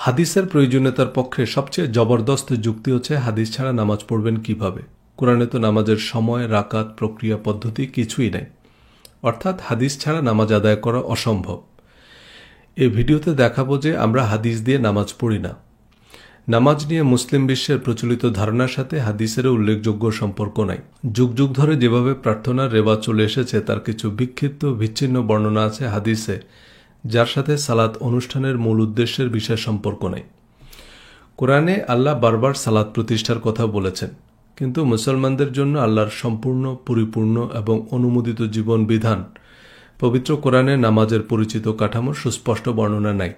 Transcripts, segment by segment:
হাদিসের প্রয়োজনীয়তার পক্ষে সবচেয়ে জবরদস্ত যুক্তি হচ্ছে হাদিস ছাড়া নামাজ পড়বেন কিভাবে। কোরআনে তো নামাজের সময়, রাকাত, প্রক্রিয়া, পদ্ধতি কিছুই নেই। অর্থাৎ হাদিস ছাড়া নামাজ আদায় করা অসম্ভব। এই ভিডিওতে দেখাবো যে আমরা হাদিস দিয়ে নামাজ পড়ি না। নামাজ নিয়ে মুসলিম বিশ্বের প্রচলিত ধারণার সাথে হাদিসেরও উল্লেখযোগ্য সম্পর্ক নাই। যুগ যুগ ধরে যেভাবে প্রার্থনার রেওয়াজ চলে এসেছে তার কিছু বিক্ষিপ্ত বিচ্ছিন্ন বর্ণনা আছে হাদিসে, যার সাথে সালাত অনুষ্ঠানের মূল উদ্দেশ্যের বিশেষ সম্পর্ক নেই। কোরআনে আল্লাহ বারবার সালাত প্রতিষ্ঠার কথা বলেছেন, কিন্তু মুসলমানদের জন্য আল্লাহর সম্পূর্ণ, পরিপূর্ণ এবং অনুমোদিত জীবন বিধান পবিত্র কোরআনে নামাজের পরিচিত কাঠামোর সুস্পষ্ট বর্ণনা নাই।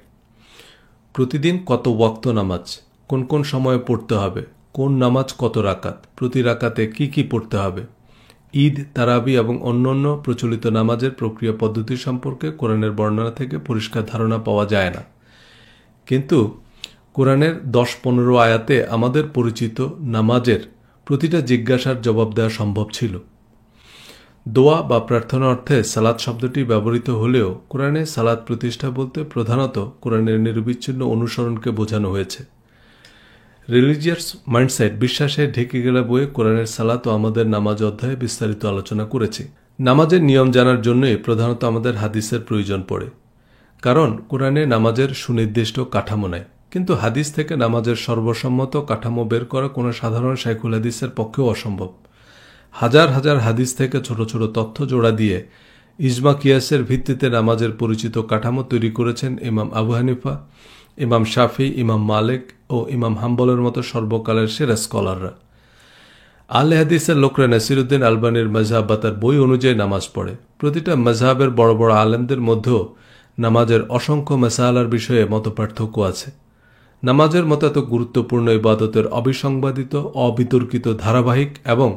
প্রতিদিন কত ওয়াক্ত নামাজ, কোন কোন সময়ে পড়তে হবে, কোন নামাজ কত রাকাত, প্রতি রাকাতে কি কি পড়তে হবে, ঈদ, তারাবি এবং অন্যান্য প্রচলিত নামাজের প্রক্রিয়া পদ্ধতি সম্পর্কে কোরআনের বর্ণনা থেকে পরিষ্কার ধারণা পাওয়া যায় না। কিন্তু কোরআনের 10-15 আয়াতে আমাদের পরিচিত নামাজের প্রতিটা জিজ্ঞাসার জবাব দেওয়া সম্ভব ছিল। দোয়া বা প্রার্থনা অর্থে সালাত শব্দটি ব্যবহৃত হলেও কোরআনে সালাত প্রতিষ্ঠা বলতে প্রধানত কোরআনের নিরবিচ্ছিন্ন অনুসরণকে বোঝানো হয়েছে। রিলিজিয়াস মাইন্ডসেট, বিশ্বাসে ঢেকে গেলে বইয়ে কোরআনের সালাত ও আমাদের নামাজ অধ্যায়ে বিস্তারিত আলোচনা করেছি। নামাজের নিয়ম জানার জন্যই প্রধানত আমাদের হাদিসের প্রয়োজন পড়ে, কারণ কোরআনে নামাজের সুনির্দিষ্ট কাঠামো নেই। কিন্তু হাদিস থেকে নামাজের সর্বসম্মত কাঠামো বের করা কোনো সাধারণ শাইখুল হাদিসের পক্ষেও অসম্ভব। হাজার হাজার হাদিস থেকে ছোট ছোট তথ্য জোড়া দিয়ে ইজমা কিয়াসের ভিত্তিতে নামাজের পরিচিত কাঠামো তৈরি করেছেন ইমাম আবু হানিফা, ইমাম শাফি, ইমাম মালিক ও ইমাম হাম্বলের মতো সর্বকালের সেরা স্কলাররা। আহলে হাদিসের লোকরা নাসিরুদ্দিন আলবানির মজহাব বা তার বই অনুযায়ী নামাজ পড়ে। প্রতিটা মজহাবের বড় বড় আলেমদের মধ্যেও নামাজের অসংখ্য মাসালার বিষয়ে মতপার্থক্য আছে। নামাজের মতো এত গুরুত্বপূর্ণ ইবাদতের অবিসংবাদিত, অবিতর্কিত, ধারাবাহিক এবং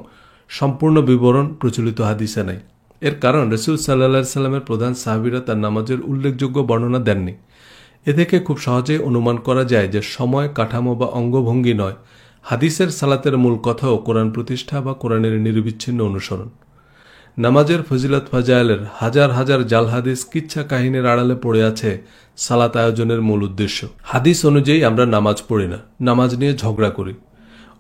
সম্পূর্ণ বিবরণ প্রচলিত হাদিসে নাই। এর কারণ রাসূল সাল্লাল্লাহু আলাইহি সাল্লামের প্রধান সাহাবীরা তার নামাজের উল্লেখযোগ্য বর্ণনা দেননি। এ থেকে খুব সহজেই অনুমান করা যায় যে সময়, কাঠামো বা অঙ্গভঙ্গি নয়, হাদিসের সালাতের মূল কথাও কোরআন প্রতিষ্ঠা বা কোরআনের নিরবিচ্ছিন্ন অনুসরণ। নামাজের ফজিলত ফাজাইলের হাজার হাজার জাল হাদিস, কিচ্ছা কাহিনীর আড়ালে পড়ে আছে সালাত আয়োজনের মূল উদ্দেশ্য। হাদিস অনুযায়ী আমরা নামাজ পড়ি না, নামাজ নিয়ে ঝগড়া করি।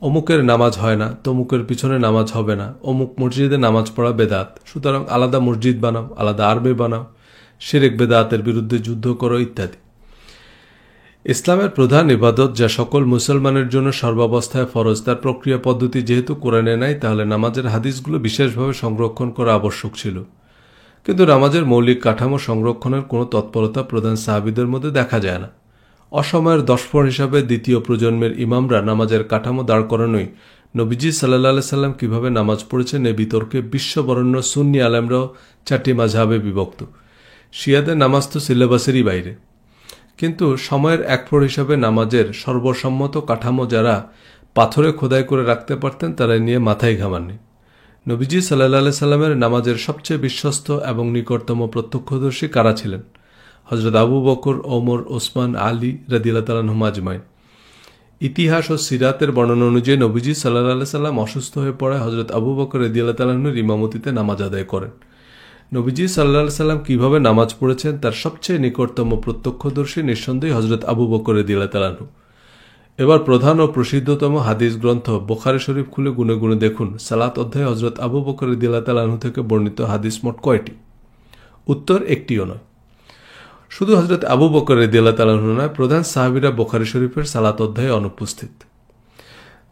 অমুকের নামাজ হয় না, তমুকের পিছনে নামাজ হবে না, অমুক মসজিদে নামাজ পড়া বেদাত, সুতরাং আলাদা মসজিদ বানাও, আলাদা আরবে বানাও, শিরক বেদাতের বিরুদ্ধে যুদ্ধ করো ইত্যাদি। ইসলামের প্রধান ইবাদত, যা সকল মুসলমানের জন্য সর্বাবস্থায় ফরজ, তার প্রক্রিয়া পদ্ধতি যেহেতু কোরআনে নাই, তাহলে নামাজের হাদিসগুলো বিশেষভাবে সংরক্ষণ করা আবশ্যক ছিল। কিন্তু নামাজের মৌলিক কাঠামো সংরক্ষণের কোনো তৎপরতা প্রধান সাহাবীদের মধ্যে দেখা যায় না। অসময়ের দশপর হিসাবে দ্বিতীয় প্রজন্মের ইমামরা নামাজের কাঠামো দাঁড় করানোই নবীজি সাল্লাল্লাহু আলাইহি সাল্লাম কিভাবে নামাজ পড়েছেন এ বিতর্কে বিশ্ববরেণ্য সুন্নি আলেমরাও 4টি মাযহাবে বিভক্ত। শিয়াদের নামাজ তো সিলেবাসেরই বাইরে। কিন্তু সময়ের এক প্রহর হিসাবে নামাজের সর্বসম্মত কাঠামো যারা পাথরে খোদাই করে রাখতে পারতেন তারা নিয়ে মাথায় ঘামাননি। নবীজি সাল্লাল্লাহু আলাইহি সাল্লামের নামাজের সবচেয়ে বিশ্বস্ত এবং নিকটতম প্রত্যক্ষদর্শী কারা ছিলেন? হযরত আবু বকর, ওমর, ওসমান, আলী রাদিয়াল্লাহু তাআলা আনহুম আজমাইন। ইতিহাস ও সিরাতের বর্ণনা অনুযায়ী নবীজি সাল্লাল্লাহু আলাইহি সাল্লাম অসুস্থ হয়ে পড়ায় হযরত আবু বকর রাদিয়াল্লাহু তাআলা আনহুর ইমামতিতে নামাজ আদায় করেন। নবীজি সাল্লাল্লাহু আলাইহি সাল্লাম কিভাবে নামাজ পড়েছেন তার সবচেয়ে নিকটতম প্রত্যক্ষদর্শী নিঃসন্দেহে হযরত আবু বকর রাদিয়াল্লাহু তাআলা আনহু। এবার প্রধান ও প্রসিদ্ধতম হাদিস গ্রন্থ বুখারী শরীফ খুলে গুনে গুনে দেখুন, সালাত অধ্যায়ে হযরত আবু বকর রাদিয়াল্লাহু তাআলা আনহু থেকে বর্ণিত হাদিস মোট কয়টি? উত্তর একটিও নয়। শুধু হযরত আবু বকর রাদিয়াল্লাহু তাআলা আনহু নয়, প্রধান সাহাবীরা বুখারী শরীফের সালাত অধ্যায়ে অনুপস্থিত।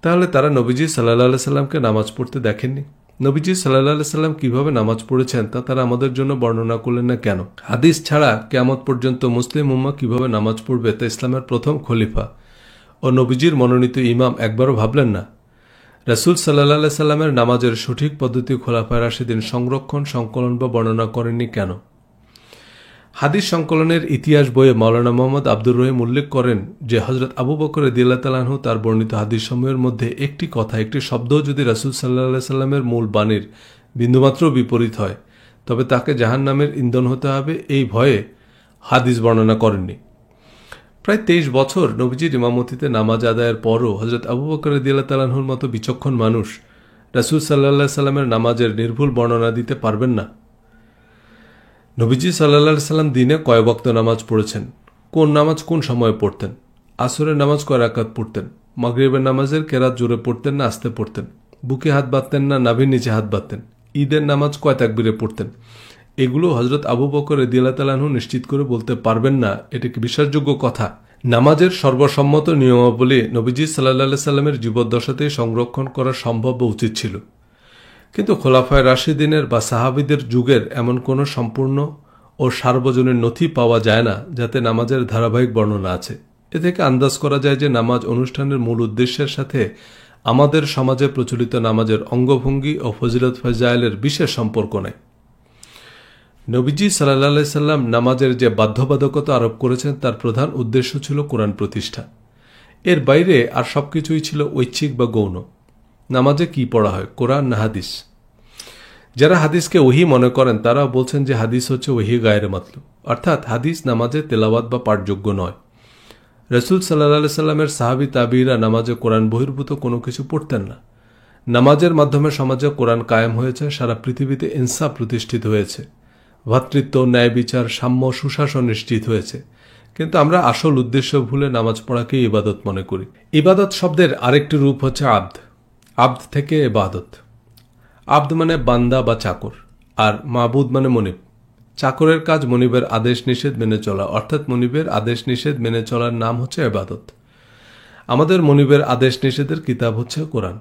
তাহলে তারা নবীজি সাল্লাল্লাহু আলাইহি সাল্লামকে নামাজ পড়তে দেখেননি? নবীজি সাল্লাল্লাহু আলাইহি সাল্লাম কিভাবে নামাজ পড়েছেন তা তারা আমাদের জন্য বর্ণনা করলেন না কেন? হাদিস ছাড়া কিয়ামত পর্যন্ত মুসলিম উম্মাহ কিভাবে নামাজ পড়বে তা ইসলামের প্রথম খলিফা ও নবীজির মনোনীত ইমাম একবারও ভাবলেন না? রাসূল সাল্লাল্লাহু আলাইহি সাল্লামের নামাজের সঠিক পদ্ধতি খোলাফায়ে রাশিদিন সংরক্ষণ, সংকলন বা বর্ণনা করেননি কেন? হাদিস সংকলনের ইতিহাস বইয়ে মাওলানা মোহাম্মদ আব্দুর রহিম উল্লেখ করেন যে হযরত আবু বকর রাদিয়াল্লাহু তাআলা আনহু তার বর্ণিত হাদিসসমূহের মধ্যে একটি কথা, একটি শব্দও যদি রাসূল সাল্লাল্লাহু আলাইহি সাল্লামের মূল বাণীর বিন্দুমাত্র বিপরীত হয় তবে তাকে জাহান্নামের ইন্ধন হতে হবে, এই ভয়ে হাদিস বর্ণনা করেননি। প্রায় 23 বছর নবীজির ইমামতিতে নামাজ আদায়ের পরও হযরত আবু বকর রাদিয়াল্লাহু তাআলা আনহুর মতো বিচক্ষণ মানুষ রাসূল সাল্লাল্লাহু আলাইহি সাল্লামের নামাজের নির্ভুল বর্ণনা দিতে পারবেন না? নবীজি সাল্লাল্লাহু আলাইহি সাল্লাম দিনে কয় ওয়াক্ত নামাজ পড়েছেন, কোন নামাজ কোন সময়ে পড়তেন, আসরের নামাজ কয় রাকাত পড়তেন, মাগরিবের নামাজের কেরাত জোরে পড়তেন না আস্তে পড়তেন, বুকে হাত বাঁধতেন না নাভির নিচে হাত বাঁধতেন, ঈদের নামাজ কয় তাকবীরে পড়তেন, এগুলো হযরত আবু বকর রাদিয়াল্লাহু তাআলা আনহু নিশ্চিত করে বলতে পারবেন না? এটা কি বিশ্বাসযোগ্য কথা? নামাজের সর্বসম্মত নিয়মাবলী নবীজি সাল্লাল্লাহু আলাইহি সাল্লামের জীবদ্দশাতেই সংরক্ষণ করা সম্ভব বা উচিত ছিল, কিন্তু খোলাফায়ে রাশিদিনের বা সাহাবীদের যুগের এমন কোনো সম্পূর্ণ ও সার্বজনীন নথি পাওয়া যায় না যাতে নামাজের ধারাবাহিক বর্ণনা আছে। এ থেকে আন্দাজ করা যায় যে নামাজ অনুষ্ঠানের মূল উদ্দেশ্যের সাথে আমাদের সমাজে প্রচলিত নামাজের অঙ্গভঙ্গি ও ফজিলত ফজায়েলের বিশেষ সম্পর্ক নেই। নবীজি সাল্লাল্লাহু আলাইহি সাল্লাম নামাজের যে বাধ্যবাধকতা আরোপ করেছেন তার প্রধান উদ্দেশ্য ছিল কোরআন প্রতিষ্ঠা। এর বাইরে আর সবকিছুই ছিল ঐচ্ছিক বা গৌণ। নামাজে কি পড়া হয়, কোরআন না হাদিস? যারা হাদিসকে ওহী মনে করেন তারা বলছেন যে হাদিস হচ্ছে ওহী গায়রে মাতলুব, অর্থাৎ হাদিস নামাজে তেলাওয়াত বা পাঠযোগ্য নয়। রাসূল সাল্লাল্লাহু আলাইহি সাল্লামের সাহাবী তাবিঈরা নামাজে কোরআন বহির্ভূত কোনো কিছু পড়তেন না। নামাজের মাধ্যমে সমাজে কোরআন কায়েম হয়েছে, সারা পৃথিবীতে ইনসাফ প্রতিষ্ঠিত হয়েছে, ভ্রাতৃত্ব, ন্যায় বিচার, সাম্য, সুশাসন নিশ্চিত হয়েছে। কিন্তু আমরা আসল উদ্দেশ্য ভুলে নামাজ পড়াকে ইবাদত মনে করি। ইবাদত শব্দের আরেকটি রূপ হচ্ছে আব্দ। আব্দ থেকে ইবাদত। আব্দ মানে বান্দা বা চাকর, আর মাবুদ মানে মনিব। চাকরের কাজ মনিবের আদেশ নিষেধ মেনে চলা, অর্থাৎ মনিবের আদেশ নিষেধ মেনে চলার নাম হচ্ছে ইবাদত। আমাদের মনিবের আদেশ নিষেধের কিতাব হচ্ছে কোরআন।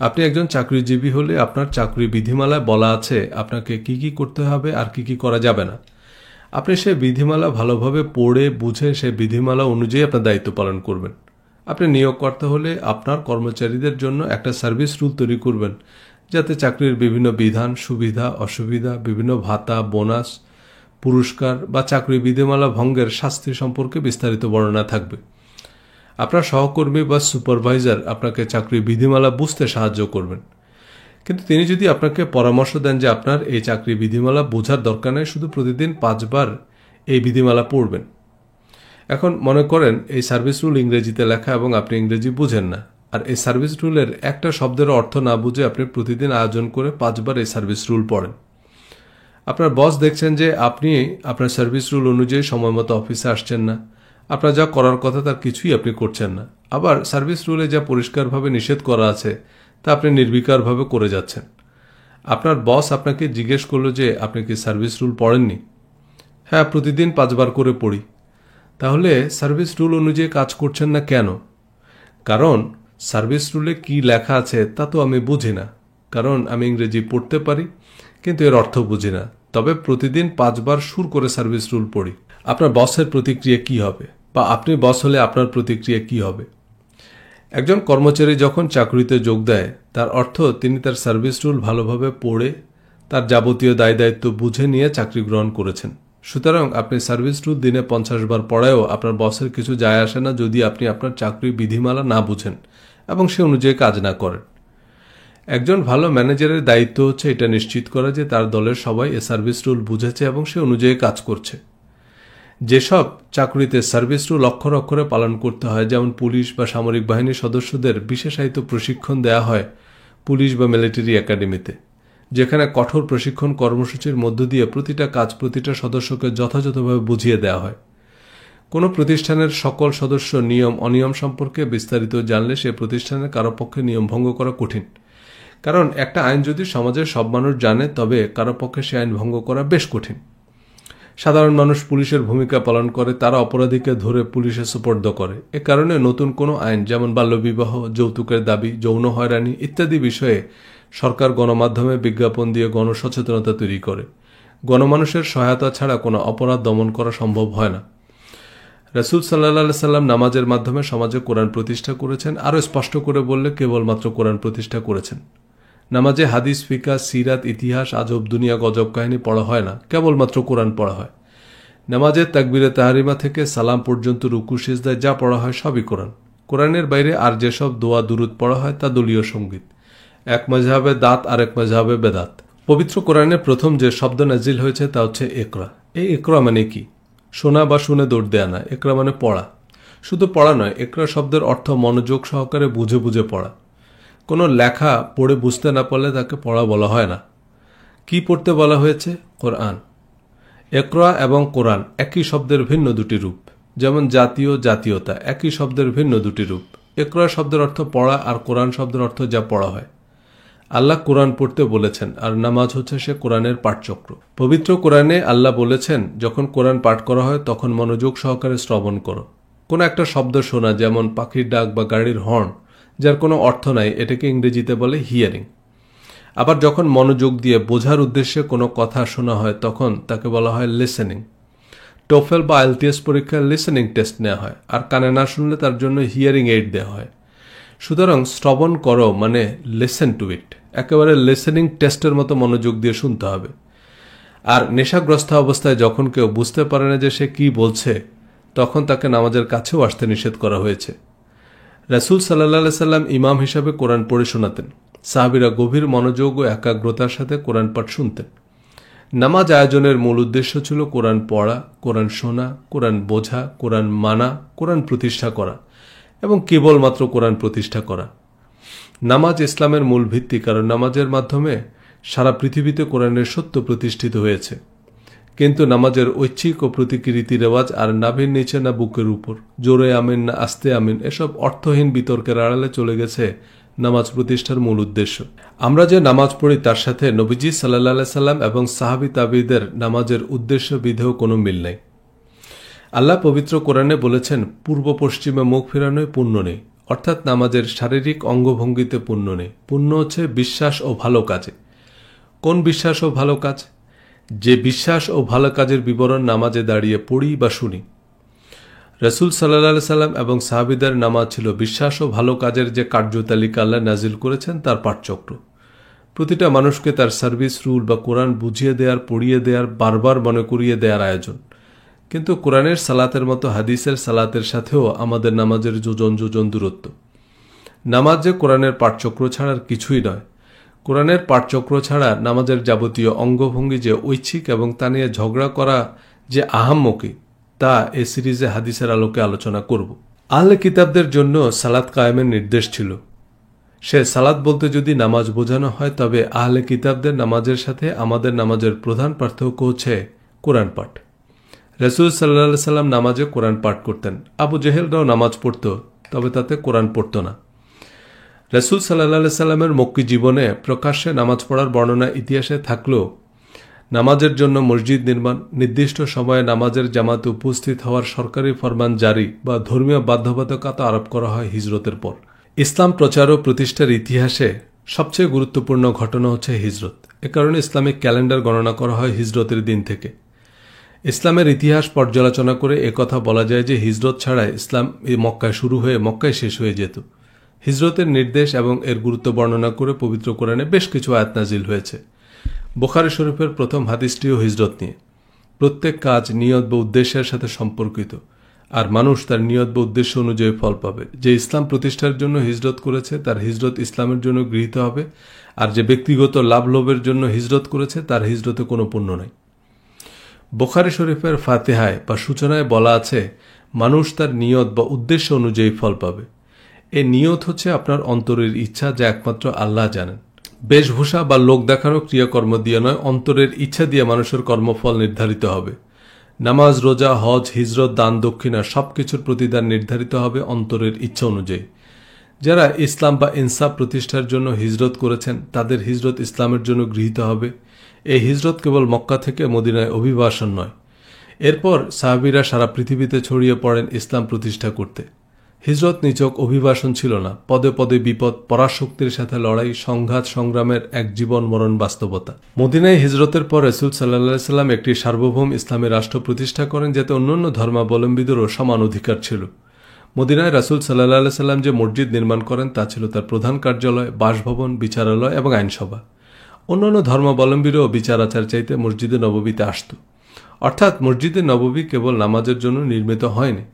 আপনি একজন চাকরিজীবী হলে আপনার চাকরি বিধিমালায় বলা আছে আপনাকে কি কি করতে হবে আর কি কি করা যাবে না। আপনি সেই বিধিমালা ভালোভাবে পড়ে বুঝে সেই বিধিমালা অনুযায়ী আপনার দায়িত্ব পালন করবেন। আপনি নিয়োগকর্তা হলে আপনার কর্মচারীদের জন্য একটা সার্ভিস রুল তৈরি করবেন, যাতে চাকরির বিভিন্ন বিধান, সুবিধা, অসুবিধা, বিভিন্ন ভাতা, বোনাস, পুরস্কার বা চাকরি বিধিমালা ভঙ্গের শাস্তি সম্পর্কে বিস্তারিত বর্ণনা থাকবে। আপনার সহকর্মী বা সুপারভাইজার আপনাকে চাকরি বিধিমালা বুঝতে সাহায্য করবেন, কিন্তু তিনি যদি আপনাকে পরামর্শ দেন যে আপনার এই চাকরি বিধিমালা বোঝার দরকার নেই, শুধু প্রতিদিন 5 বার এই বিধিমালা পড়বেন। এখন মনে করেন এই সার্ভিস রুল ইংরেজিতে লেখা এবং আপনি ইংরেজি বুঝেন না, আর এই সার্ভিস রুলের একটা শব্দের অর্থ না বুঝে আপনি প্রতিদিন আয়োজন করে 5 বার এই সার্ভিস রুল পড়েন। আপনার বস দেখছেন যে আপনি আপনার সার্ভিস রুল অনুযায়ী সময় মতো অফিসে আসছেন না, আপনার যা করার কথা তার কিছুই আপনি করছেন না, আবার সার্ভিস রুলে যা পরিষ্কারভাবে নিষেধ করা আছে তা আপনি নির্বিকারভাবে করে যাচ্ছেন। আপনার বস আপনাকে জিজ্ঞেস করলো যে আপনি কি সার্ভিস রুল পড়েননি? হ্যাঁ, প্রতিদিন 5 বার করে পড়ি। তাহলে সার্ভিস রুল অনুযায়ী কাজ করছেন না কেন? কারণ সার্ভিস রুলে কি লেখা আছে তা তো আমি বুঝি না, কারণ আমি ইংরেজি পড়তে পারি কিন্তু এর অর্থ বুঝি না, তবে প্রতিদিন 5 বার সুর করে সার্ভিস রুল পড়ি। আপনার বসের প্রতিক্রিয়া কি হবে, বা আপনি বস হলে আপনার প্রতিক্রিয়া কি হবে? একজন কর্মচারী যখন চাকরিতে যোগ দেয় তার অর্থ তিনি তার সার্ভিস রুল ভালোভাবে পড়ে তার যাবতীয় দায় দায়িত্ব বুঝে নিয়ে চাকরি গ্রহণ করেছেন। সুতরাং আপনি সার্ভিস রুল দিনে 50 বার পড়ায়ও আপনার বসের কিছু যায় আসে না যদি আপনি আপনার চাকরি বিধিমালা না বুঝেন এবং সে অনুযায়ী কাজ না করেন। একজন ভালো ম্যানেজারের দায়িত্ব হচ্ছে এটা নিশ্চিত করা যে তার দলের সবাই এ সার্ভিস রুল বুঝেছে এবং সে অনুযায়ী কাজ করছে। যেসব চাকরিতে সার্ভিস রুল অক্ষর অক্ষরে পালন করতে হয়, যেমন পুলিশ বা সামরিক বাহিনীর সদস্যদের বিশেষায়িত প্রশিক্ষণ দেয়া হয় পুলিশ বা মিলিটারি একাডেমিতে, যেখানে কঠোর প্রশিক্ষণ কর্মসূচির মধ্য দিয়ে প্রতিটা কাজ প্রতিটা সদস্যকে যথাযথভাবে বুঝিয়ে দেওয়া হয়। কোনো প্রতিষ্ঠানের সকল সদস্য নিয়ম অনিয়ম সম্পর্কে বিস্তারিত জানলে সে প্রতিষ্ঠানের কারো পক্ষে নিয়ম ভঙ্গ করা কঠিন, কারণ একটা আইন যদি সমাজের সব মানুষ জানে তবে কারো পক্ষে সে আইন ভঙ্গ করা বেশ কঠিন। সাধারণ মানুষ পুলিশের ভূমিকা পালন করে, তারা অপরাধীকে ধরে পুলিশে সুপর্দ করে। এ কারণে নতুন কোনো আইন যেমন বাল্যবিবাহ, যৌতুকের দাবি, যৌন হয়রানি ইত্যাদি বিষয়ে সরকার গণমাধ্যমে বিজ্ঞাপন দিয়ে গণসচেতনতা তৈরি করে। গণমানুষের সহায়তা ছাড়া কোনো অপরাধ দমন করা সম্ভব হয় না। রাসূল সাল্লাল্লাহু আলাইহি সাল্লাম নামাজের মাধ্যমে সমাজে কোরআন প্রতিষ্ঠা করেছেন। আরও স্পষ্ট করে বললে কেবলমাত্র কোরআন প্রতিষ্ঠা করেছেন। নামাজে হাদিস, ফিকা, সিরাত, ইতিহাস, আজব দুনিয়া, গজব কাহিনী পড়া হয় না, কেবলমাত্র কোরআন পড়া হয়। নামাজের তাকবীরে তাহরিমা থেকে সালাম পর্যন্ত রুকু সিজদায় যা পড়া হয় সবই কোরআন। কোরআনের বাইরে আর যেসব দোয়া দুরুদ পড়া হয় তা দলীয় সঙ্গীত। এক মাযহাবে দাত আর এক মাযহাবে বেদাত। পবিত্র কোরআনের প্রথম যে শব্দ নাজিল হয়েছে তা হচ্ছে ইকরা। এই ইকরা মানে কি? শোনা বা শুনে দৌড় দেয়া না, ইকরা মানে পড়া। শুধু পড়া নয়, ইকরা শব্দের অর্থ মনোযোগ সহকারে বুঝে বুঝে পড়া। কোনো লেখা পড়ে বুঝতে না পারলে তাকে পড়া বলা হয় না। কি পড়তে বলা হয়েছে? কোরআন। ইকরা এবং কোরআন একই শব্দের ভিন্ন দুটি রূপ। যেমন জাতীয়, জাতীয়তা একই শব্দের ভিন্ন দুটি রূপ। ইকরা শব্দের অর্থ পড়া আর কোরআন শব্দের অর্থ যা পড়া হয়। আল্লাহ কোরআন পড়তে বলেছেন আর নামাজ হচ্ছে সে কোরআনের পাঠচক্র। পবিত্র কোরআনে আল্লাহ বলেছেন, যখন কোরআন পাঠ করা হয় তখন মনোযোগ সহকারে শ্রবণ করো। কোনো একটা শব্দ শোনা, যেমন পাখির ডাক বা গাড়ির হর্ন, যার কোনো অর্থ নাই, এটাকে ইংরেজিতে বলে হিয়ারিং। আবার যখন মনোযোগ দিয়ে বোঝার উদ্দেশ্যে কোনো কথা শোনা হয় তখন তাকে বলা হয় লিসেনিং। টোফেল বা আইএলটিএস পরীক্ষায় লিসেনিং টেস্ট নেওয়া হয়, আর কানে না শুনলে তার জন্য হিয়ারিং এইড দেওয়া হয়। সুতরাং শ্রবণ করো মানে লিসেন টু ইট, একেবারে লিসেনিং টেস্টের মতো মনোযোগ দিয়ে শুনতে হবে। আর নেশাগ্রস্ত অবস্থায় যখন কেউ বুঝতে পারে না যে সে কি বলছে, তখন তাকে নামাজের কাছেও আসতে নিষেধ করা হয়েছে। রাসূল সাল্লাল্লাহু আলাইহি সাল্লাম ইমাম হিসাবে কোরআন পড়ে শোনাতেন। সাহাবীরা গভীর মনোযোগ ও একাগ্রতার সাথে কোরআন পাঠ শুনতেন। নামাজ আয়োজনের মূল উদ্দেশ্য ছিল কোরআন পড়া, কোরআন শোনা, কোরআন বোঝা, কোরআন মানা, কোরআন প্রতিষ্ঠা করা এবং কেবলমাত্র কোরআন প্রতিষ্ঠা করা। নামাজ ইসলামের মূল ভিত্তি, কারণ নামাজের মাধ্যমে সারা পৃথিবীতে কোরআনের সত্য প্রতিষ্ঠিত হয়েছে। কিন্তু নামাজের ঐচ্ছিক ও প্রতীকী রীতি রেওয়াজ আর নাভির নিচে না বুকের উপর, জোরে আমিন না আস্তে আমিন, এসব অর্থহীন বিতর্কের আড়ালে চলে গেছে নামাজ প্রতিষ্ঠার মূল উদ্দেশ্য। আমরা যে নামাজ পড়ি তার সাথে নবীজি সাল্লাল্লাহু আলাইহি সাল্লাম এবং সাহাবী তাবিঈদের নামাজের উদ্দেশ্য বিধেও কোনো মিল নেই। আল্লাহ পবিত্র কোরআনে বলেছেন, পূর্ব পশ্চিমে মুখ ফেরানোয় পুণ্য নেই, অর্থাৎ নামাজের শারীরিক অঙ্গভঙ্গিতে পুণ্য নেই। পুণ্য হচ্ছে বিশ্বাস ও ভালো কাজে। কোন বিশ্বাস ও ভালো কাজ? যে বিশ্বাস ও ভালো কাজের বিবরণ নামাজে দাঁড়িয়ে পড়ি বা শুনি। রাসূল সাল্লাল্লাহু আলাইহি সাল্লাম এবং সাহাবীদের নামাজ ছিল বিশ্বাস ও ভালো কাজের যে কার্যতালিকা আল্লাহ নাজিল করেছেন তার পাঠচক্র। প্রতিটা মানুষকে তার সার্ভিস রুল বা কোরআন বুঝিয়ে দেওয়ার, পড়িয়ে দেওয়ার, বারবার মনে করিয়ে দেওয়ার আয়োজন। কিন্তু কোরআনের সালাতের মতো হাদিসের সালাতের সাথেও আমাদের নামাজের যোজন যোজন দূরত্ব। নামাজ যে কোরআনের পাঠচক্র ছাড়া আর কিছুই নয়। কোরআনের পাঠচক্র ছাড়া নামাজের যাবতীয় অঙ্গভঙ্গি যে ঐচ্ছিক এবং তা নিয়ে ঝগড়া করা যে আহাম্মকি, তা এ সিরিজে হাদিসের আলোকে আলোচনা করব। আহলে কিতাবদের জন্য সালাত কায়েমের নির্দেশ ছিল। সে সালাত বলতে যদি নামাজ বোঝানো হয়, তবে আহলে কিতাবদের নামাজের সাথে আমাদের নামাজের প্রধান পার্থক্য হচ্ছে কোরআন পাঠ। রাসূল সাল্লাল্লাহু আলাইহি সাল্লাম নামাজে কোরআন পাঠ করতেন। আবু জেহেলরাও নামাজ পড়ত, তবে তাতে কোরআন পড়ত না। রাসূল সাল্লাল্লাহু আলাইহি সাল্লামের মক্কি জীবনে প্রকাশ্যে নামাজ পড়ার বর্ণনা ইতিহাসে থাকলেও নামাজের জন্য মসজিদ নির্মাণ, নির্দিষ্ট সময়ে নামাজের জামাতে উপস্থিত হওয়ার সরকারি ফরমান জারি বা ধর্মীয় বাধ্যবাধকতা আরোপ করা হয় হিজরতের পর। ইসলাম প্রচার ও প্রতিষ্ঠার ইতিহাসে সবচেয়ে গুরুত্বপূর্ণ ঘটনা হচ্ছে হিজরত। এ কারণে ইসলামিক ক্যালেন্ডার গণনা করা হয় হিজরতের দিন থেকে। ইসলামের ইতিহাস পর্যালোচনা করে একথা বলা যায় যে হিজরত ছাড়া ইসলাম মক্কায় শুরু হয়ে মক্কায় শেষ হয়ে যেত। হিজরতের নির্দেশ এবং এর গুরুত্ব বর্ণনা করে পবিত্র কোরআনে বেশ কিছু আয়াত নাজিল হয়েছে। বুখারী শরীফের প্রথম হাদিসটিও হিজরত নিয়ে। প্রত্যেক কাজ নিয়ত বা উদ্দেশ্যের সাথে সম্পর্কিত, আর মানুষ তার নিয়ত বা উদ্দেশ্য অনুযায়ী ফল পাবে। যে ইসলাম প্রতিষ্ঠার জন্য হিজরত করেছে তার হিজরত ইসলামের জন্য গৃহীত হবে, আর যে ব্যক্তিগত লাভ লোভের জন্য হিজরত করেছে তার হিজরতে কোনো পুণ্য নাই। বুখারী শরীফের ফাতিহায় বা সূচনায় বলা আছে, মানুষ তার নিয়ত বা উদ্দেশ্য অনুযায়ী ফল পাবে। এ নিয়ত হচ্ছে আপনার অন্তরের ইচ্ছা, যা একমাত্র আল্লাহ জানেন। বেশভূষা বা লোক দেখানো ক্রিয়াকর্ম দিয়ে নয়, অন্তরের ইচ্ছা দিয়ে মানুষের কর্মফল নির্ধারিত হবে। নামাজ, রোজা, হজ, হিজরত, দান, দক্ষিণা সবকিছুর প্রতিদান নির্ধারিত হবে অন্তরের ইচ্ছা অনুযায়ী। যারা ইসলাম বা ইনসাফ প্রতিষ্ঠার জন্য হিজরত করেছেন তাদের হিজরত ইসলামের জন্য গৃহীত হবে। এই হিজরত কেবল মক্কা থেকে মদিনায় অভিবাসন নয়। এরপর সাহাবীরা সারা পৃথিবীতে ছড়িয়ে পড়েন ইসলাম প্রতিষ্ঠা করতে। হিজরত নিছক অভিবাসন ছিল না, পদে পদে বিপদ, পরাশক্তির সাথে লড়াই, সংঘাত, সংগ্রামের এক জীবন মরণ বাস্তবতা। মদিনায় হিজরতের পর রাসূল সাল্লাল্লাহু আলাইহি সাল্লাম একটি সার্বভৌম ইসলামী রাষ্ট্র প্রতিষ্ঠা করেন, যাতে অন্যান্য ধর্মাবলম্বীদেরও সমান অধিকার ছিল। মদিনায় রাসূল সাল্লাল্লাহু আলাইহি সাল্লাম যে মসজিদ নির্মাণ করেন তা ছিল তার প্রধান কার্যালয়, বাসভবন, বিচারালয় এবং আইনসভা। অন্যান্য ধর্মাবলম্বীরাও বিচার আচার চাইতে মসজিদে নববীতে আসত। অর্থাৎ মসজিদে নববী কেবল নামাজের জন্য নির্মিত হয়নি,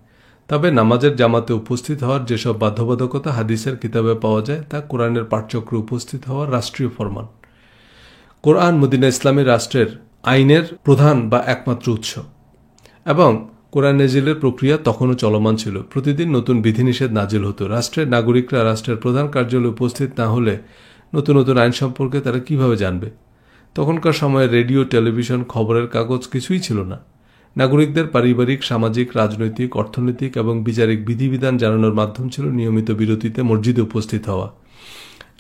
তবে নামাজের জামাতে উপস্থিত হওয়ার যেসব বাধ্যবাধকতা হাদিসের কিতাবে পাওয়া যায় তা কোরআনের পাঠচক্রে উপস্থিত হওয়ার রাষ্ট্রীয় ফরমান। কোরআন মদিনা ইসলামী রাষ্ট্রের আইনের প্রধান বা একমাত্র উৎস, এবং কোরআন নাজিলের প্রক্রিয়া তখনও চলমান ছিল। প্রতিদিন নতুন বিধিনিষেধ নাজিল হতো। রাষ্ট্রের নাগরিকরা রাষ্ট্রের প্রধান কার্যালয়ে উপস্থিত না হলে নতুন নতুন আইন সম্পর্কে তারা কিভাবে জানবে? তখনকার সময়ে রেডিও, টেলিভিশন, খবরের কাগজ কিছুই ছিল না। নাগরিকদের পারিবারিক, সামাজিক, রাজনৈতিক, অর্থনৈতিক এবং বিচারিক বিধিবিধান জানানোর মাধ্যম ছিল নিয়মিত বিরতিতে মসজিদে উপস্থিত হওয়া।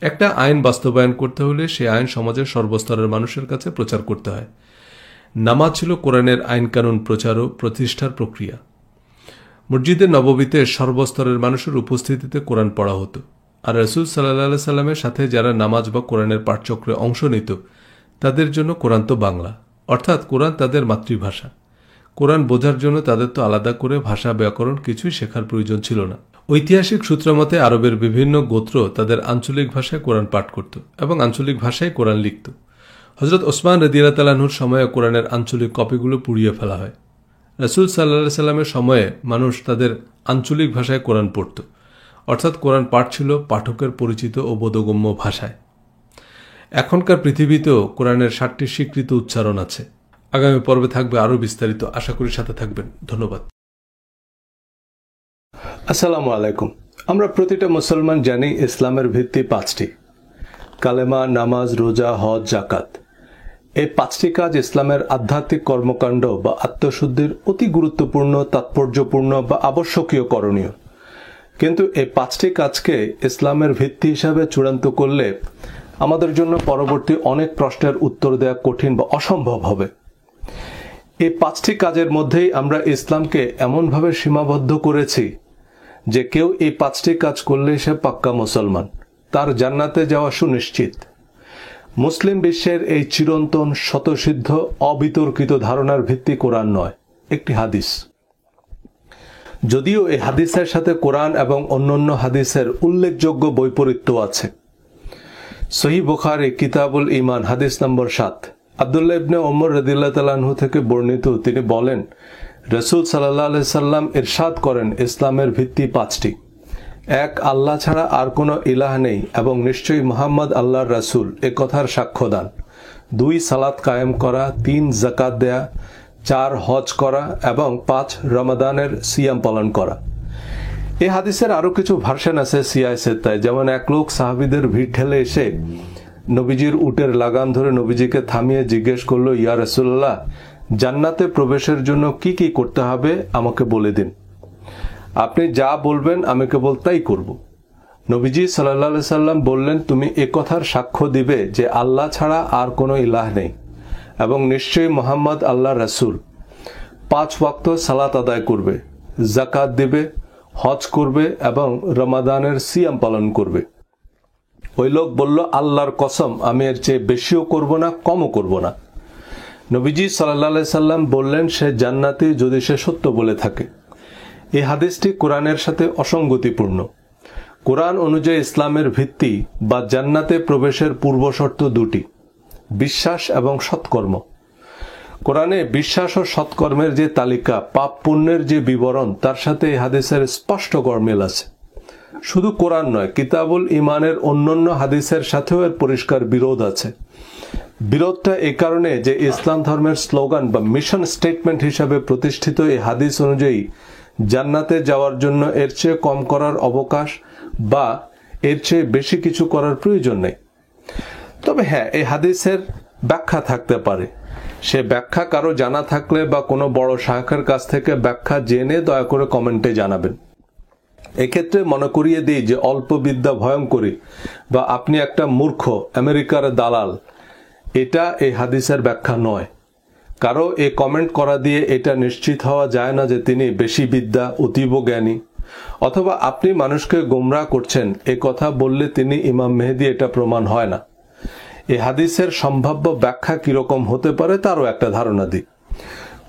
একটা আইন বাস্তবায়ন করতে হলে সেই আইন সমাজের সর্বস্তরের মানুষের কাছে প্রচার করতে হয়। নামাজ ছিল কোরআনের আইনকানুন প্রচার ও প্রতিষ্ঠার প্রক্রিয়া। মসজিদে নববীতে সর্বস্তরের মানুষের উপস্থিতিতে কোরআন পড়া হতো, আর রাসূল সাল্লাল্লাহু আলাইহি সাল্লামের সাথে যারা নামাজ বা কোরআনের পাঠচক্রে অংশ নিত তাদের জন্য কোরআন তো বাংলা, অর্থাৎ কোরআন তাদের মাতৃভাষা। কোরআন বোঝার জন্য তাদের তো আলাদা করে ভাষা, ব্যাকরণ কিছুই শেখার প্রয়োজন ছিল না। ঐতিহাসিক সূত্র মতে আরবের বিভিন্ন গোত্র তাদের আঞ্চলিক ভাষায় কোরআন পাঠ করত এবং আঞ্চলিক ভাষায় কোরআন লিখত। হযরত ওসমান রাদিয়াল্লাহু তাআলা আনহুর সময়ে কোরআনের আঞ্চলিক কপিগুলো পুড়িয়ে ফেলা হয়। রাসূল সাল্লাল্লাহু আলাইহি সাল্লামের সময়ে মানুষ তাদের আঞ্চলিক ভাষায় কোরআন পড়ত, অর্থাৎ কোরআন পাঠ ছিল পাঠকের পরিচিত ও বোধগম্য ভাষায়। এখনকার পৃথিবীতেও কোরআনের 7টি স্বীকৃত উচ্চারণ আছে। আগামী পর্বে থাকবে আরও বিস্তারিত, আশা করি সাথে থাকবেন। ধন্যবাদ। আসসালামু আলাইকুম। আমরা প্রতিটা মুসলমান জানি ইসলামের ভিত্তি 5টি: কালেমা, নামাজ, রোজা, হজ, জাকাত। এই 5টি কাজ ইসলামের আধ্যাত্মিক কর্মকাণ্ড বা আত্মশুদ্ধির অতি গুরুত্বপূর্ণ, তাৎপর্যপূর্ণ বা আবশ্যকীয় করণীয়। কিন্তু এই 5টি কাজকে ইসলামের ভিত্তি হিসাবে চূড়ান্ত করলে আমাদের জন্য পরবর্তী অনেক প্রশ্নের উত্তর দেওয়া কঠিন বা অসম্ভব হবে। এই 5টি কাজের মধ্যেই আমরা ইসলামকে এমনভাবে সীমাবদ্ধ করেছি যে কেউ এই 5টি কাজ করলে সে পাক্কা মুসলমান, তার জান্নাতে যাওয়া সুনিশ্চিত। মুসলিম বিশ্বের এই চিরন্তন, স্বতঃসিদ্ধ, অবিতর্কিত ধারণার ভিত্তি কোরআন নয়, একটি হাদিস। যদিও এই হাদিসের সাথে কোরআন এবং অন্যান্য হাদিসের উল্লেখযোগ্য বৈপরীত্য আছে। সহিহ বুখারী কিতাবুল ঈমান হাদিস নম্বর 7, আব্দুল্লাহ ইবনে ওমর রাদিয়াল্লাহু তাআলা আনহু থেকে বর্ণিত। তিনি বলেন, রাসূল সাল্লাল্লাহু আলাইহি সাল্লাম ইরশাদ করেন, ইসলামের ভিত্তি 5টি: 1, আল্লাহ ছাড়া আর কোনো ইলাহ নেই এবং নিশ্চয়ই মুহাম্মদ আল্লাহর রাসূল, এ কথার সাক্ষ্য দান। 2, সালাত কায়েম করা। 3, যাকাত দেয়া। 4, হজ করা এবং 5, রমাদানের সিয়াম পালন করা। এই হাদিসের আরো কিছু ভার্সন আছে সিয়ায় সিত্তায়। যেমন এক লোক সাহাবীদের ভিড় ঠেলে এসে নবীজির উটের লাগাম ধরে নবীজিকে থামিয়ে জিজ্ঞেস করলো, ইয়া রাসূলুল্লাহ, জান্নাতে প্রবেশের জন্য কি কি করতে হবে আমাকে বলে দিন। আপনি যা বলবেন আমি কেবল তাই করব। নবীজি সাল্লাল্লাহু আলাইহি সাল্লাম বললেন, তুমি এ কথার সাক্ষ্য দিবে যে আল্লাহ ছাড়া আর কোনো ইলাহ নেই এবং নিশ্চয়ই মুহাম্মদ আল্লাহর রাসূল। 5 ওয়াক্ত সালাত আদায় করবে, যাকাত দিবে, হজ করবে এবং রমাদানের সিয়াম পালন করবে। ওই লোক বলল, আল্লাহর কসম, আমি এর চেয়ে বেশিও করব না, কমও করব না। নবীজি সাল্লাল্লাহু আলাইহি সাল্লাম বললেন, সে জান্নাতি যদি সে সত্য বলে থাকে। এই হাদিসটি কোরআনের সাথে অসঙ্গতিপূর্ণ। কোরআন অনুযায়ী ইসলামের ভিত্তি বা জান্নাতে প্রবেশের পূর্বশর্ত 2টি: বিশ্বাস এবং সৎকর্ম। কোরআনে বিশ্বাস ও সৎকর্মের যে তালিকা, পাপ পুণ্যের যে বিবরণ, তার সাথে এই হাদিসের স্পষ্ট গরমিল আছে। শুধু কোরআন নয়, কিতাবুল ঈমানের অন্যান্য হাদিসের সাথেও এর পরিষ্কার বিরোধ আছে। বিরোধটা এই কারণে যে ইসলাম ধর্মের স্লোগান বা মিশন স্টেটমেন্ট হিসাবে প্রতিষ্ঠিত এই হাদিস অনুযায়ী জান্নাতে যাওয়ার জন্য এর চেয়ে কম করার অবকাশ বা এর চেয়ে বেশি কিছু করার প্রয়োজন নেই। তবে হ্যাঁ, এই হাদিসের ব্যাখ্যা থাকতে পারে। সে ব্যাখ্যা কারো জানা থাকলে বা কোনো বড় শায়খের কাছ থেকে ব্যাখ্যা জেনে দয়া করে কমেন্টে জানাবেন। এক্ষেত্রে মনে করিয়ে দিই যে অল্প বিদ্যা ভয়ঙ্করী বা আপনি একটা মূর্খ আমেরিকার দালাল, এটা এই হাদিসের ব্যাখ্যা নয়। কারো এই কমেন্ট করা দিয়ে এটা নিশ্চিত হওয়া যায় না যে তিনি বেশি বিদ্যা, অতীব জ্ঞানী, অথবা আপনি মানুষকে গোমরাহ করছেন এ কথা বললে তিনি ইমাম মেহেদী, এটা প্রমাণ হয় না। এই হাদিসের সম্ভাব্য ব্যাখ্যা কিরকম হতে পারে তারও একটা ধারণা দিই।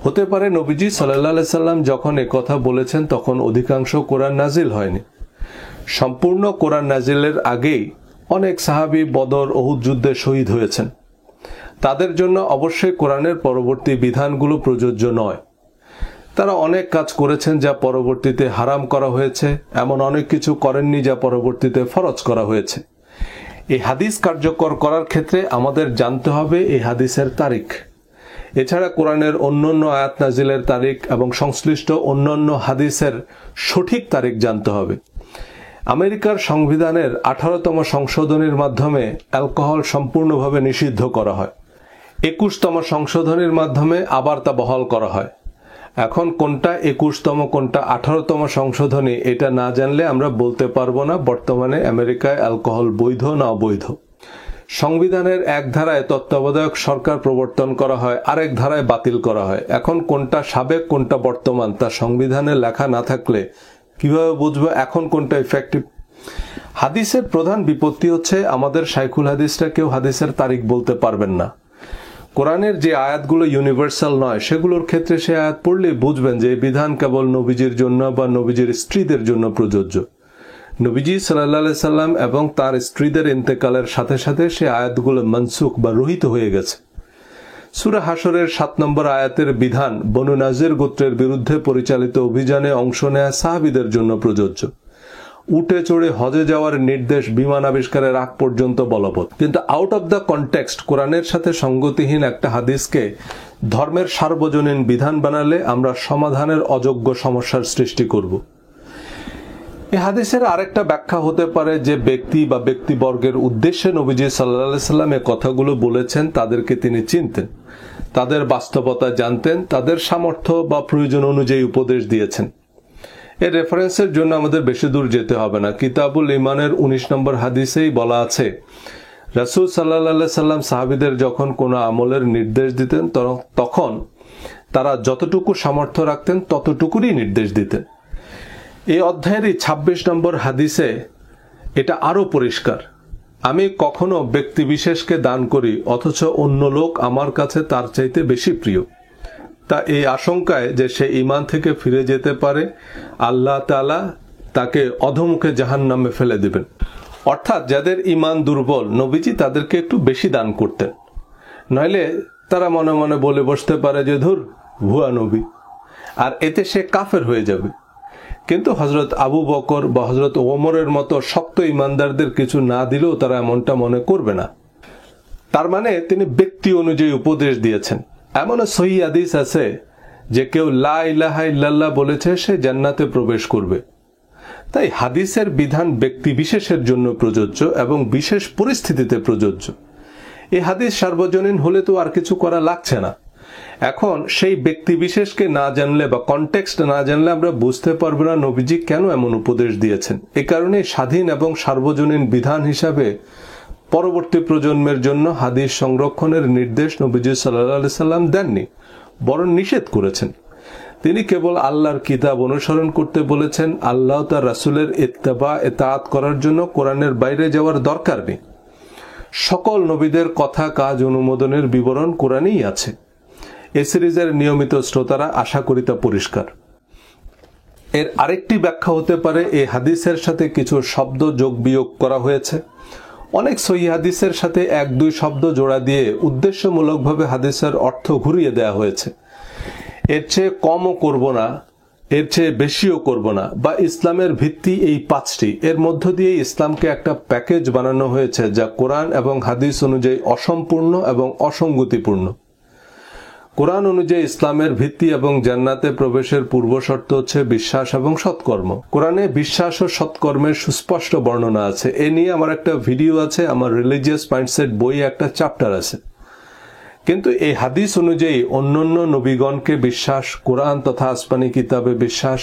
হতে পারে নবীজি সাল্লাল্লাহু আলাইহি সাল্লাম যখন এ কথা বলেছেন তখন অধিকাংশ কোরআন নাজিল হয়নি। সম্পূর্ণ কোরআন নাজিলের আগেই অনেক সাহাবী বদর, উহুদ যুদ্ধে শহীদ হয়েছেন। তাদের জন্য অবশ্যই কোরআনের পরবর্তী বিধানগুলো প্রযোজ্য নয়। তারা অনেক কাজ করেছেন যা পরবর্তীতে হারাম করা হয়েছে, এমন অনেক কিছু করেননি যা পরবর্তীতে ফরজ করা হয়েছে। এই হাদিস কার্যকর করার ক্ষেত্রে আমাদের জানতে হবে এই হাদিসের তারিখ। এছাড়া কোরআনের অন্যান্য আয়াত নাজিলের তারিখ এবং সংশ্লিষ্ট অন্যান্য হাদিসের সঠিক তারিখ জানতে হবে। আমেরিকার সংবিধানের 18তম সংশোধনীর মাধ্যমে অ্যালকোহল সম্পূর্ণভাবে নিষিদ্ধ করা হয়। 21তম সংশোধনীর মাধ্যমে আবার তা বহাল করা হয়। এখন কোনটা 21তম কোনটা 18তম সংশোধনী এটা না জানলে আমরা বলতে পারবো না বর্তমানে আমেরিকায় অ্যালকোহল বৈধ না অবৈধ। সংবিধানের এক ধারায় তত্ত্বাবধায়ক সরকার প্রবর্তন করা হয়, আরেক ধারায় বাতিল করা হয়। এখন কোনটা সাবেক কোনটা বর্তমান তা সংবিধানে লেখা না থাকলে কিভাবে বুঝবো এখন কোনটা ইফেক্টিভ? হাদিসের প্রধান বিপত্তি হচ্ছে আমাদের শাইখুল হাদিসরা কেউ হাদিসের তারিখ বলতে পারবেন না। কোরআনের যে আয়াতগুলো ইউনিভার্সাল নয় সেগুলোর ক্ষেত্রে সে আয়াত পড়লে বুঝবেন যে বিধান কেবল নবীজির জন্য বা নবীজির স্ত্রীদের জন্য প্রযোজ্য। নবীজি সাল্লাল্লাহু আলাইহি সাল্লাম এবং তার স্ত্রীদের ইন্তেকালের সাথে সাথে সে আয়াতগুলো মনসুখ বা রহিত হয়ে গেছে। সূরা হাশরের 7 নম্বর আয়াতের বিধান বনু নাজির গোত্রের বিরুদ্ধে পরিচালিত অভিযানে অংশ নেয়া সাহাবীদের জন্য প্রযোজ্য। উটে চড়ে হজে যাওয়ার নির্দেশ বিমান আবিষ্কারের আগ পর্যন্ত বলবৎ। কিন্তু আউট অব দ্য কনটেক্সট কোরআনের সাথে সঙ্গতিহীন একটা হাদিসকে ধর্মের সার্বজনীন বিধান বানালে আমরা সমাধানের অযোগ্য সমস্যার সৃষ্টি করব। এই হাদিসের আরেকটা ব্যাখ্যা হতে পারে যে ব্যক্তি বা ব্যক্তিবর্গের উদ্দেশ্যে নবীজি সাল্লাল্লাহু আলাইহি সাল্লাম এই কথাগুলো বলেছেন তাদেরকে তিনি চিনতেন, তাদের বাস্তবতা জানতেন, তাদের সামর্থ্য বা প্রয়োজন অনুযায়ী উপদেশ দিয়েছেন। এর রেফারেন্সের জন্য আমাদের বেশি দূর যেতে হবে না। কিতাবুল ইমানের 19 নম্বর হাদিসেই বলা আছে, রাসূল সাল্লাল্লাহু আলাইহি সাল্লাম সাহাবীদের যখন কোনো আমলের নির্দেশ দিতেন তখন তারা যতটুকু সামর্থ্য রাখতেন ততটুকুরই নির্দেশ দিতেন। এই অধ্যায়েরই 26 নম্বর হাদিসে এটা আরো পরিষ্কার। আমি কখনো ব্যক্তি বিশেষকে দান করি অথচ অন্য লোক আমার কাছে তার চাইতে বেশি প্রিয়। তা এই আশঙ্কায় যে সে ঈমান থেকে ফিরে যেতে পারে, আল্লাহ তাআলা তাকে অধমুখে জাহান্নামে ফেলে দিবেন। অর্থাৎ যাদের ঈমান দুর্বল নবীজি তাদেরকে একটু বেশি দান করতেন, নইলে তারা মনে মনে বলে বসতে পারে যে ধুর ভুয়া নবী, আর এতে সে কাফের হয়ে যাবে। কিন্তু হযরত আবু বকর বা হযরত ওমরের মতো শক্ত ঈমানদারদের কিছু না দিলেও তারা এমনটা মনে করবে না। তার মানে তিনি ব্যক্তি অনুযায়ী উপদেশ দিয়েছেন। এমনও সহিহ হাদিস আছে যে কেউ লা ইলাহা ইল্লাল্লাহ বলেছে সে জান্নাতে প্রবেশ করবে। তাই হাদিসের বিধান ব্যক্তি বিশেষের জন্য প্রযোজ্য এবং বিশেষ পরিস্থিতিতে প্রযোজ্য। এই হাদিস সার্বজনীন হলে তো আর কিছু করা লাগছে না। এখন সেই ব্যক্তি বিশেষকে না জানলে বা কনটেক্সট না জানলে আমরা বুঝতে পারবো না নবীজি কেন এমন উপদেশ দিয়েছেন। এ কারণে স্বাধীন এবং সার্বজনীন বিধান হিসাবে পরবর্তী প্রজন্মের জন্য হাদিস সংরক্ষণের নির্দেশ নবীজি সাল্লাল্লাহু আলাইহি সাল্লাম দেননি, বরং নিষেধ করেছেন। তিনি কেবল আল্লাহর কিতাব অনুসরণ করতে বলেছেন। আল্লাহ তার রাসূলের ইত্তেবা/ইতাআত করার জন্য কোরআনের বাইরে যাওয়ার দরকার নেই। সকল নবীদের কথা কাজ অনুমোদনের বিবরণ কোরআনেই আছে। এই সিরিজের নিয়মিত শ্রোতারা আশা করি তা পরিষ্কার। এর আরেকটি ব্যাখ্যা হতে পারে এই হাদিসের সাথে কিছু শব্দ যোগ বিয়োগ করা হয়েছে। অনেক সহিহ হাদিসের সাথে 1-2 শব্দ জোড়া দিয়ে উদ্দেশ্যমূলকভাবে হাদিসের অর্থ ঘুরিয়ে দেওয়া হয়েছে। এর চেয়ে কমও করব না, এর চেয়ে বেশিও করব না, বা ইসলামের ভিত্তি এই 5টি, এর মধ্য দিয়ে ইসলামকে একটা প্যাকেজ বানানো হয়েছে যা কোরআন এবং হাদিস অনুযায়ী অসম্পূর্ণ এবং অসঙ্গতিপূর্ণ। কোরআন অনুযায়ী ইসলামের ভিত্তি এবং জান্নাতে প্রবেশের পূর্ব শর্ত হচ্ছে বিশ্বাস এবং সৎকর্ম। কোরআনে বিশ্বাস ও সৎকর্মের সুস্পষ্ট বর্ণনা আছে। এ নিয়ে আমার একটা ভিডিও আছে, আমার রিলিজিয়াস মাইন্ডসেট বইয়ে একটা চ্যাপ্টার আছে। কিন্তু এই হাদিস অনুযায়ী অন্যান্য নবীগণকে বিশ্বাস, কোরআন তথা আসমানি কিতাবে বিশ্বাস,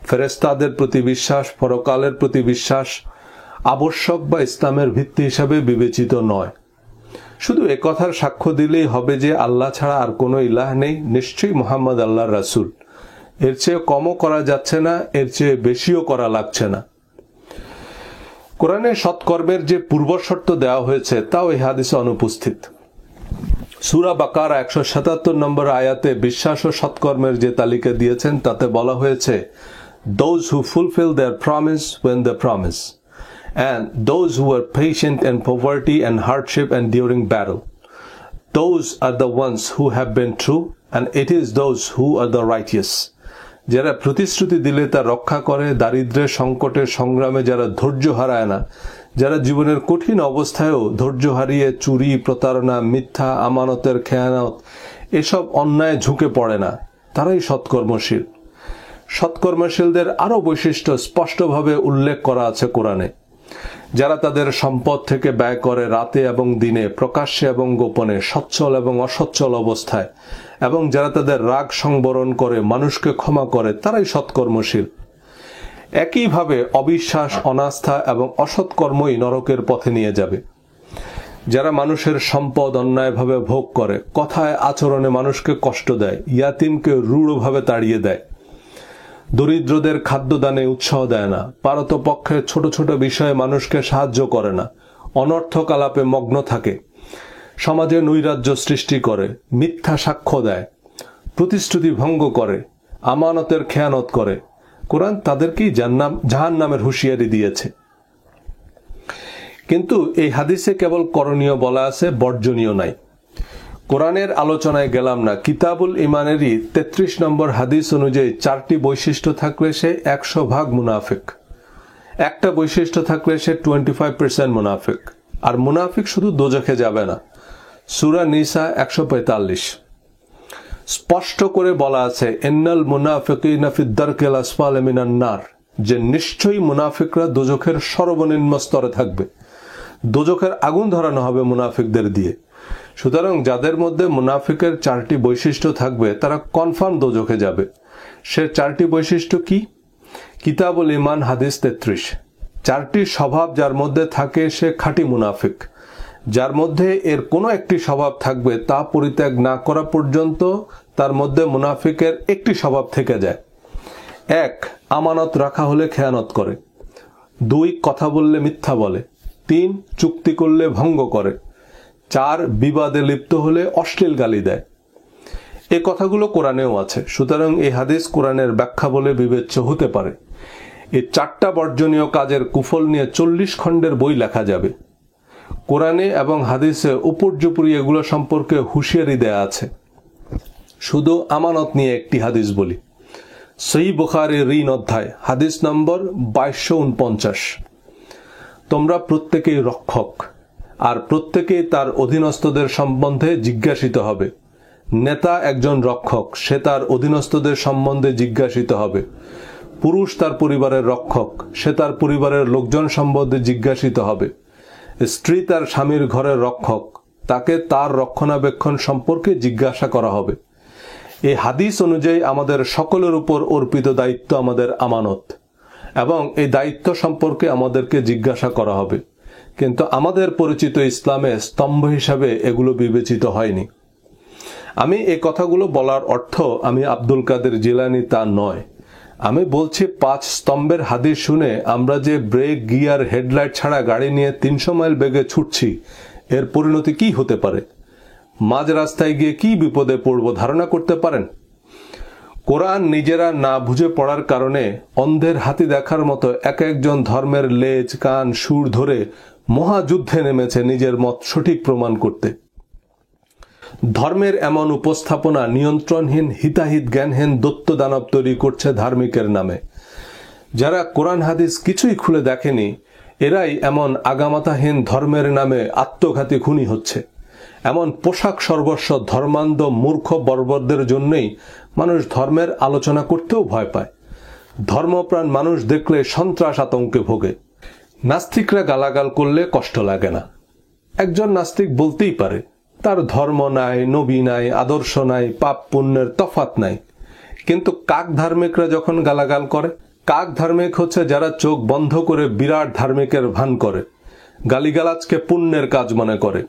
ফেরেশতাদের প্রতি বিশ্বাস, পরকালের প্রতি বিশ্বাস আবশ্যক বা ইসলামের ভিত্তি হিসাবে বিবেচিত নয়। শুধু একথার সাক্ষ্য দিলেই হবে যে আল্লাহ ছাড়া আর কোনো ইলাহ নেই, নিশ্চয়ই মুহাম্মদ আল্লাহর রাসূল। এর চেয়ে কমও করা যাচ্ছে না, এর চেয়ে বেশিও করা লাগছে না। কোরআনে সৎকর্মের যে পূর্বশর্ত দেওয়া হয়েছে তাও এই হাদিসে অনুপস্থিত। সূরা বাকারা 177 নম্বর আয়াতে বিশ্বাস ও সৎকর্মের যে তালিকা দিয়েছেন তাতে বলা হয়েছে, those who fulfill their promise when they promise, and those who are patient in poverty and hardship and during battle. Those are the ones who have been true, and it is those who are the righteous. যারা প্রতিশ্রুতি দিলে তা রক্ষা করে, দারিদ্র্যের সংকটের সংগ্রামে যারা ধৈর্য হারায় না, যারা জীবনের কঠিন অবস্থায়ও ধৈর্য হারিয়ে চুরি, প্রতারণা, মিথ্যা, আমানতের খেয়ানত এসব অন্যায় ঝুঁকে পড়ে না, তারাই সৎকর্মশীল। সৎকর্মশীলদের আরও বৈশিষ্ট্য স্পষ্টভাবে উল্লেখ করা আছে কোরআনে। যারা তাদের সম্পদ থেকে ব্যয় করে রাতে এবং দিনে, প্রকাশ্যে এবং গোপনে, সচ্ছল এবং অসচ্ছল অবস্থায়, এবং যারা তাদের রাগ সংবরণ করে, মানুষকে ক্ষমা করে, তারাই সৎকর্মশীল। একইভাবে অবিশ্বাস, অনাস্থা এবং অসৎকর্মই নরকের পথে নিয়ে যাবে। যারা মানুষের সম্পদ অন্যায়ভাবে ভোগ করে, কথায় আচরণে মানুষকে কষ্ট দেয়, ইয়াতিমকে রূঢ়ভাবে তাড়িয়ে দেয়, দরিদ্রদের খাদ্যদানে উৎসাহ দেয় না, পারতপক্ষে ছোট ছোট বিষয়ে মানুষকে সাহায্য করে না, অনর্থক আলাপে মগ্ন থাকে, সমাজে নৈরাজ্য সৃষ্টি করে, মিথ্যা সাক্ষ্য দেয়, প্রতিশ্রুতি ভঙ্গ করে, আমানতের খেয়ানত করে, কোরআন তাদেরকেই জাহান্নামের হুঁশিয়ারি দিয়েছে। কিন্তু এই হাদিসে কেবল করণীয় বলা আছে, বর্জনীয় নাই। কোরআনের আলোচনায় গেলাম না। কিতাবুল ইমানেরই 33 নম্বর হাদিস অনুযায়ী 4টি বৈশিষ্ট্য থাকলে সে 100% মুনাফিক, একটা বৈশিষ্ট্য থাকলে সে 25% মুনাফিক। আর মুনাফিক শুধু দোজখে যাবে না। সূরা নিসা 145 স্পষ্ট করে বলা আছে, ইন্নাল মুনাফিকিনা ফিদ দারকিল আসফালি মিনান নার, যে নিশ্চয়ই মুনাফিকরা দোজখের সর্বনিম্ন স্তরে থাকবে। দোজখের আগুন ধরানো হবে মুনাফিকদের দিয়ে। সুতরাং যাদের মধ্যে মুনাফিকের 4টি বৈশিষ্ট্য থাকবে তারা কনফার্ম দোজখে যাবে। সে 4টি বৈশিষ্ট্য কি? কিতাবুল ইমান হাদিস 33। 4টি স্বভাব যার মধ্যে থাকে সে খাঁটি মুনাফিক। যার মধ্যে এর কোনো একটি স্বভাব থাকবে তা পরিত্যাগ না করা পর্যন্ত তার মধ্যে মুনাফিকের একটি স্বভাব থেকে যায়। 1. আমানত রাখা হলে খেয়ানত করে। 2. কথা বললে মিথ্যা বলে। 3. চুক্তি করলে ভঙ্গ করে। 4. বিবাদে লিপ্ত হলে অশ্লীল গালি দেয়। এই কথাগুলো কোরআনেও আছে। সুতরাং এই হাদিস কোরআনের ব্যাখ্যা বলে বিবেচ্য হতে পারে। এই 4টা বর্জনীয় কাজের কুফল নিয়ে 40 খণ্ডের বই লেখা যাবে। কোরআনে এবং হাদিসে উপর্যুপরি এগুলো সম্পর্কে হুঁশিয়ারি দেয়া আছে। শুধু আমানত নিয়ে একটি হাদিস বলি। সহিহ বুখারীর ঋণ অধ্যায় হাদিস নম্বর 2249। তোমরা প্রত্যেকেই রক্ষক, আর প্রত্যেকেই তার অধীনস্থদের সম্বন্ধে জিজ্ঞাসিত হবে। নেতা একজন রক্ষক, সে তার অধীনস্থদের সম্বন্ধে জিজ্ঞাসিত হবে। পুরুষ তার পরিবারের রক্ষক, সে তার পরিবারের লোকজন সম্বন্ধে জিজ্ঞাসিত হবে। স্ত্রী তার স্বামীর ঘরের রক্ষক, তাকে তার রক্ষণাবেক্ষণ সম্পর্কে জিজ্ঞাসা করা হবে। এই হাদিস অনুযায়ী আমাদের সকলের উপর অর্পিত দায়িত্ব আমাদের আমানত, এবং এই দায়িত্ব সম্পর্কে আমাদেরকে জিজ্ঞাসা করা হবে। কিন্তু আমাদের পরিচিত ইসলামে স্তম্ভ হিসাবে এগুলো বিবেচিত হয়নি। আমি এই কথাগুলো বলার অর্থ আমি আব্দুল কাদের জিলানী তা নয়। আমি বলছি 5 স্তম্ভের হাদিস শুনে আমরা যে ব্রেক, গিয়ার, হেডলাইট ছাড়া গাড়ি নিয়ে 300 মাইল বেগে ছুটছি, এর পরিণতি কি হতে পারে? মাঝ রাস্তায় গিয়ে কি বিপদে পড়ব ধারণা করতে পারেন? কোরআন নিজেরা না বুঝে পড়ার কারণে অন্ধের হাতি দেখার মতো এক একজন ধর্মের লেজ, কান, সুর ধরে মহাযুদ্ধে নেমেছে নিজের মত সঠিক প্রমাণ করতে। ধর্মের এমন উপস্থাপনা নিয়ন্ত্রণহীন, হিতাহিত জ্ঞানহীন দৈত্য দানব তৈরি করছে ধার্মিকের নামে। যারা কোরআন হাদিস কিছুই খুলে দেখেনি, এরাই এমন আগামাতাহীন ধর্মের নামে আত্মঘাতী খুনি হচ্ছে। এমন পোশাক সর্বস্ব ধর্মান্ধ মূর্খ বর্বরদের জন্যই মানুষ ধর্মের আলোচনা করতেও ভয় পায়। ধর্মপ্রাণ মানুষ দেখলে সন্ত্রাস আতঙ্কে ভোগে। নাস্তিকরা গালাগাল করলে কষ্ট লাগে না। একজন নাস্তিক বলতেই পারে তার ধর্ম নাই, নবী নাই, আদর্শ নাই, পাপ পুণ্যের তফাৎ নাই। কিন্তু কাক ধার্মিকরা যখন গালাগাল করে, কাক ধার্মিক হচ্ছে যারা চোখ বন্ধ করে বিরাট ধার্মিকের ভান করে, গালিগালাজকে পুণ্যের কাজ মনে করে।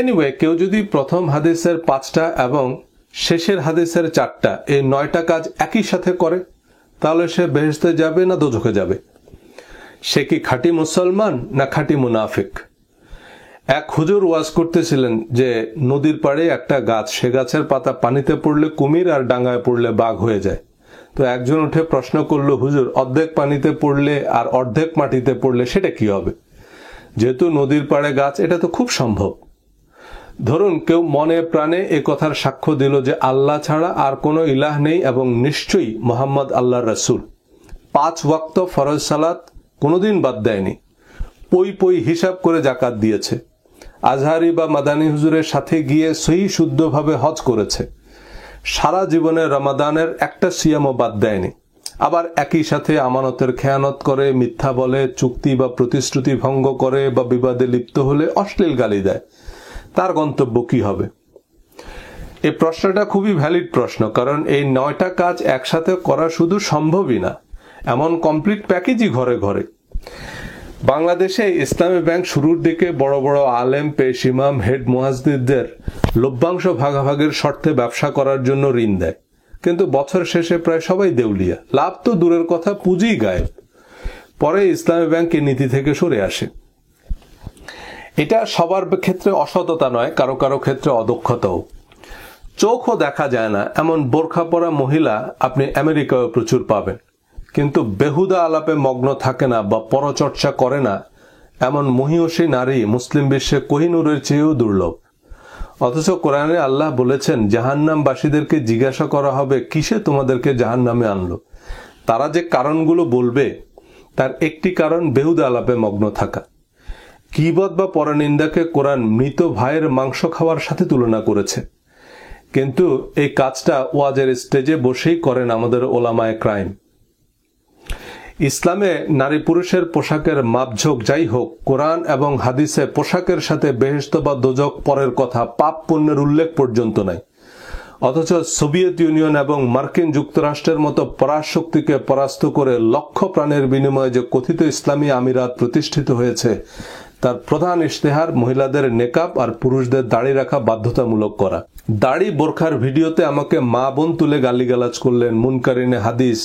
এনিওয়ে, কেউ যদি প্রথম হাদিসের 5টা এবং শেষের হাদিসের 4টা, এই 9টা কাজ একই সাথে করে, তাহলে সে বেহেশতে যাবে না দোজখে যাবে? সে কি খাঁটি মুসলমান না খাঁটি মুনাফিক? এক হুজুর ওয়াজ করতেছিলেন যে নদীর পাড়ে একটা গাছ, সে গাছের পাতা পানিতে পড়লে কুমির আর ডাঙায় পড়লে বাঘ হয়ে যায়। তো একজন উঠে প্রশ্ন করলো, হুজুর, অর্ধেক পানিতে পড়লে আর অর্ধেক মাটিতে পড়লে সেটা কি হবে? যেহেতু নদীর পাড়ে গাছ, এটা তো খুব সম্ভব। ধরুন কেউ মনে প্রাণে এ কথার সাক্ষ্য দিল যে আল্লাহ ছাড়া আর কোনো ইলাহ নেই এবং নিশ্চয়ই মোহাম্মদ আল্লাহর রাসূল, 5 ওয়াক্ত ফরজ সালাত কোনোদিন বাদ দেয়নি, পই পই হিসাব করে জাকাত দিয়েছে, আজহারি বা মাদানী হুজুরের সাথে গিয়ে সহি শুদ্ধভাবে হজ করেছে, সারা জীবনে রমাদানের একটা সিয়ামও বাদ দেয়নি, আবার একই সাথে আমানতের খেয়ানত করে, মিথ্যা বলে, চুক্তি বা প্রতিশ্রুতি ভঙ্গ করে বা বিবাদে লিপ্ত হলে অশ্লীল গালি দেয়, তার গন্তব্য কি হবে? এই প্রশ্নটা খুবই ভ্যালিড প্রশ্ন, কারণ এই 9টা কাজ একসাথে করা শুধু সম্ভবই না, এমন কমপ্লিট প্যাকেজই ঘরে ঘরে। বাংলাদেশে ইসলামী ব্যাংক শুরুর দিকে বড় বড় আলেম, পেশ ইমাম, হেড মুহাদ্দিসদের লভ্যাংশ ভাগাভাগির শর্তে ব্যবসা করার জন্য ঋণ দেয়, কিন্তু বছর শেষে প্রায় সবাই দেউলিয়া, লাভ তো দূরের কথা, পুঁজিই গায়েব। পরে ইসলামী ব্যাংক এই নীতি থেকে সরে আসে। এটা সবার ক্ষেত্রে অসততা নয়, কারো কারো ক্ষেত্রে অদক্ষতাও। চোখও দেখা যায় না এমন বোরখা পরা মহিলা আপনি আমেরিকায় প্রচুর পাবেন, কিন্তু বেহুদা আলাপে মগ্ন থাকে না বা পরচর্চা করে না এমন মহিয়সী নারী মুসলিম বিশ্বে কোহিনূরের চেয়েও দুর্লভ। অথচ কোরআনে আল্লাহ বলেছেন, জাহান্নামবাসীদেরকে জিজ্ঞাসা করা হবে, কিসে তোমাদেরকে জাহান্নামে আনলো? তারা যে কারণগুলো বলবে তার একটি কারণ বেহুদা আলাপে মগ্ন থাকা। গীবত বা পরনিন্দাকে কোরআন মৃত ভাইয়ের মাংস খাওয়ার সাথে তুলনা করেছে, কিন্তু এই কাজটা ওয়াজের স্টেজে বসেই করেন আমাদের ওলামায়ে ক্রাইম। ইসলামে নারী পুরুষের পোশাকের মাপঝোঁক যাই হোক, কোরআন এবং হাদিসে পোশাকের সাথে বেহেশত বা দোজখ পরের কথা, পাপ পুণ্যের উল্লেখ পর্যন্ত নাই। অথচ সোভিয়েত ইউনিয়ন এবং মার্কিন যুক্তরাষ্ট্রের মতো পরাশক্তিকে পরাস্ত করে লক্ষ প্রাণের বিনিময়ে যে কথিত ইসলামী আমিরাত প্রতিষ্ঠিত হয়েছে, তার প্রধান ইশতেহার মহিলাদের নেকাব আর পুরুষদের দাড়ি রাখা বাধ্যতামূলক করা। দাড়ি বোরখার ভিডিওতে আমাকে মা বোন তুলে গালিগালাজ করলেন, মুনকারিনে হাদিস,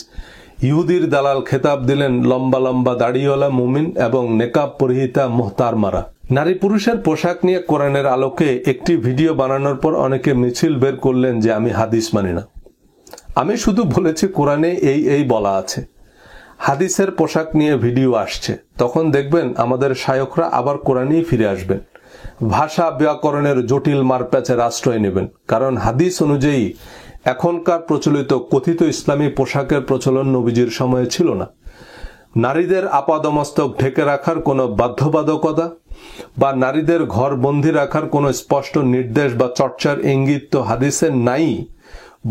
ইহুদির দালাল খেতাব দিলেন লম্বা লম্বা দাড়িওয়ালা মুমিন এবং নেকাব পরিহিতা মোহতারমারা। নারী পুরুষের পোশাক নিয়ে কোরআনের আলোকে একটি ভিডিও বানানোর পর অনেকে মিছিল বের করলেন যে আমি হাদিস মানি না। আমি শুধু বলেছি কোরআনে এই বলা আছে। হাদিসের পোশাক নিয়ে ভিডিও আসছে, তখন দেখবেন আমাদের শায়খরা আবার কোরআনেই ফিরে আসবেন, ভাষা ব্যাকরণের জটিল মারপ্যাচের আশ্রয় নেবেন, কারণ হাদিস অনুযায়ী এখনকার প্রচলিত কথিত ইসলামী পোশাকের প্রচলন নবীজির সময়ে ছিল না। নারীদের আপাদমস্তক ঢেকে রাখার কোনো বাধ্যবাধকতা বা নারীদের ঘর বন্দী রাখার কোনো স্পষ্ট নির্দেশ বা চর্চার ইঙ্গিত তো হাদিসে নাই।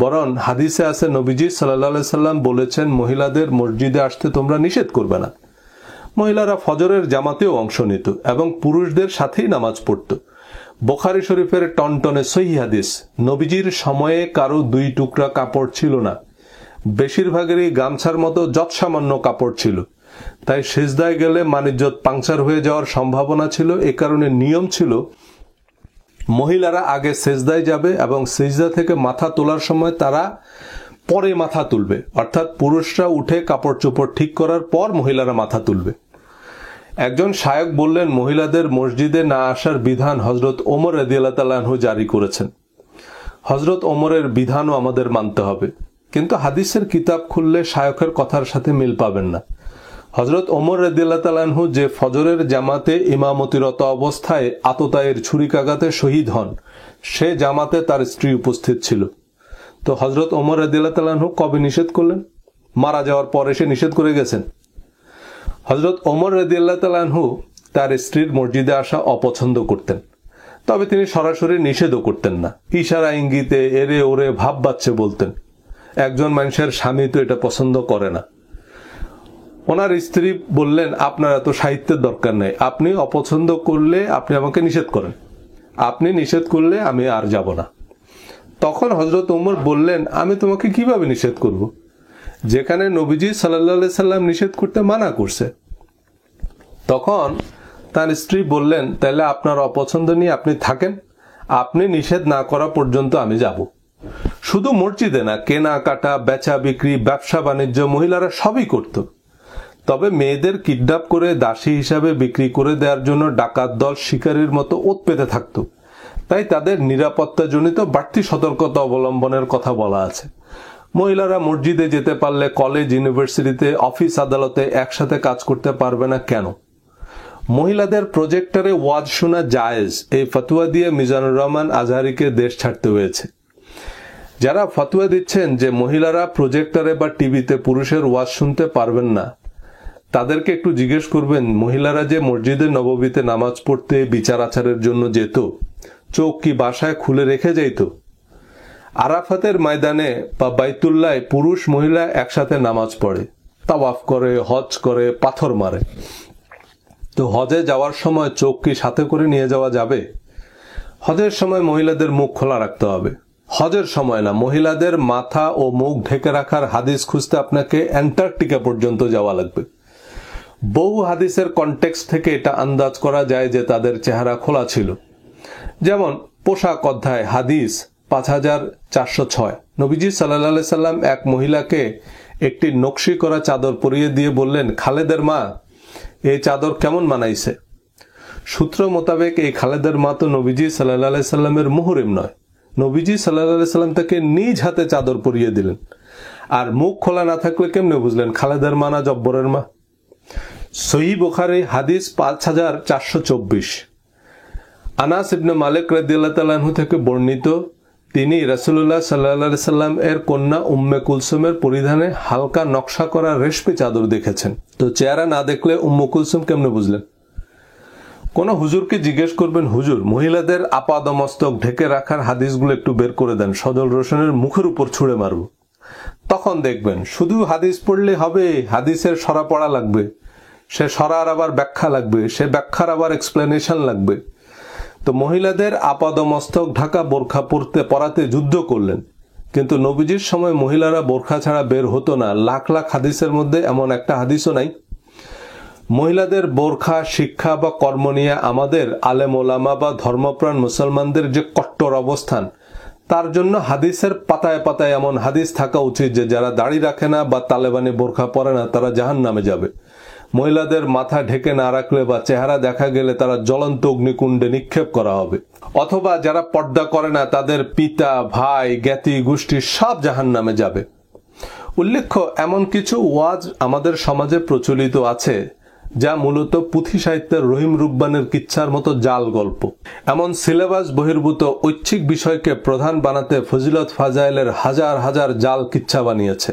বরং হাদিসে আছে নবীজি সাল্লাল্লাহু আলাইহি সাল্লাম বলেছেন, মহিলাদের মসজিদে আসতে তোমরা নিষেধ করবে না। মহিলারা ফজরের জামাতেও অংশ নিত এবং পুরুষদের সাথেই নামাজ পড়ত। বুখারী শরীফের টনটনে সহিহ হাদিস, নবীজির সময়ে কারো 2 টুকরা কাপড় ছিল না, বেশিরভাগেরই গামছার মতো যৎসামান্য কাপড় ছিল। তাই সিজদায় গেলে মানিজ্যত পাংচার হয়ে যাওয়ার সম্ভাবনা ছিল। এ কারণে নিয়ম ছিল মহিলারা আগে সিজদায় যাবে এবং সিজদা থেকে মাথা তোলার সময় তারা পরে মাথা তুলবে, অর্থাৎ পুরুষরা উঠে কাপড় চোপড় ঠিক করার পর মহিলারা মাথা তুলবে। একজন শায়ক বললেন, মহিলাদের মসজিদে না আসার বিধান হযরত ওমর রাদিয়াল্লাহু তাআলা আনহু জারি করেছেন। হযরত ওমরের বিধানও আমাদের মানতে হবে, কিন্তু হাদিসের কিতাব খুললে শায়কের কথার সাথে মিল পাবেন না। হযরত ওমর রাদিয়াল্লাহু তাআলা আনহু যে ফজরের জামাতে ইমামতিরত অবস্থায় আততায়ের ছুরিকাঘাতে শহীদ হন, সে জামাতে তার স্ত্রী উপস্থিত ছিল। তো হযরত ওমর রাদিয়াল্লাহু তাআলা আনহু কবে নিষেধ করলেন? মারা যাওয়ার পরে সে নিষেধ করে গেছেন। হযরত ওমর রাদিয়াল্লাহু তাআলা আনহু তার স্ত্রীর মসজিদে আসা অপছন্দ করতেন, তবে তিনি সরাসরি নিষেধও করতেন না, ইশারা ইঙ্গিতে এরে ওরে ভাব বাচ্চে বলতেন। একজন মানুষের স্বামী তো এটা পছন্দ করে না। ওনার স্ত্রী বললেন, আপনার এত সাহিত্যের দরকার নেই, আপনি অপছন্দ করলে আপনি আমাকে নিষেধ করেন, আপনি নিষেধ করলে আমি আর যাব না। তখন হযরত ওমর বললেন, আমি তোমাকে কিভাবে নিষেধ করব, যেখানে নবীজি সাল্লাল্লাহু আলাইহি সাল্লাম নিষেধ করতে মানা করছে। তখন তার স্ত্রী বললেন, তাহলে আপনার অপছন্দ নিয়ে আপনি থাকেন, আপনি নিষেধ না করা পর্যন্ত আমি যাব। শুধু মসজিদে না, কেনাকাটা, বেচা বিক্রি, ব্যবসা বাণিজ্য মহিলারা সবই করত। তবে মেয়েদের কিডন্যাপ করে দাসী হিসাবে বিক্রি করে দেওয়ার জন্য ডাকাত দল শিকারীর মতো ওত পেতে থাকত। তাই তাদের নিরাপত্তাজনিত বাড়তি সতর্কতা অবলম্বনের কথা বলা আছে। মহিলারা মসজিদে যেতে পারলে কলেজ, ইউনিভার্সিটিতে, অফিস আদালতে একসাথে কাজ করতে পারবে না কেন? মহিলাদের প্রজেক্টরে ওয়াজ শোনা জায়েজ, এই ফতোয়া দিয়ে মিজানুর রহমান আজহারিকে দেশ ছাড়তে হয়েছে। যারা ফতোয়া দিচ্ছেন যে মহিলারা প্রজেক্টরে বা টিভিতে পুরুষের ওয়াজ শুনতে পারবেন না, তাদেরকে একটু জিজ্ঞেস করবেন, মহিলারা যে মসজিদে নববীতে নামাজ পড়তে, বিচার আচারের জন্য যেত, চোখ কি বাসায় খুলে রেখে যাইত? আরাফাতের ময়দানে বা বাইতুল্লায় পুরুষ মহিলা একসাথে নামাজ পড়ে, তাওয়াফ করে, হজ করে, পাথর মারে। তো হজে যাওয়ার সময় চোখ কি সাথে করে নিয়ে যাওয়া যাবে? হজের সময় মহিলাদের মুখ খোলা রাখতে হবে। হজের সময় না, মহিলাদের মাথা ও মুখ ঢেকে রাখার হাদিস খুঁজতে আপনাকে অ্যান্টার্কটিকা পর্যন্ত যাওয়া লাগবে। বহু হাদিসের কনটেক্সট থেকে এটা আন্দাজ করা যায় যে তাদের চেহারা খোলা ছিল। যেমন পোশাক অধ্যায় হাদিস 5406, নবীজি সাল্লাল্লাহু আলাইহি সাল্লাম এক মহিলাকে একটি নকশি করা চাদর পরিয়ে দিয়ে বললেন, খালেদের মা, এই চাদর কেমন মানাইছে? সূত্র মোতাবেক এই খালেদের মা তো নবীজি সাল্লাল্লাহু আলাইহি সাল্লামের মুহরিম নয়। নবীজি সাল্লাল্লাহু আলাইহি সাল্লাম তাকে নিজ হাতে চাদর পরিয়ে দিলেন। আর মুখ খোলা না থাকলে কেমনে বুঝলেন খালেদের মা না জব্বরের মা? সহিহ বুখারী হাদিস 5424, আনাস ইবনে মালিক রাদিয়াল্লাহু তাআলা আনহু থেকে বর্ণিত, তিনি রাসূলুল্লাহ সাল্লাল্লাহু আলাইহি সাল্লাম এর কন্যা উম্মে কুলসুমের পরিধানে হালকা নকশা করা রেশমি চাদর দেখেছেন। তো চেহারা না দেখলে উম্মে কুলসুম কেমনে বুঝলেন? কোন হুজুরকে জিজ্ঞেস করবেন, হুজুর মহিলাদের আপাদমস্তক ঢেকে রাখার হাদিসগুলো একটু বের করে দেন, সজল রোশনের মুখের উপর ছুঁড়ে মারব। তখন দেখবেন শুধু হাদিস পড়লে হবে, হাদিসের সরা পড়া লাগবে, সে সরার আবার ব্যাখ্যা লাগবে, সে ব্যাখ্যার আবার এক্সপ্লেনেশন লাগবে। তো মহিলাদের আপাদমস্তক ঢাকা বোরখা পরাতে যুদ্ধ করলেন, কিন্তু নবীজির সময় মহিলারা বোরখা ছাড়া বের হতো না। লাখ লাখ হাদিসের মধ্যে এমন একটা হাদিসও নাই। মহিলাদের বোরখা শিক্ষা বা কর্ম নিয়ে আমাদের আলেম ওলামা বা ধর্মপ্রাণ মুসলমানদের যে কট্টর অবস্থান, তার জন্য হাদিসের পাতায় পাতায় এমন হাদিস থাকা উচিত যে যারা দাড়ি রাখে না বা তালেবানি বোরখা পরে না তারা জাহান্নামে যাবে। মহিলাদের মাথা ঢেকে না রাখলে বা চেহারা দেখা গেলে তারা জ্বলন্ত অগ্নিকুণ্ডে নিক্ষেপ করা হবে। অথবা যারা পর্দা করে না তাদের পিতা, ভাই, জ্ঞাতি গোষ্ঠী সব জাহান্নামে যাবে। উল্লেখ্য, এমন কিছু ওয়াজ আমাদের সমাজে প্রচলিত আছে যা মূলত পুঁথি সাহিত্যের রহিম রুব্বানের কিচ্ছার মতো জাল গল্প। এমন সিলেবাস বহির্ভূত ঐচ্ছিক বিষয়কে প্রধান বানাতে ফজিলত ফাজাইলের হাজার হাজার জাল কিচ্ছা বানিয়েছে।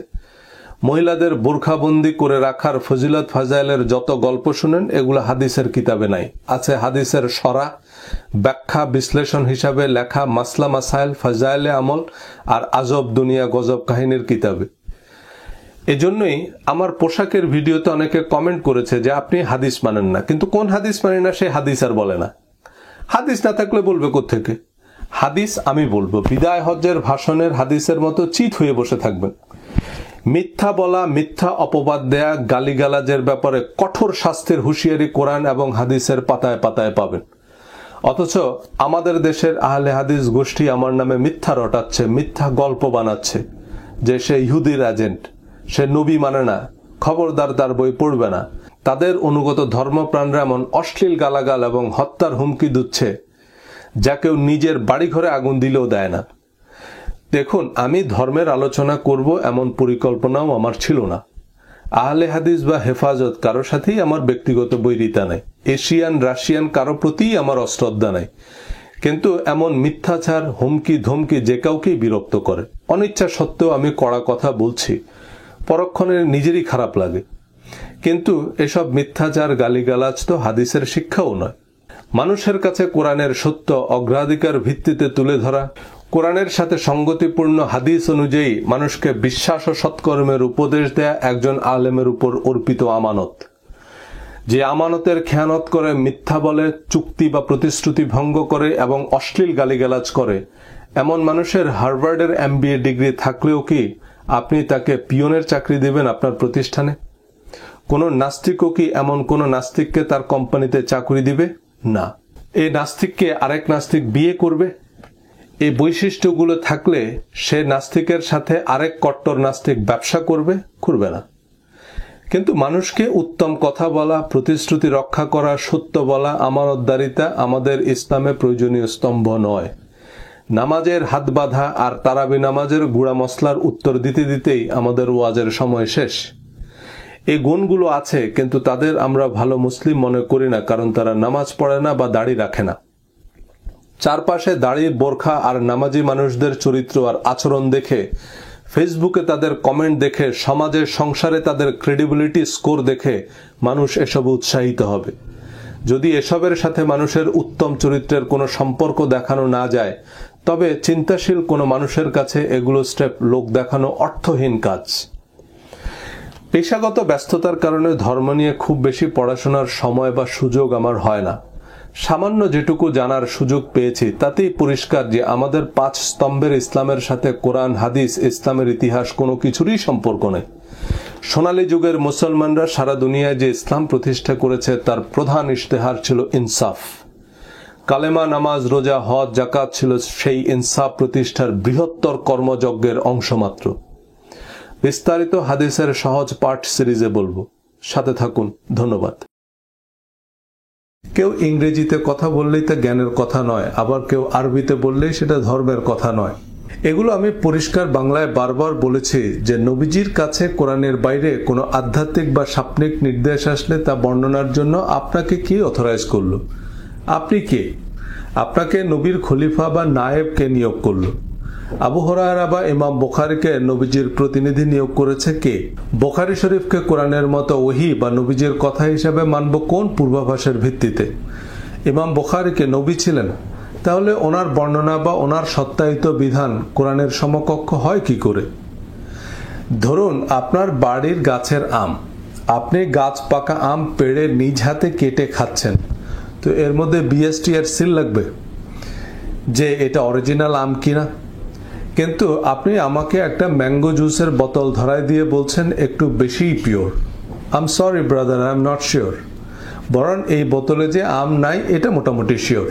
মহিলাদের বোরখাবন্দি করে রাখার ফজিলত ফাজাইলের যত গল্প শুনেন এগুলো হাদিসের কিতাবে নাই। আছে হাদিসের সরা, ব্যাখ্যা, বিশ্লেষণ হিসাবে লেখা মাসলা মাসাইল, ফাজাইলে আমল আর আজব দুনিয়া গজব কাহিনীর কিতাবে। এজন্যই আমার পোশাকের ভিডিওতে অনেকে কমেন্ট করেছে যে আপনি হাদিস মানেন না, কিন্তু কোন হাদিস মানে না সে হাদিস আর বলে না। হাদিস না থাকলে বলবে কোত্থেকে? হাদিস আমি বলবো। বিদায় হজ্জের ভাষণের হাদিসের মতো চিত হয়ে বসে থাকবেন। মিথ্যা বলা, মিথ্যা অপবাদ দেয়া, গালিগালাজের ব্যাপারে কঠোর শাস্তির হুঁশিয়ারি কোরআন এবং হাদিসের পাতায় পাতায় পাবেন। অথচ আমাদের দেশের আহলে হাদিস গোষ্ঠী আমার নামে মিথ্যা রটাচ্ছে, মিথ্যা গল্প বানাচ্ছে যে সে ইহুদির এজেন্ট, সে নবী মানে না, খবরদার তার বই পড়বে না। তাদের অনুগত ধর্মপ্রাণরা এমন অশ্লীল গালাগাল এবং হত্যার হুমকি দিচ্ছে যা কেউ নিজের বাড়িঘরে আগুন দিলেও দেয় না। দেখুন, আমি ধর্মের আলোচনা করব এমন পরিকল্পনাও আমার ছিল না। আহলে হাদিস বা হেফাজত কারো সাথেই আমার ব্যক্তিগত বৈরিতা নাই। এশিয়ান রাশিয়ান কারো প্রতিই আমার অশ্রদ্ধা নাই। কিন্তু এমন মিথ্যাচার, হুমকি ধমকি যে কাউকেই বিরক্ত করে। অনিচ্ছা সত্ত্বেও আমি কড়া কথা বলছি, পরক্ষণে নিজেরই খারাপ লাগে। কিন্তু এসব মিথ্যাচার, গালিগালাজ তো হাদিসের শিক্ষাও নয়। মানুষের কাছে কোরআনের সত্য অগ্রাধিকার ভিত্তিতে তুলে ধরা, কোরআনের সাথে সঙ্গতিপূর্ণ হাদিস অনুযায়ী মানুষকে বিশ্বাস ও সৎকর্মের উপদেশ দেয়া একজন আলেমের উপর অর্পিত আমানত। যে আমানতের খেয়ানত করে, মিথ্যা বলে, চুক্তি বা প্রতিশ্রুতি ভঙ্গ করে এবং অশ্লীল গালিগালাজ করে, এমন মানুষের হার্ভার্ডের MBA ডিগ্রি থাকলেও কি আপনি তাকে পিয়নের চাকরি দিবেন আপনার প্রতিষ্ঠানে? কোন নাস্তিকও কি এমন কোন নাস্তিককে তার কোম্পানিতে চাকরি দিবে? না। এই নাস্তিককে আরেক নাস্তিক বিয়ে করবে? এই বৈশিষ্ট্যগুলো থাকলে সে নাস্তিকের সাথে আরেক কট্টর নাস্তিক ব্যবসা করবে? করবে না। কিন্তু মানুষকে উত্তম কথা বলা, প্রতিশ্রুতি রক্ষা করা, সত্য বলা, আমানতদারিতা আমাদের ইসলামে প্রয়োজনীয় স্তম্ভ নয়। নামাজের হাত বাঁধা আর তারাবি নামাজের গুঁড়া মশলার উত্তর দিতে দিতেই আমাদের ওয়াজের সময় শেষ। এই গুণগুলো আছে, কিন্তু তাদের আমরা ভালো মুসলিম মনে করি না, কারণ তারা নামাজ পড়ে না বা দাড়ি রাখে না। চারপাশে দাড়ি, বোরখা আর নামাজি মানুষদের চরিত্র আর আচরণ দেখে, ফেসবুকে তাদের কমেন্ট দেখে, সমাজে সংসারে তাদের ক্রেডিবিলিটি স্কোর দেখে মানুষ এসবে উৎসাহিত হবে। যদি এসবের সাথে মানুষের উত্তম চরিত্রের কোনো সম্পর্ক দেখানো না যায়, তবে চিন্তাশীল কোনো মানুষের কাছে এগুলো স্টেপ লোক দেখানো অর্থহীন কাজ। পেশাগত ব্যস্ততার কারণে ধর্ম নিয়ে খুব বেশি পড়াশোনার সময় বা সুযোগ আমার হয় না। সামান্য যেটুকু জানার সুযোগ পেয়েছি তাতেই পরিষ্কার যে আমাদের 5 স্তম্ভের ইসলামের সাথে কোরআন হাদিস ইসলামের ইতিহাস কোনো কিছুরই সম্পর্ক নেই। সোনালী যুগের মুসলমানরা সারা দুনিয়ায় যে ইসলাম প্রতিষ্ঠা করেছে তার প্রধান ইশতেহার ছিল ইনসাফ। কালেমা, নামাজ, রোজা, হজ, জাকাত ছিল সেই ইনসাফ প্রতিষ্ঠার বৃহত্তর কর্মযজ্ঞের অংশ মাত্র। বিস্তারিত হাদিসের সহজ পাঠ সিরিজে বলবো, সাথে থাকুন। ধন্যবাদ। কেউ ইংরেজিতে কথা বললেই তা জ্ঞানের কথা নয়, আবার কেউ আরবিতে বললেই সেটা ধর্মের কথা নয়। এগুলো আমি পরিষ্কার বাংলায় বারবার বলেছি যে নবীজির কাছে কোরআনের বাইরে কোনো আধ্যাত্মিক বা স্বপ্নিক নির্দেশ আসলে তা বর্ণনার জন্য আপনাকে কে অথরাইজ করলো? আপনি কে? আপনাকে নবীর খলিফা বা নায়েবকে নিয়োগ করলো? আবু হুরায়রা বা ইমাম বুখারীকে নবীজির প্রতিনিধি নিয়োগ করেছে কে? বুখারী শরীফকে কোরআনের মতো ওহী বা নবীজির কথা হিসাবে মানব কোন পূর্বাভাসের ভিত্তিতে? ইমাম বুখারীকে নবী ছিলেন, তাহলে ওনার বর্ণনা বা ওনার সত্যায়িত বিধান কোরআনের সমকক্ষ হয় কি করে? ধরুন আপনার বাড়ির গাছের আম, আপনি গাছ পাকা আম পেড়ে নিজ হাতে কেটে খাচ্ছেন, তো এর মধ্যে বিএসটি এর সিল লাগবে যে এটা অরিজিনাল আম কিনা। কিন্তু আপনি আমাকে একটা ম্যাঙ্গো জুসের বোতল ধরায় দিয়ে বলছেন একটু বেশিই pure. I am sorry brother, I am not sure. বরং এই বোতলে যে আম নাই এটা মোটামুটি শিওর।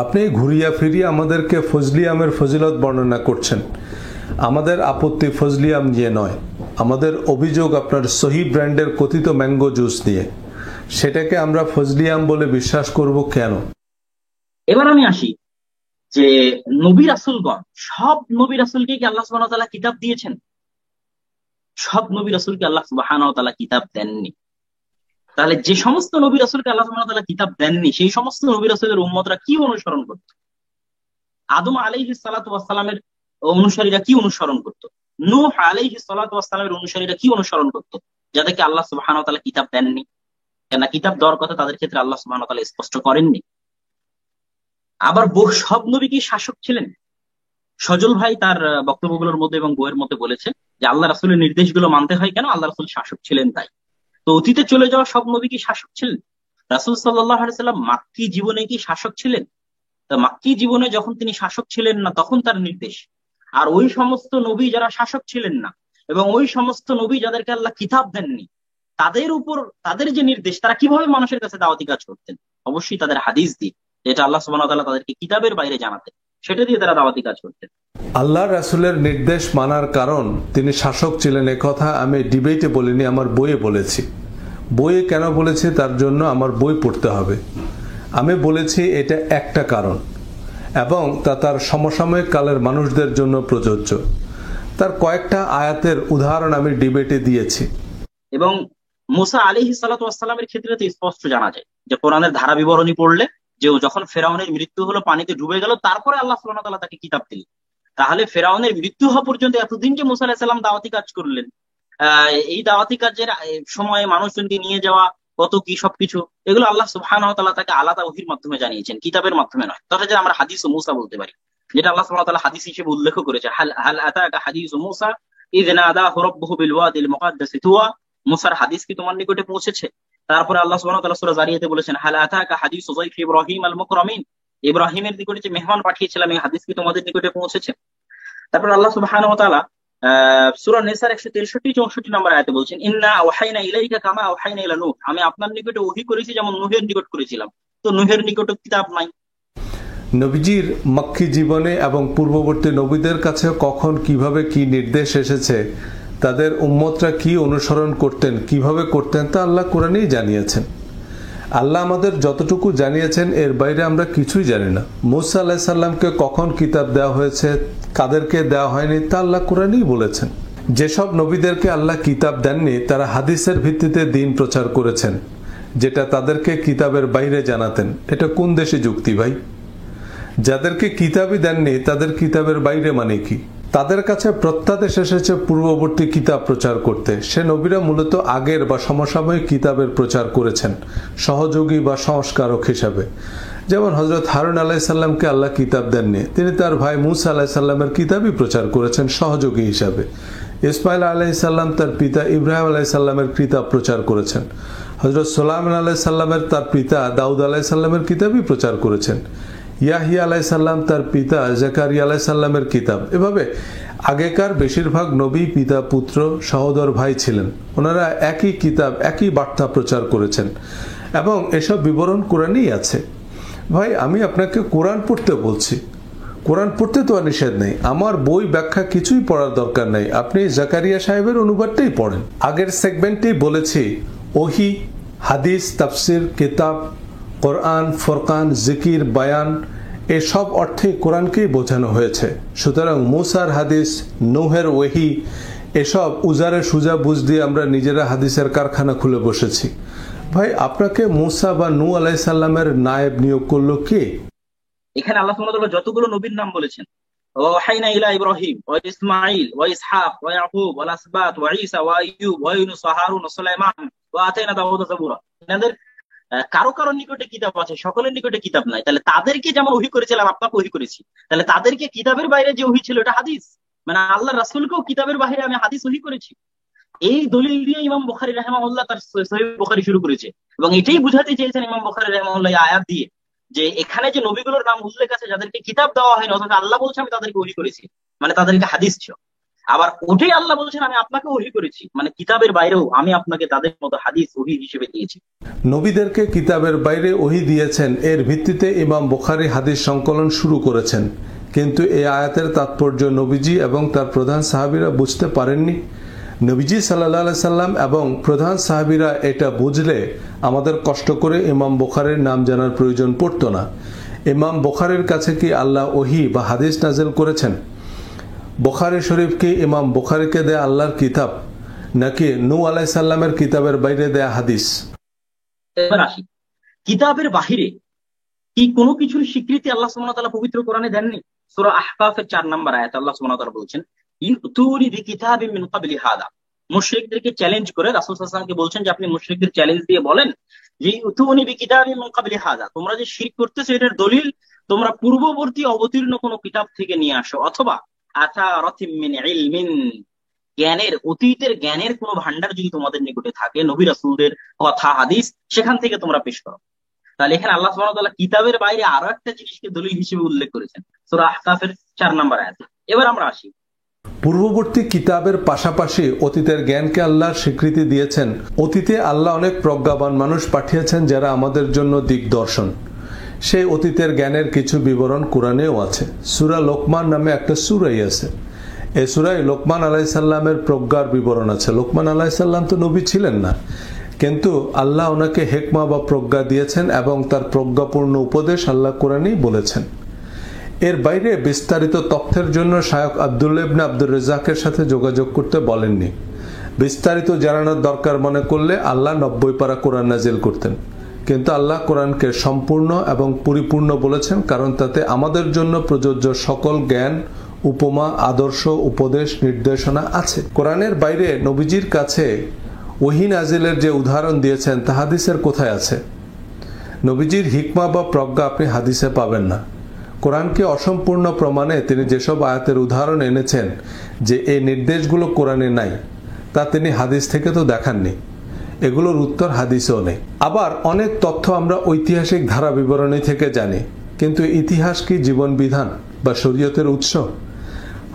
আপনি ঘুরিয়া ফিরিয়ে আমাদেরকে ফজলি আমের ফজিলত বর্ণনা করছেন। আমাদের আপত্তি ফজলি আম নিয়ে নয়, আমাদের অভিযোগ আপনার সহি ব্র্যান্ডের কথিত ম্যাঙ্গো জুস নিয়ে। সেটাকে আমরা ফজলি আম বলে বিশ্বাস করব কেন? এবার আমি আসি যে নবী রাসূলগণ, সব নবী রাসূলকে কি আল্লাহ সুবহানাহু ওয়া তাআলা কিতাব দিয়েছেন? সব নবী রাসূলকে আল্লাহ সুবহানাহু ওয়া তাআলা কিতাব দেননি। তাহলে যে সমস্ত নবী রাসূলকে আল্লাহ সুবহানাহু ওয়া তাআলা কিতাব দেননি, সেই সমস্ত নবী রাসূলের উম্মতরা কি অনুসরণ করত? আদম আলাইহিস সালাতু ওয়াস সালামের অনুসারীরা কি অনুসরণ করত? নূহ আলাইহিস সালাতু ওয়াস সালামের অনুসারীরা কি অনুসরণ করত, যাদেরকে আল্লাহ সুবহানাহু ওয়া তাআলা কিতাব দেননি? কেন কিতাব দেওয়ার কথা তাদের ক্ষেত্রে আল্লাহ সুবহানাহু ওয়া তাআলা স্পষ্ট করেননি। আবার সব নবী কি শাসক ছিলেন? সজল ভাই তার বক্তব্যগুলোর মধ্যে এবং বইয়ের মধ্যে বলেছে যে আল্লাহ রাসূলের নির্দেশগুলো মানতে হয় কেন? আল্লাহ রাসূল শাসক ছিলেন তাই। তো অতীতে চলে যাওয়া সব নবী কি শাসক ছিলেন? রাসূল সাল্লাল্লাহু আলাইহি সাল্লাম মাক্কী জীবনে কি শাসক ছিলেন? তা মাক্কী জীবনে যখন তিনি শাসক ছিলেন না তখন তার নির্দেশ। আর ওই সমস্ত নবী যারা শাসক ছিলেন না এবং ওই সমস্ত নবী যাদেরকে আল্লাহ কিতাব দেননি, তাদের উপর তাদের যে নির্দেশ, তারা কিভাবে মানুষের কাছে দাওয়াতি কাজ করতেন? অবশ্যই তাদের হাদিস দিয়ে, যেটা আল্লাহ সুবহানাহু ওয়া তাআলা তাদেরকে কিতাবের বাইরে জানাতেন, সেটা দিয়ে তারা দাওয়াতি কাজ করতেন। আল্লাহ রাসূলের নির্দেশ মানার কারণ তিনি শাসক ছিলেন এ কথা আমি ডিবেটে বলিনি, আমার বইয়ে বলেছি। বইয়ে কেন বলেছি তার জন্য আমার বই পড়তে হবে। আমি বলেছি এটা একটা কারণ এবং তা তার সমসাময়িক কালের মানুষদের জন্য প্রযোজ্য। তার কয়েকটা আয়াতের উদাহরণ আমি ডিবেটে দিয়েছি। এবং মুসা আলাইহিস সালাতু ওয়াস সালামের ক্ষেত্রে তো স্পষ্ট জানা যায় যে কোরআনের ধারা বিবরণী পড়লে যে যখন ফেরাউনের মৃত্যু হলো, পানিতে ডুবে গেল, তারপরে আল্লাহ সুবহানাহু ওয়া তাআলা তাকে কিতাব দিলেন। তাহলে ফেরাউনের মৃত্যু হওয়া পর্যন্ত এতদিন যে মুসা আলাইহিস সালাম দাওয়াতি কাজ করলেন, এই দাওয়াতি কাজের সময়ে মানুষজনকে নিয়ে যাওয়া কত কি সবকিছু, এগুলো আল্লাহ সুবহানাহু ওয়া তাআলা তাকে আলাদা ওহীর মাধ্যমে জানিয়েছেন, কিতাবের মাধ্যমে নয়। তথা যে আমরা হাদিস ও মুসা বলতে পারি, যেটা আল্লাহ সুবহানাহু ওয়া তাআলা হাদিস হিসেবে উল্লেখ করেছে, হাল আতাকা হাদিস মুসা ইয নাদাহু রাব্বুহু বিল ওয়াদিল মুকাদ্দাসি তুওয়া। মুসার হাদিস কি তোমার নিকটে পৌঁছেছে? তারপরে আল্লাহ সুবহানাহু ওয়া তাআলা সূরা যারিয়াতে বলেছেন, হাল আতাকা হাদিসু যায়ফি ইব্রাহিম আল মুকরামিন। ইব্রাহিমের নিকটে যে মেহমান পাঠিয়েছিলাম, এই হাদিস কি তোমাদের নিকটে পৌঁছেছে? তারপর আল্লাহ সুবহানাহু ওয়া তাআলা সূরা নিসার 163-64 নম্বর আয়াতে বলছেন, ইন্না ওয়াহাইনা ইলাইকা কামা ওয়াহাইনা ইলা নূহ। আমি আপনার নিকটে ওহী করেছি যেমন নূহের নিকট করেছিলাম। তো নূহের নিকটে কিতাব নাই। নবীজির মক্কি জীবনে এবং পূর্ববর্তী নবীদের কাছে কখন কিভাবে কি নির্দেশ এসেছে, তাদের উম্মতরা কি অনুসরণ করতেন, কিভাবে করতেন, তা আল্লাহ কোরআনেই জানিয়েছেন। আল্লাহ আমাদের যতটুকু জানিয়েছেন এর বাইরে আমরা কিছুই জানি না। মুসা আলাইহিস সালামকে কখন কিতাব দেওয়া হয়েছে, কাদেরকে দেওয়া হয়নি, তা আল্লাহ কোরআনেই বলেছেন। যেসব নবীদেরকে আল্লাহ কিতাব দেননি তারা হাদিসের ভিত্তিতে দ্বীন প্রচার করেছেন, যেটা তাদেরকে কিতাবের বাইরে জানাতেন। এটা কোন দেশে যুক্তি ভাই? যাদেরকে কিতাবই দেননি তাদের কিতাবের বাইরে মানে কি? তাদের কাছে প্রত্যাদেশ এসেছে পূর্ববর্তী কিতাব প্রচার করতে। সে নবীরা মূলত আগের বা সমসাময়িক কিতাবের প্রচার করেছেন সহযোগী বা সংস্কারক হিসাবে। যেমন হযরত হারুন আলাইহিস সালামকে আল্লাহ কিতাব দেননি, তিনি তার ভাই মুসা আলাইহিস সালামের কিতাবই প্রচার করেছেন সহযোগী হিসাবে। ইসমাইল আলাইহিস সালাম তার পিতা ইব্রাহিম আলাইহিস সালামের কিতাব প্রচার করেছেন। হযরত সুলাইমান আলাইহিস সালামের তার পিতা দাউদ আলাইহিস সালামের কিতাবই প্রচার করেছেন। ইয়াহিয়া আলাইহিস সালাম তার পিতা জাকারিয়া আলাইহিস সালামের কিতাব। এভাবে আগেকার বেশিরভাগ নবী পিতা পুত্র সহোদর ভাই ছিলেন, ওনারা একই কিতাব একই বার্তা প্রচার করেছেন এবং এসব বিবরণ কোরআনেই আছে। ভাই, আমি আপনাকে কোরআন পড়তে বলছি, কোরআন পড়তে তো আর নিষেধ নেই, আমার বই ব্যাখ্যা কিছুই পড়ার দরকার নেই, আপনি জাকারিয়া সাহেবের অনুবাদটাই পড়েন। আগের সেগমেন্টেই বলেছি ওহি, হাদিস, তাফসির, কিতাব, কোরআন, ফুরকান, জিকির, বায়ান এসব অর্থে কোরআনকেই বোঝানো হয়েছে। সুতরাং মুসার হাদিস, নূহের ওহি এসব উজারে সুজা বুঝ দিয়ে আমরা নিজেরা হাদিসের কারখানা খুলে বসেছি। ভাই, আপনাকে মুসা বা নূহ আলাইহিস সালামের নায়েব নিয়োগ করলো কে? এখানে আল্লাহ সুবহানাহু ওয়া তাআলা যতগুলো নবীর নাম বলেছেন, ওয়াহাইনা ইলা ইব্রাহিম ওয়া ইসমাঈল ওয়া ইসহাক ওয়া ইয়াকুব ওয়া আসবাত ওয়া ঈসা ওয়া আইয়ুব ওয়া ইউনুস ওয়া হারুন ওয়া সুলাইমান ওয়া আতাইনা দাউদ যাবুরা। এনাদের কারো কারো নিকটে কিতাব আছে, সকলের নিকটে কিতাব নাই। তাহলে তাদেরকে যেমন ওহী করেছিলাম, আপনাকে ওহী করেছি, তাহলে তাদেরকে কিতাবের বাইরে যে ওহী ছিল এটা হাদিস, মানে আল্লাহ রাসূলকেও কিতাবের বাইরে আমি হাদিস ওহী করেছি। এই দলিল দিয়ে ইমাম বুখারী রাহিমাহুল্লাহ তার সহিহ বুখারী শুরু করেছে এবং এটাই বুঝাতে চেয়েছেন ইমাম বুখারী রাহিমাহুল্লাহ এই আয়াত দিয়ে যে এখানে যে নবীগুলোর নাম উল্লেখ আছে যাদেরকে কিতাব দেওয়া হয়নি, অথচ আল্লাহ বলছে আমি তাদেরকে ওহী করেছি, মানে তাদেরকে হাদিস ছিল। আবার ওটাই আল্লাহ বলছেন আমি আপনাকে ওহী করেছি, মানে কিতাবের বাইরেও আমি আপনাকে তাদের মতো হাদিস ওহী হিসেবে দিয়েছি। নবীদেরকে কিতাবের বাইরে ওহী দিয়েছেন, এর ভিত্তিতে ইমাম বুখারী হাদিস সংকলন শুরু করেছেন। কিন্তু এই আয়াতের তাৎপর্য নবীজি এবং তার প্রধান সাহাবীরা বুঝতে পারেননি। নবীজি সাল্লাল্লাহু আলাইহি সাল্লাম এবং প্রধান সাহাবীরা এটা বুঝলে আমাদের কষ্ট করে ইমাম বুখারীর নাম জানার প্রয়োজন পড়তো না। ইমাম বুখারীর কাছে কি আল্লাহ ওহী বা হাদিস নাযিল করেছেন? বুখারী শরীফ কি ইমাম বুখারীকে দেয়া আল্লাহর কিতাব, নাকি নূহ আলাইহিস সালামের কিতাবের বাইরে দেয়া হাদিস? এবার আসি, কিতাবের বাহিরে কি কোনো কিছুর স্বীকৃতি আল্লাহ সুবহানাহু ওয়া তাআলা পবিত্র কোরআনে দেননি? সূরা আহকাফের 4 নম্বর আয়াতে আল্লাহ সুবহানাহু ওয়া তাআলা বলছেন ইউতুনি বিকিতাবিন মিন ক্বাবলি হাদা। মুশরিকদেরকে চ্যালেঞ্জ করে রাসূল সাল্লাল্লাহু আলাইহি ওয়াসাল্লামকে বলছেন যে আপনি মুশরিকদের চ্যালেঞ্জ দিয়ে বলেন যে ইউতুনি বিকিতাবিন মিন ক্বাবলি হাদা, তোমরা যে শিরক করতেছো এটার দলিল তোমরা পূর্ববর্তী অবতীর্ণ কোনো কিতাব থেকে নিয়ে আসো, অথবা আসারাতিম মিন ইলমিন, জ্ঞানের, অতীতের জ্ঞানের কোনো ভান্ডার যদি তোমাদের নিকটে থাকে, নবী রাসূলদের কথা হাদিস, সেখান থেকে তোমরা পেশ করো। তাহলে এখানে আল্লাহ সুবহানাহু ওয়া তাআলা কিতাবের বাইরে আরো একটা জিনিসকে দলিল হিসেবে উল্লেখ করেছেন সূরা আহকাফের 4 নম্বর আয়াতে। এবার আমরা আসি, পূর্ববর্তী কিতাবের পাশাপাশি অতীতের জ্ঞানকে আল্লাহর স্বীকৃতি দিয়েছেন। অতীতে আল্লাহ অনেক প্রজ্ঞাবান মানুষ পাঠিয়েছেন যারা আমাদের জন্য দিকদর্শন। সেই অতীতের জ্ঞানের কিছু বিবরণ কোরআনেও আছে। সূরা লোকমান নামে একটা সূরাই আছে। এই সূরায় লোকমান আলাইহিস সালামের প্রজ্ঞার বিবরণ আছে। লোকমান আলাইহিস সালাম তো নবী ছিলেন না, কিন্তু আল্লাহ ওনাকে হিকমা বা প্রজ্ঞা দিয়েছেন এবং তার প্রজ্ঞাপূর্ণ উপদেশ আল্লাহ কোরআনেই বলেছেন। এর বাইরে বিস্তারিত তথ্যের জন্য শায়খ আব্দুল্লাহ ইবনে আব্দুর রাজ্জাকের সাথে যোগাযোগ করতে বলেননি। বিস্তারিত জানানোর দরকার মনে করলে আল্লাহ 90 পারা কোরআন নাজিল করতেন, কিন্তু আল্লাহ কোরআনকে সম্পূর্ণ এবং পরিপূর্ণ বলেছেন, কারণ তাতে আমাদের জন্য প্রযোজ্য সকল জ্ঞান, উপমা, আদর্শ, উপদেশ, নির্দেশনা আছে। কোরআনের বাইরে নবীজির কাছে ওহী নাজিলের যে উদাহরণ দিয়েছেন তা হাদিসের কোথায় আছে? নবীজির হিকমা বা প্রজ্ঞা আপনি হাদিসে পাবেন না। কোরআনকে অসম্পূর্ণ প্রমাণে তিনি যেসব আয়াতের উদাহরণ এনেছেন যে এই নির্দেশগুলো কোরআনে নাই, তা তিনি হাদিস থেকে তো দেখাননি। এগুলোর উত্তর হাদিসেও নেই। আবার অনেক তথ্য আমরা ঐতিহাসিক ধারা বিবরণী থেকে জানি, কিন্তু ইতিহাস কি জীবন বিধান বা শরীয়তের উৎস?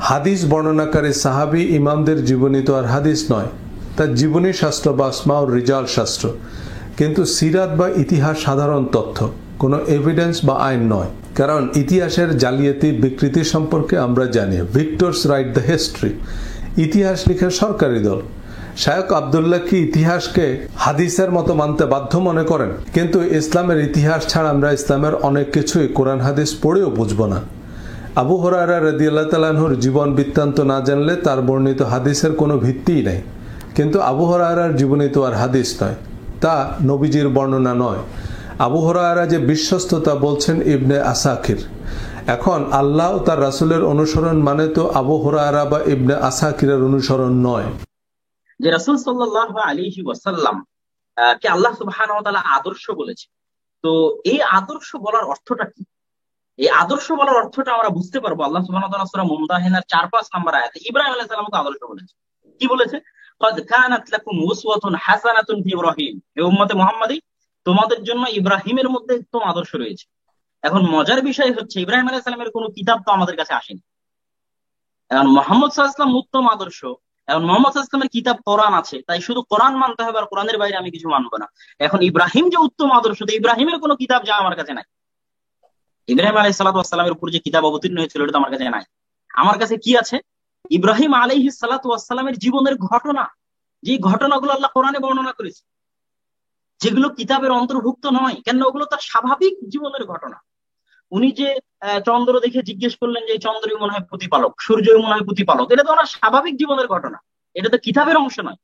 হাদিস বর্ণনাকারী সাহাবী ইমামদের জীবনী তো আর হাদিস নয়, তার জীবনী শাস্ত্র বা আসমাউর রিজাল শাস্ত্র। কিন্তু সিরাত বা ইতিহাস সাধারণ তথ্য, কোনো এভিডেন্স বা আইন নয়। কারণ ইতিহাসের জালিয়াতি বিকৃতি সম্পর্কে আমরা জানি। ভিক্টরস রাইট দ্য হিস্ট্রি, ইতিহাস লিখে সরকারি দল। শায়খ আব্দুল্লাহ কি ইতিহাসকে হাদিসের মতো মানতে বাধ্য মনে করেন? কিন্তু ইসলামের ইতিহাস ছাড়া আমরা ইসলামের অনেক কিছুই কোরআন হাদিস পড়েও বুঝব না। আবু হুরায়রা রাদিয়াল্লাহু তাআলা আনহুর জীবন বৃত্তান্ত না জানলে তার বর্ণিত হাদিসের কোনো ভিত্তিই নেই। কিন্তু আবু হুরায়রার জীবনী তো আর হাদিস নয়, তা নবীজির বর্ণনা নয়। আবু হুরায়রা যে বিশ্বস্ততা বলছেন ইবনে আসাকির। এখন আল্লাহ ও তার রাসূলের অনুসরণ মানে তো আবু হুরায়রা বা ইবনে আসাকিরের অনুসরণ নয়। যে রাসূল সাল্লাল্লাহু আলাইহি ওয়াসাল্লাম কে আল্লাহ সুবহানাহু ওয়া তাআলা আদর্শ বলেছে, তো এই আদর্শ বলার অর্থটা কি? এই আদর্শ বলার অর্থটা আমরা বুঝতে পারবো আল্লাহ সুবহানাহু ওয়া তাআলা সূরা মুমতাহিনার 4-5 নম্বর আয়াতে ইব্রাহিম আলাইহিস সালামকে আদর্শ বলেছে। কি বলেছে? قد كانت لكم أسوة حسنة في إبراهيم হে উম্মতে মুহাম্মাদী তোমাদের জন্য ইব্রাহিমের মধ্যে উত্তম আদর্শ রয়েছে। এখন মজার বিষয় হচ্ছে ইব্রাহিম আলাইহিস সালামের কোনো কিতাব তো আমাদের কাছে আসেনি। এখন মুহাম্মদ সাল্লাল্লাহু আলাইহি ওয়াসাল্লাম উত্তম আদর্শ, এখন মুহাম্মদ সাল্লাল্লাহু আলাইহি ওয়াসাল্লামের কিতাব কোরআন আছে, তাই শুধু কোরআন মানতে হবে আর কোরআনের বাইরে আমি কিছু মানবো না। এখন ইব্রাহিম যে উত্তম আদর্শ, তো ইব্রাহিমের কোনো কিতাব যা আমার কাছে নাই। ইব্রাহিম আলাইহিস সালামের উপর যে কিতাব অবতীর্ণ হয়েছিল এটা তো আমার কাছে নাই। আমার কাছে কি আছে? ইব্রাহিম আলাইহিস সালামের জীবনের ঘটনা, যে ঘটনাগুলো আল্লাহ কোরআনে বর্ণনা করেছে, যেগুলো কিতাবের অন্তর্ভুক্ত নয়। কেন? ওগুলো তার স্বাভাবিক জীবনের ঘটনা। উনি যে চন্দ্র দেখে জিজ্ঞেস করলেন যে চন্দ্রই মনে হয় প্রতিপালক, সূর্যই মনে হয় প্রতিপালক, এটা তো ওনার স্বাভাবিক জীবনের ঘটনা, এটা তো কিতাবের অংশ নয়।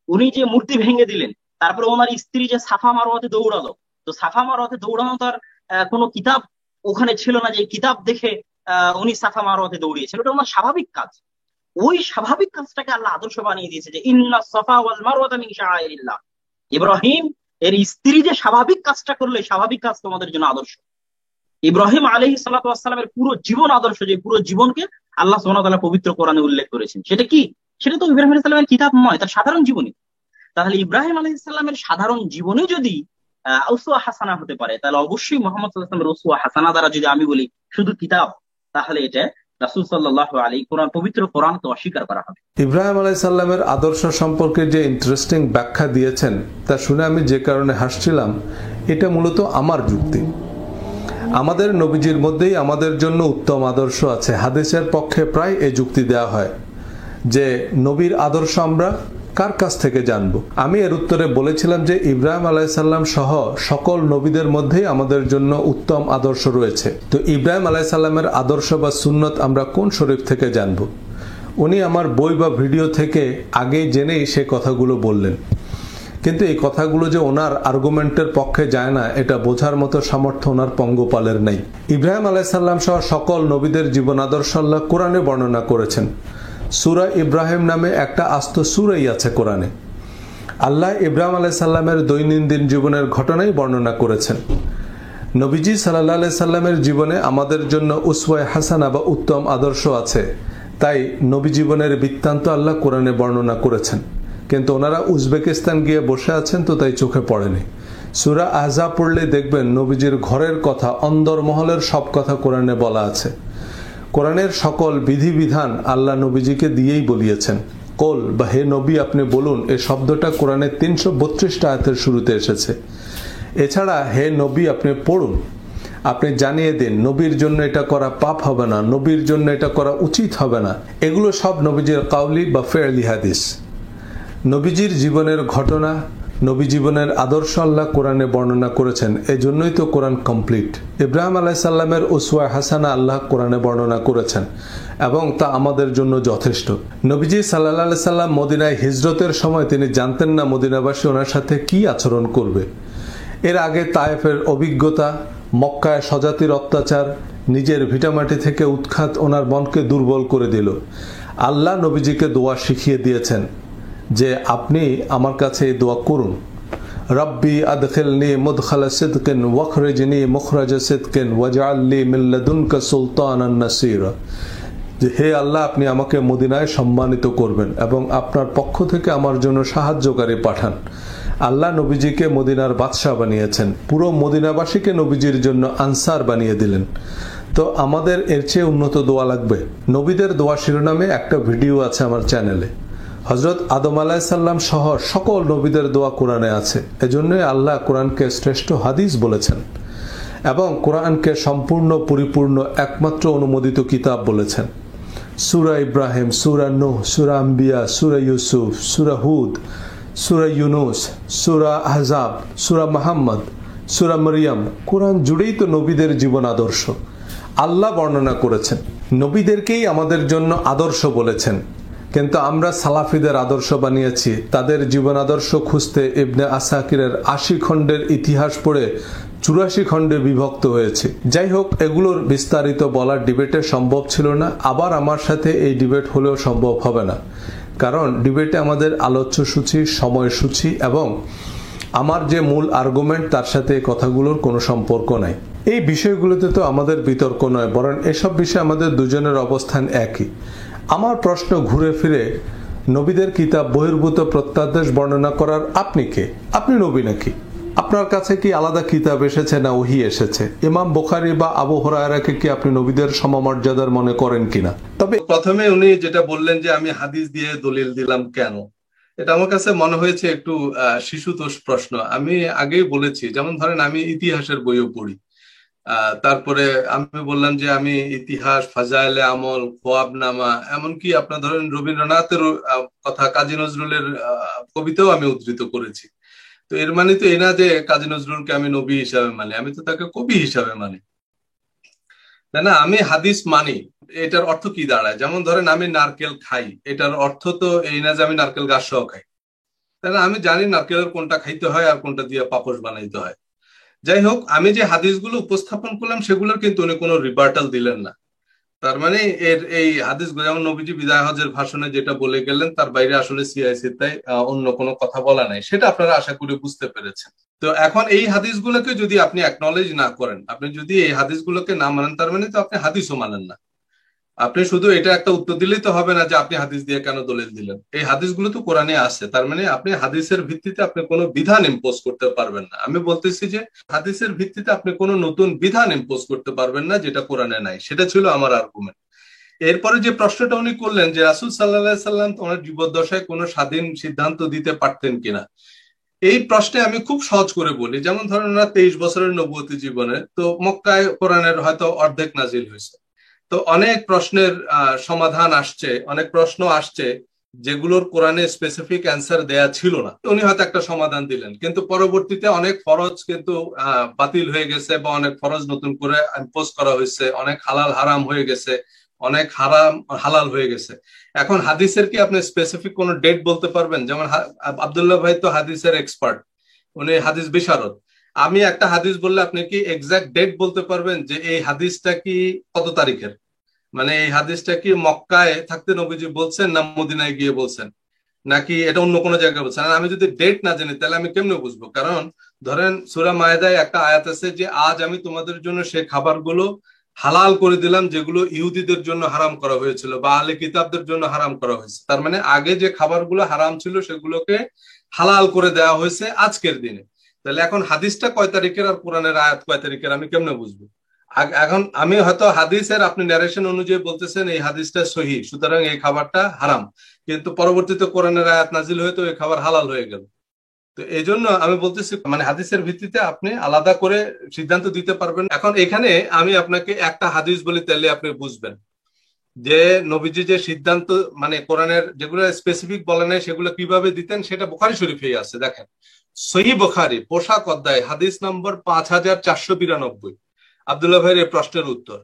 উনি যে মূর্তি ভেঙে দিলেন, তারপরে ওনার স্ত্রী যে সাফা মারওয়াতে দৌড়ালো, তো সাফা মারওয়াতে দৌড়ানো তার কোনো কিতাব ওখানে ছিল না যে কিতাব দেখে উনি সাফা মারওয়াতে দৌড়িয়েছেন, ওটা ওনার স্বাভাবিক কাজ। ওই স্বাভাবিক কাজটাকে আল্লাহ আদর্শ বানিয়ে দিয়েছে যে ইন্না সাফা ওয়াল মারওয়াতা মিন শাআইরিল্লাহ। ইব্রাহিম এর স্ত্রী যে স্বাভাবিক কাজটা করলো, স্বাভাবিক কাজ তোমাদের জন্য আদর্শ। ইব্রাহিম আলাইহিস সালামের পুরো জীবন আদর্শ, যে পুরো জীবনকে আল্লাহ সুবহানাহু ওয়া তাআলা পবিত্র কোরআনে উল্লেখ করেছেন। সেটা কি? সেটা তো ইব্রাহিম আলাইহিস সালামের কিতাব নয়, তার সাধারণ জীবনী। তাহলে ইব্রাহিম আলাইহিস সালামের সাধারণ জীবনে যদি উসওয়া হাসানা হতে পারে, তাহলে অবশ্যই মুহাম্মদ সাল্লাল্লাহু আলাইহি ওয়াসাল্লামের উসওয়া হাসানা দ্বারা যদি আমি বলি শুধু কিতাব, তাহলে এটা রাসূল সাল্লাল্লাহু আলাইহি পবিত্র কোরআনকে অস্বীকার করা হবে। ইব্রাহিম আলাইহিস সালামের আদর্শ সম্পর্কে যে ইন্টারেস্টিং ব্যাখ্যা দিয়েছেন তা শুনে আমি যে কারণে হাসছিলাম, এটা মূলত আমার যুক্তি। আমাদের নবীজির মধ্যেই আমাদের জন্য উত্তম আদর্শ আছে। হাদিসের পক্ষে প্রায় এই যুক্তি দেওয়া হয় যে নবীর আদর্শ আমরা কার কাছ থেকে জানব। আমি এর উত্তরে বলেছিলাম যে ইব্রাহিম আলাইহিস সালাম সহ সকল নবীদের মধ্যেই আমাদের জন্য উত্তম আদর্শ রয়েছে। তো ইব্রাহিম আলাইহিস সালামের আদর্শ বা সুন্নত আমরা কোন শরীফ থেকে জানব? উনি আমার বই বা ভিডিও থেকে আগেই জেনেই সে কথাগুলো বললেন, কিন্তু এই কথাগুলো যে ওনার আর্গুমেন্টের পক্ষে যায় না, এটা বোঝার মতো সামর্থ্য ওনার পঙ্গপালের নেই। ইব্রাহিম আলাইহিস সালাম সহ সকল নবীদের জীবন আদর্শ আল্লাহ কোরআনে বর্ণনা করেছেন। সূরা ইব্রাহিম নামে একটা আস্ত সূরাই আছে কোরআনে। আল্লাহ ইব্রাহিম আলাইহিস সালামের দৈনন্দিন জীবনের ঘটনাই বর্ণনা করেছেন। নবীজি সাল্লাল্লাহু আলাইহি সাল্লামের জীবনে আমাদের জন্য উসওয়া হাসানা বা উত্তম আদর্শ আছে, তাই নবী জীবনের বৃত্তান্ত আল্লাহ কোরআনে বর্ণনা করেছেন। কিন্তু ওনারা উজবেকিস্তান গিয়ে বসে আছেন, তো তাই চোখে পড়েনি। সূরা আহজাব পড়লে দেখবেন নবীজির ঘরের কথা, অন্দরমহলের সব কথা কোরআনে বলা আছে। কোরআনের সকল বিধিবিধান আল্লাহ নবীজিকে দিয়েই বলিয়েছেন। কোল বা হে নবী আপনি বলুন, এই শব্দটা কোরআনের 332টা আয়াতের শুরুতে এসেছে। এছাড়া হে নবী আপনি পড়ুন, আপনি জানিয়ে দিন, নবীর জন্য এটা করা পাপ হবে না, নবীর জন্য এটা করা উচিত হবে না। এগুলো সব নবীজির কাউলি বা ফেরলি হাদিস। নবীজির জীবনের ঘটনা, নবী জীবনের আদর্শ আল্লাহ কোরআনে বর্ণনা করেছেন, এজন্যই তো কোরআন কমপ্লিট। ইব্রাহিম আলাইহিস সালামের উসওয়া হাসানা আল্লাহ কোরআনে বর্ণনা করেছেন এবং তা আমাদের জন্য যথেষ্ট। নবীজি সাল্লাল্লাহু আলাইহি সাল্লাম মদিনায় হিজরতের সময় তিনি জানতেন না মদিনাবাসী ওনার সাথে কি আচরণ করবে। এর আগে তায়েফের অভিজ্ঞতা, মক্কায় স্বজাতির অত্যাচার, নিজের ভিটামাটি থেকে উৎখাত ওনার মনকে দুর্বল করে দিল। আল্লাহ নবীজিকে দোয়া শিখিয়ে দিয়েছেন যে আপনি আমার কাছে এই দোয়া করুন, রব্বি আদখিলনি মুদখালা সিদকিন ওয়াখরিজনি মুখরাজা সিদকিন ওয়াজআলনি মিন লাদুনকা সুলতানান নাসীরা। যে হে আল্লাহ, আপনি আমাকে মদিনায় সম্মানিত করবেন এবং আপনার পক্ষ থেকে আমার জন্য সাহায্যকারী পাঠান। আল্লাহ নবীজিকে মদিনার বাদশাহ বানিয়েছেন, পুরো মদিনাবাসীকে নবীজির জন্য আনসার বানিয়ে দিলেন। তো আমাদের এর চেয়ে উন্নত দোয়া লাগবে? নবীদের দোয়া শিরোনামে একটা ভিডিও আছে আমার চ্যানেলে। হযরত আদম আলাইহিস সালাম সহ সকল নবীদের দোয়া কোরআনে আছে। এজন্যই আল্লাহ কোরআনকে শ্রেষ্ঠ হাদিস বলেছেন এবং কোরআনকে সম্পূর্ণ পরিপূর্ণ একমাত্র অনুমোদিত কিতাব বলেছেন। সূরা ইব্রাহিম, সূরা নূহ, সূরা আম্বিয়া, সূরা ইউসুফ, সূরা হুদ, সূরা ইউনুস, সূরা আহজাব, সূরা মুহাম্মদ, সূরা মারইয়াম, কোরআন জুড়েই তো নবীদের জীবন আদর্শ আল্লাহ বর্ণনা করেছেন। নবীদেরকেই আমাদের জন্য আদর্শ বলেছেন, কিন্তু আমরা সালাফিদের আদর্শ বানিয়েছি। তাদের জীবন আদর্শ খুঁজতে ইবনে আসাকিরের 80 খণ্ডের ইতিহাস পড়ে 84 খণ্ডে বিভক্ত হয়েছে। যাই হোক, এগুলোর বিস্তারিত বলার ডিবেটে সম্ভব ছিল না, আবার আমার সাথে এই ডিবেট হলেও সম্ভব হবে না, কারণ ডিবেটে আমাদের আলোচ্য সূচি, সময়সূচি এবং আমার যে মূল আর্গুমেন্ট তার সাথে এই কথাগুলোর কোনো সম্পর্ক নাই। এই বিষয়গুলোতে তো আমাদের বিতর্ক নয়, বরং এসব বিষয়ে আমাদের দুজনের অবস্থান একই। আমার প্রশ্ন ঘুরে ফিরে নবীদের কিতাব বহির্ভূত প্রত্যাদেশ বর্ণনা করার আপনি কে? আপনি নবী নাকি? আপনার কাছে কি আলাদা কিতাব এসেছে না ওহী এসেছে? ইমাম বুখারী বা আবু হুরায়রাকে কি আপনি নবীদের সমমর্যাদার মনে করেন কিনা? তবে প্রথমে উনি যেটা বললেন যে আমি হাদিস দিয়ে দলিল দিলাম কেন, এটা আমার কাছে মনে হয়েছে একটু শিশুতোষ প্রশ্ন। আমি আগেই বলেছি, যেমন ধরেন আমি ইতিহাসের বইও পড়ি, তারপরে আমি বললাম যে আমি ইতিহাস, ফাজাইলে আমল, খোয়াবনামা, এমনকি আপনার ধরেন রবীন্দ্রনাথের কথা, কাজী নজরুলের কবিতাও আমি উদ্ধৃত করেছি। তো এর মানে তো এই না যে কাজী নজরুলকে আমি নবী হিসাবে মানি, আমি তো তাকে কবি হিসাবে মানি, তাই না? আমি হাদিস মানি, এটার অর্থ কি দাঁড়ায়? যেমন ধরেন আমি নারকেল খাই, এটার অর্থ তো এই না যে আমি নারকেল গাছ সহ খাই, তাই না? আমি জানি নারকেলের কোনটা খাইতে হয় আর কোনটা দিয়ে পাপোশ বানাইতে হয়। যাই হোক, আমি যে হাদিসগুলো উপস্থাপন করলাম সেগুলোর কিন্তু উনি কোনো রিবার্টাল দিলেন না। তার মানে এই হাদিসগুলো, যেমন নবীজি বিদায় হজের ভাষণে যেটা বলে গেলেন, তার বাইরে আসলে সিআইসি তাই অন্য কোনো কথা বলা নাই, সেটা আপনারা আশা করি বুঝতে পেরেছেন। তো এখন এই হাদিসগুলোকে যদি আপনি অ্যাকনলেজ না করেন, আপনি যদি এই হাদিসগুলোকে না মানেন, তার মানে তো আপনি হাদিসও মানেন না। আপনি শুধু এটা একটা উত্তর দিলেই তো হবে না যে আপনি হাদিস দিয়ে কেন দলিল দিলেন। এই হাদিসগুলো তো কোরআনে আছে, তার মানে আপনি হাদিসের ভিত্তিতে আপনি কোনো বিধান ইম্পোজ করতে পারবেন না। আমি বলতেছি যে হাদিসের ভিত্তিতে আপনি কোনো নতুন বিধান ইম্পোজ করতে পারবেন না যেটা কোরআনে নাই। সেটা ছিল আমার আর্গুমেন্ট। এরপরে যে প্রশ্নটা উনি করলেন যে রাসূল সাল্লাল্লাহু আলাইহি সাল্লাম ওনার জীবদ্দশায় কোনো স্বাধীন সিদ্ধান্ত দিতে পারতেন কিনা, এই প্রশ্নে আমি খুব সহজ করে বলি। যেমন ধরেন ওনার 23 বছরের নবুয়তি জীবনে, তো মক্কায় কোরআনের হয়তো অর্ধেক নাজিল হয়েছে, তো অনেক প্রশ্নের সমাধান আসছে, অনেক প্রশ্ন আসছে যেগুলোর কোরআনে স্পেসিফিক অ্যান্সার দেয়া ছিল না। উনি হয়তো একটা সমাধান দিলেন, কিন্তু পরবর্তীতে অনেক ফরজ কিন্তু বাতিল হয়ে গেছে, বা অনেক ফরজ নতুন করে ইম্পোজ করা হয়েছে, অনেক হালাল হারাম হয়ে গেছে, অনেক হারাম হালাল হয়ে গেছে। এখন হাদিসের কি আপনি স্পেসিফিক কোন ডেট বলতে পারবেন? যেমন আব্দুল্লাহ ভাই তো হাদিসের এক্সপার্ট, উনি হাদিস বিশারদ। আমি একটা হাদিস বললে আপনি কি এক্সাক্ট ডেট বলতে পারবেন যে এই হাদিসটা কি কত তারিখের? মানে এই হাদিসটা কি মক্কায় থাকতে নবীজি বলছেন, না মদিনায় গিয়ে বলছেন, নাকি এটা অন্য কোনো জায়গায় বলছেন? আর আমি যদি ডেট না জানি তাহলে আমি কেমনে বুঝবো? কারণ ধরেন সূরা মায়েদায় একটা আয়াত আছে যে আজ আমি তোমাদের জন্য সেই খাবারগুলো হালাল করে দিলাম যেগুলো ইহুদিদের জন্য হারাম করা হয়েছিল বা আহলে কিতাবদের জন্য হারাম করা হয়েছে। তার মানে আগে যে খাবারগুলো হারাম ছিল সেগুলোকে হালাল করে দেওয়া হয়েছে আজকের দিনে। তাহলে এখন হাদিসটা কয় তারিখের আর কোরআনের আয়াত কয় তারিখের আমি কেমনে বুঝবো? এখন আমি হয়তো হাদিসের আপনি ন্যারেশন অনুযায়ী বলতেছেন এই হাদিসটা সহি, সুতরাং এই খাবারটা হারাম, কিন্তু পরবর্তীতে কোরআনের আয়াত নাজিল হয়ে তো এই খাবার হালাল হয়ে গেল। তো এই জন্য আমি বলতেছি মানে হাদিসের ভিত্তিতে আপনি আলাদা করে সিদ্ধান্ত দিতে পারবেন। এখন এখানে আমি আপনাকে একটা হাদিস বলি, তাহলে আপনি বুঝবেন যে নবীজি যে সিদ্ধান্ত মানে কোরআনের যেগুলো স্পেসিফিক বলে নাই সেগুলো কিভাবে দিতেন, সেটা বুখারী শরীফেই আছে। দেখেন, সহিহ বুখারী পোশাক অধ্যায় হাদিস নম্বর 5492, আব্দুল্লাহ ভাইয়ের এই প্রশ্নের উত্তর।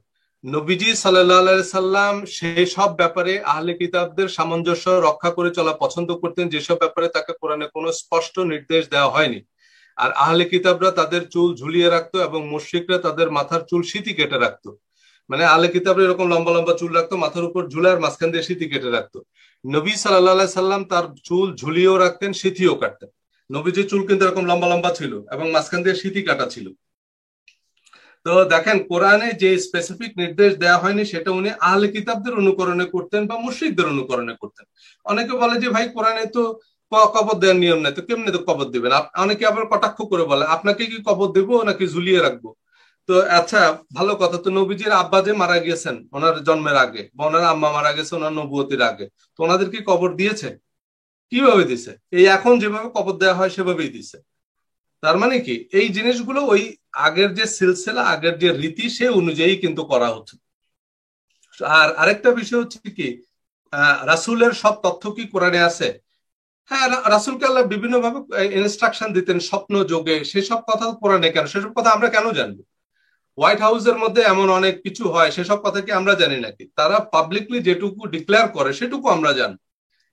নবীজি সাল্লাল্লাহু আলাইহি সাল্লাম সেই সব ব্যাপারে আহলে কিতাবদের সামঞ্জস্য রক্ষা করে চলা পছন্দ করতেন যেসব ব্যাপারে তাকে কোরআনে কোনো স্পষ্ট নির্দেশ দেওয়া হয়নি। আর আহলে কিতাবরা তাদের চুল ঝুলিয়ে রাখতো এবং মুশরিকরা তাদের মাথার চুল সিঁথি কেটে রাখতো। মানে আহলে কিতাবরা এরকম লম্বা লম্বা চুল রাখতো, মাথার উপর ঝুলার মাঝখান দিয়ে সিঁথি কেটে রাখতো। নবী সাল্লাল্লাহু আলাইহি সাল্লাম তার চুল ঝুলিয়েও রাখতেন, সিঁথিও কাটতেন। নবীজির চুল কিন্তু এরকম লম্বা লম্বা ছিল এবং মাঝখান দিয়ে সিঁথি কাটা ছিল। তো দেখেন, কোরআনে যে স্পেসিফিক নির্দেশ দেওয়া হয়নি সেটা উনি আহলে কিতাবদের অনুকরণে করতেন বা মুশরিকদের অনুকরণে করতেন। অনেকে বলে যে ভাই কোরআনে তো কবর দেওয়ার নিয়ম নেই, তো কেমনে তো কবর দিবেন? অনেকে আবার কটাক্ষ করে বলে আপনাকে কি কবর দেবো নাকি ঝুলিয়ে রাখবো? তো আচ্ছা, ভালো কথা, তো নবীজির আব্বা যে মারা গিয়েছেন ওনার জন্মের আগে, বা ওনার আম্মা মারা গেছে ওনার নবুয়তির আগে, তো ওনাদের কি কবর দিয়েছে? কিভাবে দিছে? এই এখন যেভাবে কবর দেওয়া হয় সেভাবেই দিছে। তার মানে কি এই জিনিসগুলো ওই আগের যে সিলসিলা, আগের যে রীতি সে অনুযায়ী কিন্তু করা হচ্ছে। আর আরেকটা বিষয় হচ্ছে কি, রাসূলের সব তথ্য কি কোরআনে আছে? হ্যাঁ, রাসূলকে আল্লাহ বিভিন্ন ভাবে ইনস্ট্রাকশন দিতেন স্বপ্ন যোগে, সেসব কথা কোরআনে কেন? সেসব কথা আমরা কেন জানবো? হোয়াইট হাউসের মধ্যে এমন অনেক কিছু হয়, সেসব কথা কি আমরা জানি নাকি? তারা পাবলিকলি যেটুকু ডিক্লেয়ার করে সেটুকু আমরা জানি।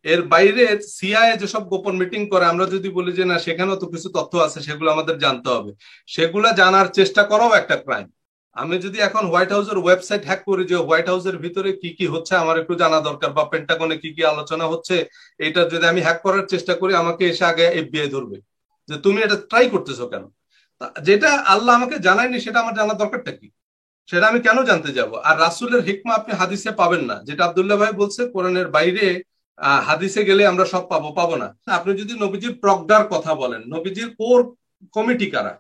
এর বাইরে সিআইএ যেসব গোপন মিটিং করে, আমরা যদি বলি যে না সেখানেও তো কিছু তথ্য আছে সেগুলো আমাদের জানতে হবে, সেগুলা জানার চেষ্টা করাও একটা ক্রাইম। আমি যদি এখন হোয়াইট হাউসের ওয়েবসাইট হ্যাক করি যে হোয়াইট হাউসের ভিতরে কি কি হচ্ছে আমার একটু জানা দরকার, বা পেন্টাগনে কি কি আলোচনা হচ্ছে এটা যদি আমি হ্যাক করার চেষ্টা করি, আমাকে এসে আগে এফবিআই ধরবে যে তুমি এটা ট্রাই করতেছো কেন। যেটা আল্লাহ আমাকে জানায়নি সেটা আমার জানার দরকারটা কি? সেটা আমি কেন জানতে যাব? আর রাসূলের হিকমা আপনি হাদিসে পাবেন না। যেটা আব্দুল্লাহ ভাই বলছে, কোরআনের বাইরে হাদিসে গেলে আমরা সব পাবো না। আপনি যদি নবীজির প্রজ্ঞার কথা বলেন, নবীজির কোর কমিটি কারা?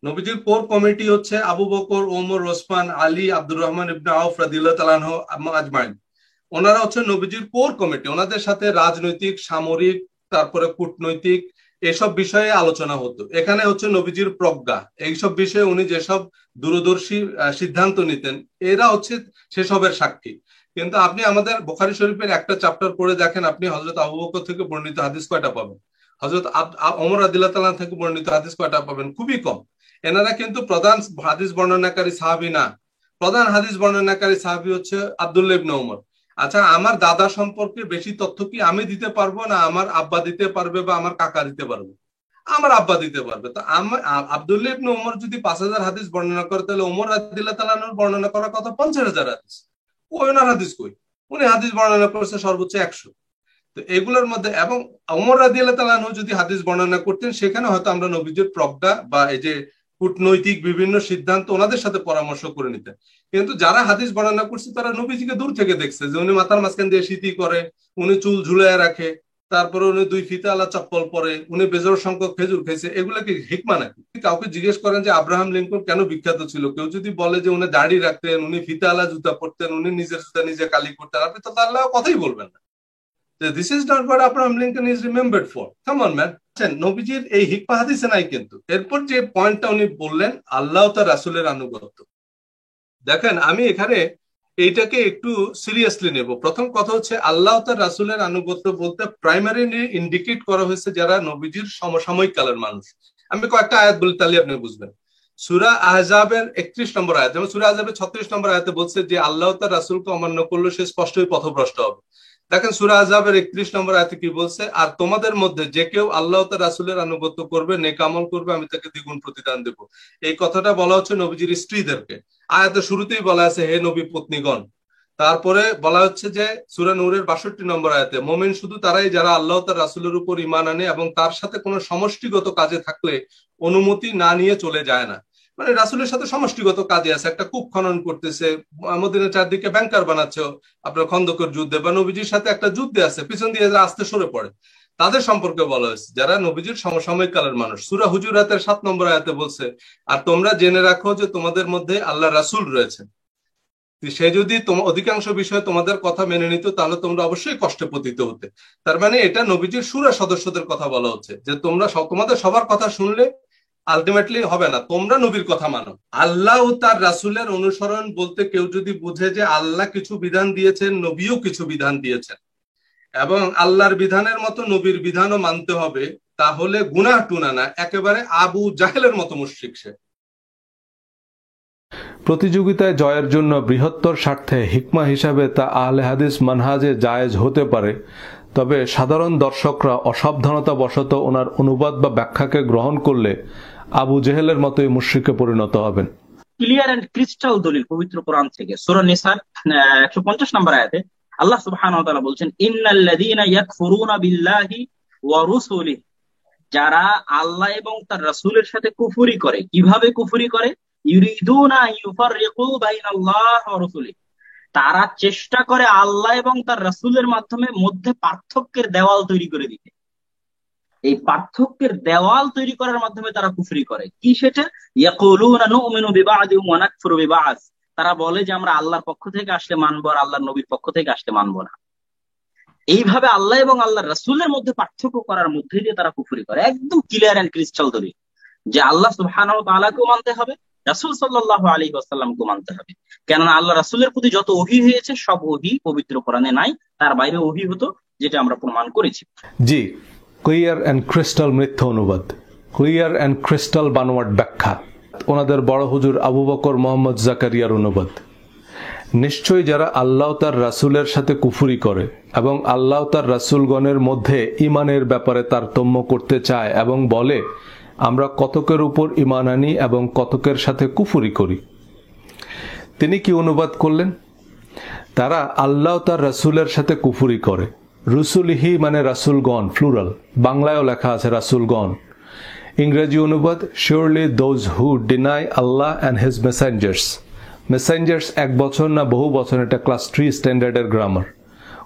নবীজির কোর কমিটি হচ্ছে আবু বকর, ওমর, ওসমান, আলী, আব্দুর রহমান ইবনে আউফ রাদিয়াল্লাহু তাআলা আনহু আজমাইন। ওনারা হচ্ছে নবীজির কোর কমিটি। ওনাদের সাথে রাজনৈতিক, সামরিক, তারপরে কূটনৈতিক এসব বিষয়ে আলোচনা হতো। এখানে হচ্ছে নবীজির প্রজ্ঞা, এইসব বিষয়ে উনি যেসব দূরদর্শী সিদ্ধান্ত নিতেন, এরা হচ্ছে সেসবের সাক্ষী। কিন্তু আপনি আমাদের বুখারী শরীফের একটা চ্যাপ্টার পড়ে দেখেন, আপনি হযরত আবু বকর থেকে বর্ণিত হাদিস কয়টা পাবেন? হযরত ওমর রাদিয়াল্লাহু তাআলা থেকে বর্ণিত হাদিস কয়টা পাবেন? খুবই কম। এনারা কিন্তু প্রধান হাদিস বর্ণনাকারী সাহাবী না। প্রধান হাদিস বর্ণনাকারী সাহাবী হচ্ছে আব্দুল্লাহ ইবনে ওমর। আচ্ছা, আমার দাদা সম্পর্কে বেশি তথ্য কি আমি দিতে পারবো, না আমার আব্বা দিতে পারবে, বা আমার কাকা দিতে পারবে? আমার আব্বা দিতে পারবে। তো আব্দুল্লাহ ইবনে ওমর যদি 5000 হাদিস বর্ণনা করে, তাহলে ওমর রাদিয়াল্লাহু তাআলা আনহুর বর্ণনা করার কথা 50,000 হাদিস। ওনার হাদিস কই? উনি হাদিস বর্ণনা করেছে সর্বোচ্চ 100। তো এগুলোর মধ্যে, এবং ওমর রাদিয়াল্লাহু তাআলা আনহু যদি হাদিস বর্ণনা করতেন, সেখানে হয়তো আমরা নবীজির প্রজ্ঞা বা এই যে কূটনৈতিক বিভিন্ন সিদ্ধান্ত ওনাদের সাথে পরামর্শ করে নিতেন। কিন্তু যারা হাদিস বর্ণনা করছে তারা নবীজিকে দূর থেকে দেখছে, যে উনি মাথার মাঝখান দিয়ে সিঁথি করে, উনি চুল ঝুলায় রাখে, তারপরে উনি 2 ফিতাওয়ালা চপ্পল পরে, উনি বেজোড় সংখ্যক খেজুর খাইছে। এগুলা কি হিকমা নাকি? কাউকে জিজ্ঞেস করেন যে আব্রাহাম লিঙ্কন কেন বিখ্যাত ছিল, কেউ যদি বলে যে উনি দাড়ি রাখতেন, উনি ফিতাওয়ালা জুতা পরতেন, উনি নিজের জুতা নিজে কালি করতেন, আপনি তো তার কথাই বলবেন না। This is not what Abraham Lincoln is remembered for. Come on, man. নবীজির এই হিকমা হাদিসে নাই। কিন্তু এরপর যে পয়েন্টটা উনি বললেন, আল্লাহ ও তার রাসূলের আনুগত্য। দেখেন, আমি এখানে এইটাকে একটু সিরিয়াসলি নেব। প্রথম কথা হচ্ছে, আল্লাহ ও তার রাসূলের আনুগত্য বলতে প্রাইমারিলি ইন্ডিকেট করা হয়েছে যারা নবীজির সমসাময়িক কালের মানুষ। আমি কয়েকটা আয়াত বলি, তাহলে আপনি বুঝবেন। সূরা আহজাবের 31 নম্বর আয়াত, যেমন সূরা আহজাবের 36 নম্বর আয়াতে বলছে যে আল্লাহ ও তার রাসূলকে অমান্য করলে সে স্পষ্টই পথভ্রষ্ট হবে। দেখেন সূরা আহজাবের 31 নম্বর আয়াতে কি বলছে? আর তোমাদের মধ্যে যে কেউ আল্লাহ ও তার রাসূলের আনুগত্য করবে, নেক আমল করবে, আমি তাকে দ্বিগুণ প্রতিদান দেব। এই কথাটা বলা হচ্ছে নবীজির স্ত্রীদেরকে। আয়াতের শুরুতেই বলা আছে, হে নবী পত্নীগণ। তারপরে বলা হচ্ছে যে সূরা নূরের 62 নম্বর আয়াতে, মুমিন শুধু তারাই যারা আল্লাহ ও তার রাসূলের উপর ঈমান আনে এবং তার সাথে কোনো সমষ্টিগত কাজে থাকলে অনুমতি না নিয়ে চলে যায় না। মানে রাসূলের সাথে সমষ্টিগত কাজে আছে, একটা কূপ খনন করতেছে, মদিনার চারদিকে ব্যাংকার বানাচ্ছে আপনার খন্দকের যুদ্ধে, বা নবীজির সাথে একটা যুদ্ধে আছে, পিছন দিয়ে আস্তে সরে পড়ে, তাদের সম্পর্কে বলা হয়েছে যারা নবীজির সমসাময়িক কালের মানুষ। সূরা হুজুরাতের 7 নম্বর আয়াতে বলছে, আর তোমরা জেনে রাখো যে তোমাদের মধ্যে আল্লাহ রাসূল রয়েছে, সে যদি অধিকাংশ বিষয়ে তোমাদের কথা মেনে নিত, তাহলে তোমরা অবশ্যই কষ্টে পতিত হতে। তার মানে এটা নবীজির শুরা সদস্যদের কথা বলা হচ্ছে, যে তোমরা তোমাদের সবার কথা শুনলে আলটিমেটলি হবে না, তোমরা নবীর কথা মানো। আল্লাহ ও তার রাসূলের অনুসরণ বলতে কেউ যদি বুঝে যে আল্লাহ কিছু বিধান দিয়েছেন, নবীও কিছু বিধান দিয়েছেন, এবং আল্লাহর বিধানের মতো নবীর বিধানও মানতে হবে, তাহলে গুনাহ টুনা না, একেবারে আবু জাহেলের মতো মুশরিক সে। প্রতিযোগিতায় জয়ের জন্য বৃহত্তর স্বার্থে হিকমা হিসাবে তা আহলে হাদিস মানহাজে জায়েজ হতে পারে, তবে সাধারণ দর্শকরা অসাবধানতাবশত ওনার অনুবাদ বা ব্যাখ্যাকে গ্রহণ করলে আবু জেহেলের মতোই মুশরিকে পরিণত হবেন। ক্লিয়ার এন্ড ক্রিস্টাল দলিল পবিত্র কোরআন থেকে সূরা নিসার 150 নম্বর আয়াতে আল্লাহ সুবহানাহু ওয়া তাআলা বলছেন, ইন্নাল্লাযীনা ইয়াকফুরুনা বিল্লাহি ওয়া রুসুলিহি, যারা আল্লাহ এবং তার রাসূলের সাথে কুফরি করে। কিভাবে কুফরি করে? ইউরিদুনা ইউফাররিকু বাইনাল্লাহি ওয়া রাসূলিহি, তারা চেষ্টা করে আল্লাহ এবং তার রাসূলের মধ্যে পার্থক্যের দেওয়াল তৈরি করে দিতে। এই পার্থক্যের দেওয়াল তৈরি করার মাধ্যমে তারা কুফরি করে। কি সেটা? ইয়াকুলুনা নুমিনু বিবা'দিন ওয়া নাকফুরু বিবা'দ, তারা বলে যে আমরা আল্লাহর পক্ষ থেকে আসলে মানবো আর আল্লাহর নবীর পক্ষ থেকে আসলে মানবো না। এইভাবে আল্লাহ এবং আল্লাহর রাসূলের মধ্যে পার্থক্য করার মধ্যে দিয়ে তারা কুফরি করে। একদম ক্লিয়ার এন্ড ক্রিস্টাল দলিল যে আল্লাহ সুবহানাহু ওয়া তাআলাকেও মানতে হবে, রাসূল সাল্লাল্লাহু আলাইহি ওয়াসাল্লামকেও মানতে হবে। কেননা আল্লাহ রাসূলের প্রতি যত ওহী হয়েছে সব ওহী পবিত্র কোরআনে নাই, তার বাইরে ওহী হতো, যেটা আমরা প্রমাণ করেছি। জি, ক্লিয়ার এন্ড ক্রিস্টাল মিথ্যা অনুবাদ, ক্লিয়ার এন্ড ক্রিস্টাল বানোয়াট ব্যাখ্যা ওনাদের বড় হুজুর আবু বকর মোহাম্মদ জাকারিয়ার অনুবাদ। নিশ্চয়ই যারা আল্লাহ তার রাসূলের সাথে কুফরি করে এবং আল্লাহ তার রাসূলগণের মধ্যে ঈমানের ব্যাপারে তারতম্য করতে চায় এবং বলে আমরা কতকের উপর ঈমান আনি এবং কতকের সাথে কুফরি করি, তিনি কি অনুবাদ করলেন? তারা আল্লাহ তার রাসূলের সাথে কুফরি করে। রুসুলিহি মানে রাসূলগণ, প্লুরাল, বাংলায়ও লেখা আছে রাসূলগণ। ইংরেজি অনুবাদ, surely those who deny Allah and his messengers. Messengers এক বছর না বহু বছর, এটা ক্লাস 3 স্ট্যান্ডার্ডের গ্রামার।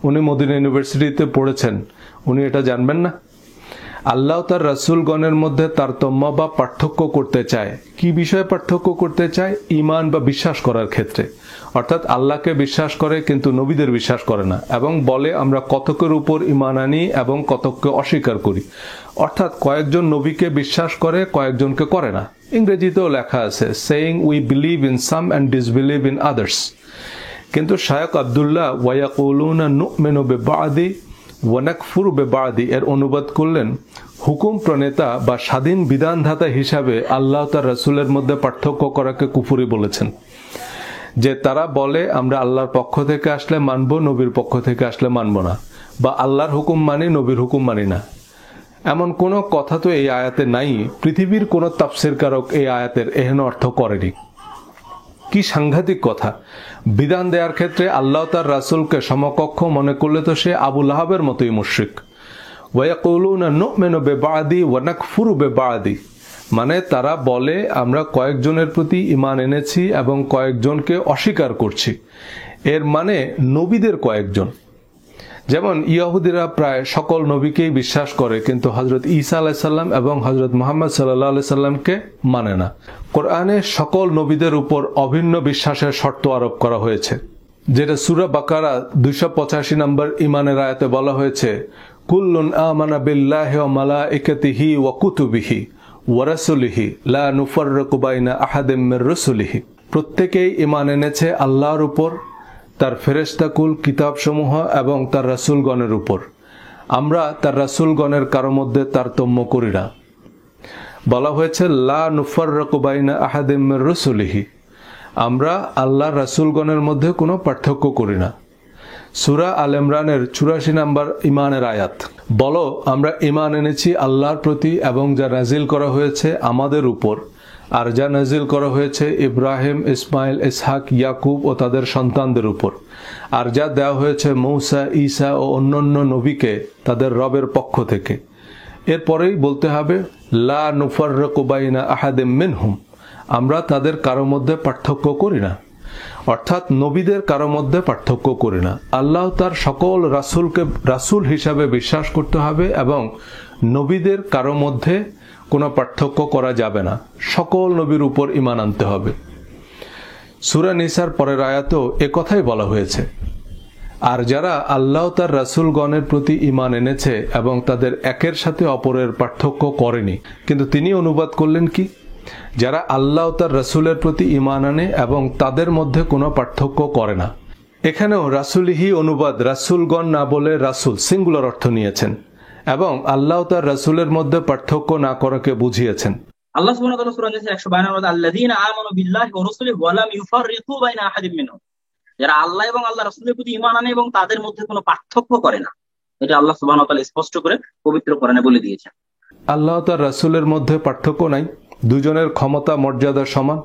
উনি মদিনা ইউনিভার্সিটিতে পড়েছেন, উনি এটা জানবেন না? আল্লাহ তার রাসূলগণের মধ্যে তারতম্য বা পার্থক্য করতে চায়। কি বিষয়ে পার্থক্য করতে চায়? ঈমান বা বিশ্বাস করার ক্ষেত্রে। অর্থাৎ আল্লাহকে বিশ্বাস করে কিন্তু নবীদের বিশ্বাস করে না, এবং বলে আমরা কতকের উপর ঈমান আনি এবং কতককে অস্বীকার করি। অর্থাৎ কয়েকজন নবীকে বিশ্বাস করে, কয়েকজনকে করে না। ইংরেজিতেও লেখা আছে, saying we believe in some and disbelieve in others. কিন্তু শায়খ আব্দুল্লাহ ওয়ায়াকুলুনা নুমিনু বিবাদি ওয়ানাকফুরু বিবাদি এর অনুবাদ করলেন, হুকুম প্রণেতা বা স্বাধীন বিধানদাতা হিসাবে আল্লাহ তার রাসূলের মধ্যে পার্থক্য করাকে কুফরি বলেছেন। যে তারা বলে আমরা আল্লাহর পক্ষ থেকে আসলে মানব, নবীর পক্ষ থেকে আসলে মানব না, বা আল্লাহর হুকুম মানি, নবীর হুকুম মানি না। এমন কোনো কথা তো এই আয়াতে নাই। পৃথিবীর কোনো তাফসীরকারক এই আয়াতের এহেন অর্থ করেনি। কি সাংঘাতিক কথা! বিধান দেওয়ার ক্ষেত্রে আল্লাহ তার রাসূলকে সমকক্ষ মনে করলে তো সে আবু লাহাবের মতোই মুশরিক। ওয়ায়াকুলুনা নুমিনু বিবাদি ওয়া নাকফুরু বিবাদি, মানে তারা বলে আমরা কয়েকজনের প্রতি ঈমান এনেছি এবং কয়েকজনকে অস্বীকার করছি। এর মানে নবীদের কয়েকজন। যেমন ইহুদিরা প্রায় সকল নবীকেই বিশ্বাস করে কিন্তু হযরত ঈসা আলাইহিস সালাম এবং হযরত মুহাম্মদ সাল্লাল্লাহু আলাইহি সাল্লামকে মানে না। কোরআনে সকল নবীদের উপর অভিন্ন বিশ্বাসের শর্ত আরোপ করা হয়েছে, যেটা সূরা বাকারা 285 নম্বর ঈমানের আয়াতে বলা হয়েছে, কুল্লুন আমানা বিল্লাহি ওয়া মালাইকাতিহি ওয়া কুতুবিহি ওয়া রাসূলিহি লা নুফাররিকু বাইনা আহাদিম মির রাসূলিহি। প্রত্যেকেই ঈমান এনেছে আল্লাহর উপর, তার ফেরেশতাকুল, কিতাবসমূহ এবং তার রাসূলগণের উপর। আমরা তার রাসূলগণের কারো মধ্যে তারতম্য করি না। বলা হয়েছে লা নুফাররিকু বাইনা আহাদিম মির রাসূলিহি, আমরা আল্লাহর রাসূলগণের মধ্যে কোনো পার্থক্য করি না। সূরা আল ইমরানের 84 নম্বর ঈমানের আয়াত, বলো আমরা ঈমান এনেছি আল্লাহর প্রতি এবং যা নাজিল করা হয়েছে আমাদের উপর, আর যা নাজিল করা হয়েছে ইব্রাহিম, ইসমাইল, ইসহাক, ইয়াকুব ও তাদের সন্তানদের উপর, আর যা দেওয়া হয়েছে মূসা, ঈসা ও অন্যান্য নবীকে তাদের রবের পক্ষ থেকে। এরপরেই বলতে হবে লা নুফাররিকু বাইনা আহাদিম মিনহুম, আমরা তাদের কারো মধ্যে পার্থক্য করি না। অর্থাৎ নবীদের কারো মধ্যে পার্থক্য করি না। আল্লাহ তার সকল রাসূলকে রাসূল হিসাবে বিশ্বাস করতে হবে এবং নবীদের কারো মধ্যে কোনো পার্থক্য করা যাবে না। সকল নবীর উপর ঈমান আনতে হবে। সূরা নিসার পরের আয়াতেও একথাই বলা হয়েছে। আর যারা আল্লাহ তার রাসূলগণের প্রতি ঈমান এনেছে এবং তাদের একের সাথে অপরের পার্থক্য করেনি, কিন্তু তিনি অনুবাদ করলেন কি, যারা আল্লাহ তার রাসূলের প্রতি ঈমান আনে এবং তাদের মধ্যে কোনো পার্থক্য করে না। এখানেও রাসূলিহি অনুবাদ রাসূলগণ না বলে রাসূল সিঙ্গুলার অর্থ নিয়েছেন এবং আল্লাহ তার রাসূলের মধ্যে পার্থক্য না করাকে বুঝিয়েছেন। আল্লাহ সুবহানাহু ওয়া তাআলা সূরা নিসা 152 আল্লাযীনা আমানু বিল্লাহি ওয়া রাসূলিহি ওয়া লাম ইউফাররিকু বাইনা আহাদিম মিনহুম, যারা আল্লাহ এবং আল্লাহর রাসূলের প্রতি ঈমান আনে এবং তাদের মধ্যে কোনো পার্থক্য করে না। এটা আল্লাহ সুবহানাহু ওয়া তাআলা স্পষ্ট করে পবিত্র কোরআনে বলে দিয়েছেন। আল্লাহ তার রাসূলের মধ্যে পার্থক্য নাই, দুজনের ক্ষমতা মর্যাদা সমান।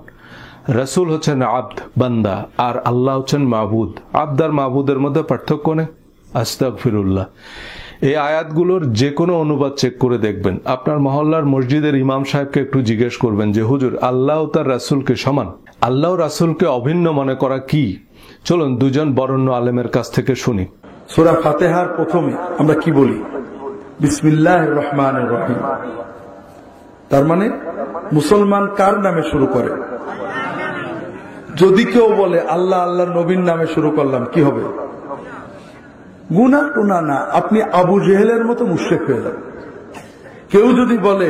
রাসূল হচ্ছেন আব্দ, বান্দা, আর আল্লাহ হচ্ছেন মাবুদ। আব্দ আর মাবুদের মধ্যে পার্থক্য নেই। আস্তাগফিরুল্লাহ। এই আয়াতগুলোর যে কোনো অনুবাদ চেক করে দেখবেন। আপনার মহল্লার মসজিদের ইমাম সাহেবকে একটু জিজ্ঞেস করবেন যে হুজুর আল্লাহ তার রাসূলকে সমান, আল্লাহ রাসূলকে অভিন্ন মনে করা কি? চলুন দুজন বরেণ্য আলেমের কাছ থেকে শুনি। সূরা ফাতিহার প্রথমে আমরা কি বলি? বিসমিল্লাহির রহমানির রহিম। তার মানে মুসলমান কার নামে শুরু করে? যদি কেউ বলে আল্লাহ আল্লাহ নবীর নামে শুরু করলাম, কি হবে? গুনাহ টুনা না, আপনি আবু জেহেলের মতো মুশরিক হয়ে যাবেন। কেউ যদি বলে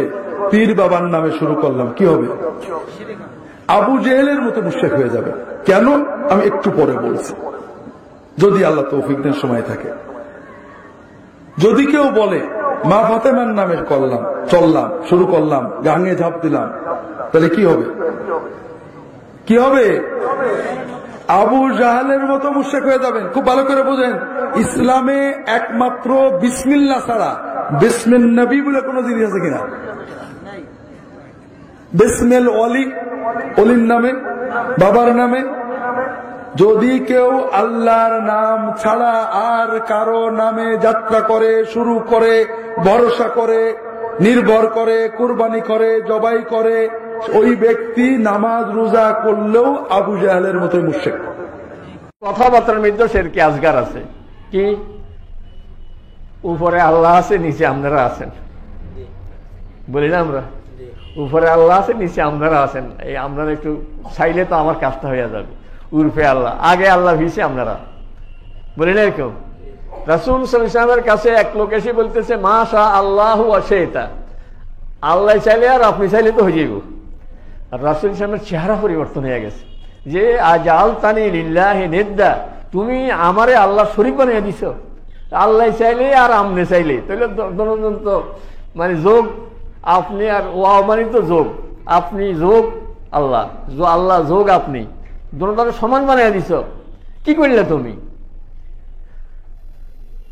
পীর বাবার নামে শুরু করলাম, কি হবে? আবু জেহেলের মতো মুশরিক হয়ে যাবে। কেন? আমি একটু পরে বলছি, যদি আল্লাহ তৌফিক দেন, সময় থাকে। যদি কেউ বলে মা ফাতেমার নামে করলাম, চললাম, শুরু করলাম, গাঙে ঝাঁপ দিলাম, তাহলে কি হবে? কি হবে? আবু জাহালের মতো মুশরিক হয়ে যাবেন। খুব ভালো করে বুঝেন, ইসলামে একমাত্র বিসমিল্লাহ ছাড়া বিসমিল নবী বলে কোন জিনিস আছে কিনা? বিসমিল ওয়ালি, ওলির নামে, বাবার নামে। যদি কেউ আল্লাহর নাম ছাড়া আর কারো নামে যাত্রা করে, শুরু করে, ভরসা করে, নির্ভর করে, কুরবানি করে, জবাই করে, ওই ব্যক্তি নামাজ রোজা করলেও আবু জাহেলের মতোই মুশরিক। কথাবার্তার মধ্যে শিরকে আসগার আছে। কি উপরে আল্লাহ আছে, নিচে আপনারা আছেন, বলি না আমরা? উপরে আল্লাহ আছে, নিচে আপনারা আছেন। এই আপনারা একটু চাইলে তো আমার কাজটা হয়ে যাবে। উর্ফে আল্লাহ, আগে আল্লাহ, ভিসে আপনারা, বলি না এরকম? রাসূল সাল্লাল্লাহু আলাইহি ওয়াসাল্লামের কাছে এক লোক এসে বলতেছে, মাশা আল্লাহু ওয়া শাইতা, আল্লাহ চাইলে আর আপনি চাইলে তো হয়ে যাইব। আর রাসূল সাল্লামের চেহারা পরিবর্তন হয়ে গেছে, যে আজআলতানি লিল্লাহি নিদ্দা, তুমি আমারে আল্লাহ শরীক বানিয়ে দিছো। আল্লাহ চাইলে আর আমনে চাইলে, তাহলে দনোজন তো মানে যোগ, আপনি আর ও মানে তো যোগ, আপনি যোগ আল্লাহ, আল্লাহ যোগ আপনি, দনোজন সমান বানিয়ে দিছো, কি করলে তুমি?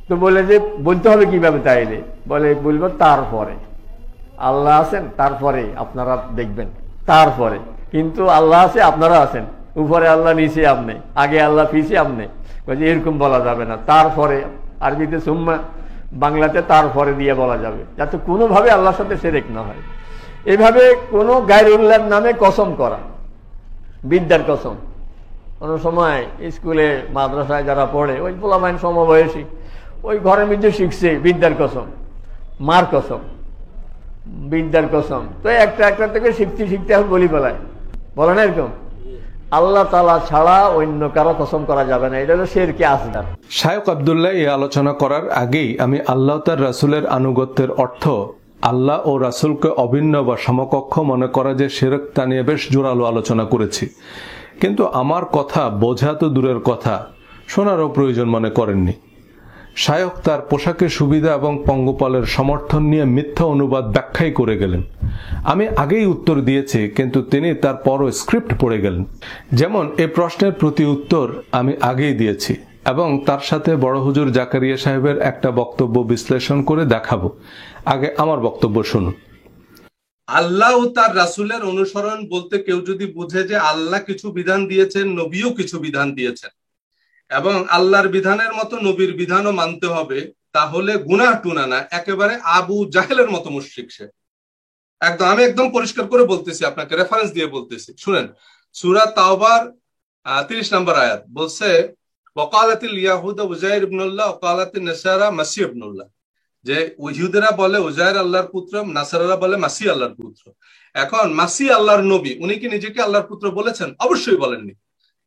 তো বলে যে বলতে হবে কিভাবে তাইলে? বলে বলবো তারপরে আল্লাহ আছেন, তারপরে আপনারা দেখবেন, তারপরে কিন্তু আল্লাহ আছে, আপনারা আছেন, উপরে আল্লাহ, নিচে আপনি, আগে আল্লাহ, পিছিয়ে আপনি। এরকম বলা যাবে না, তারপরে। আরবিতে সুম্মা, বাংলাতে তারপরে দিয়ে বলা যাবে, যাতে কোনোভাবে আল্লাহর সাথে শিরক না হয়। এভাবে কোনো গায়রুল্লাহর নামে কসম করা, বিদ্যার কসম। কোনো সময় স্কুলে মাদ্রাসায় যারা পড়ে, ওই পোলামাইন সমবয়সী, ওই ঘরের মধ্যে শিখছে বিদ্যার কসম, মার কসম, বিদ্যার কসম। তো একটা একটা থেকে শিখতে শিখতে এখন বলি ফেলায়, বলে না এরকম? আল্লাহ তাআলা ছাড়া অন্য কারো কসম করা যাবে না, এটা হলো শিরকে আসগার। শায়খ আব্দুল্লাহ এই আলোচনা করার আগেই আমি আল্লাহ তার রাসূলের আনুগত্যের অর্থ, আল্লাহ ও রাসূলকে অভিন্ন বা সমকক্ষ মনে করা যে শিরক, তা নিয়ে বেশ জোরালো আলোচনা করেছি। কিন্তু আমার কথা বোঝা তো দূরের কথা, শোনারও প্রয়োজন মনে করেননি। শায়খ তার পোশাকের সুবিধা এবং পঙ্গপালের সমর্থন নিয়ে মিথ্যা অনুবাদ ব্যাখ্যাই করে গেলেন। আমি আগেই উত্তর দিয়েছি, কিন্তু তিনি তারপরও স্ক্রিপ্ট পড়ে গেলেন। যেমন এই প্রশ্নের প্রতি উত্তর আমি আগেই দিয়েছি, এবং তার সাথে বড় হুজুর জাকারিয়া সাহেবের একটা বক্তব্য বিশ্লেষণ করে দেখাবো। আগে আমার বক্তব্য শুনুন। আল্লাহ ও তার রাসূলের অনুসরণ বলতে কেউ যদি বুঝে যে আল্লাহ কিছু বিধান দিয়েছেন, নবীও কিছু বিধান দিয়েছেন, এবং আল্লাহর বিধানের মতো নবীর বিধানও মানতে হবে, তাহলে গুনাহ টুনা না, একেবারে আবু জাহেলের মতো মুশরিক সে। একদম, আমি একদম পরিষ্কার করে বলতেছি, আপনাকে রেফারেন্স দিয়ে বলতেছি, শুনেন। সূরা তাওবার 30 নম্বর আয়াত বলছে, ওয়াকালাতিল ইয়াহুদা উজাইর ইবনুল্লাহ ওয়াকালাতিন নাসারা মাসিহ ইবনুল্লাহ, যে ইহুদিরা বলে উজাইর আল্লাহর পুত্র, নাসারারা বলে মাসিহ আল্লাহর পুত্র। এখন মাসিহ আল্লাহর নবী, উনি কি নিজেকে আল্লাহর পুত্র বলেছেন? অবশ্যই বলেননি,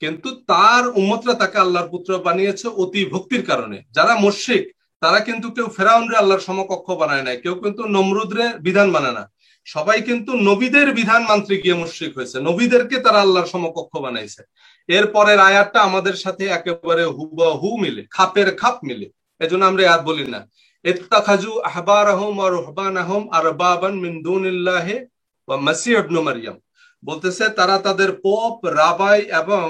কিন্তু তার উম্মতরা তাকে আল্লাহর পুত্র বানিয়েছে অতি ভক্তির কারণে। যারা মুশরিক তারা কিন্তু কেউ ফেরাউনরে আল্লাহর সমকক্ষ বানায় নাই, কেউ কিন্তু নমরুদরে বিধান মানে না, সবাই কিন্তু নবীদের বিধান মানতে গিয়ে মুশরিক হয়েছে, নবীদেরকে তারা আল্লাহর সমকক্ষ বানাইছে। এরপরের আয়াতটা আমাদের সাথে একেবারে হুবহু মিলে, খাপের খাপ মিলে, এজন্য আমরা আয়াত বলি না, ইত্তাখাযু আহবারাহুম ওয়া রুহবানাহুম আরবাবান মিন দুনিল্লাহি ওয়া মাসীহ ইবনে মারইয়াম, বলতেছে তারা তাদের পোপ, রাবাই এবং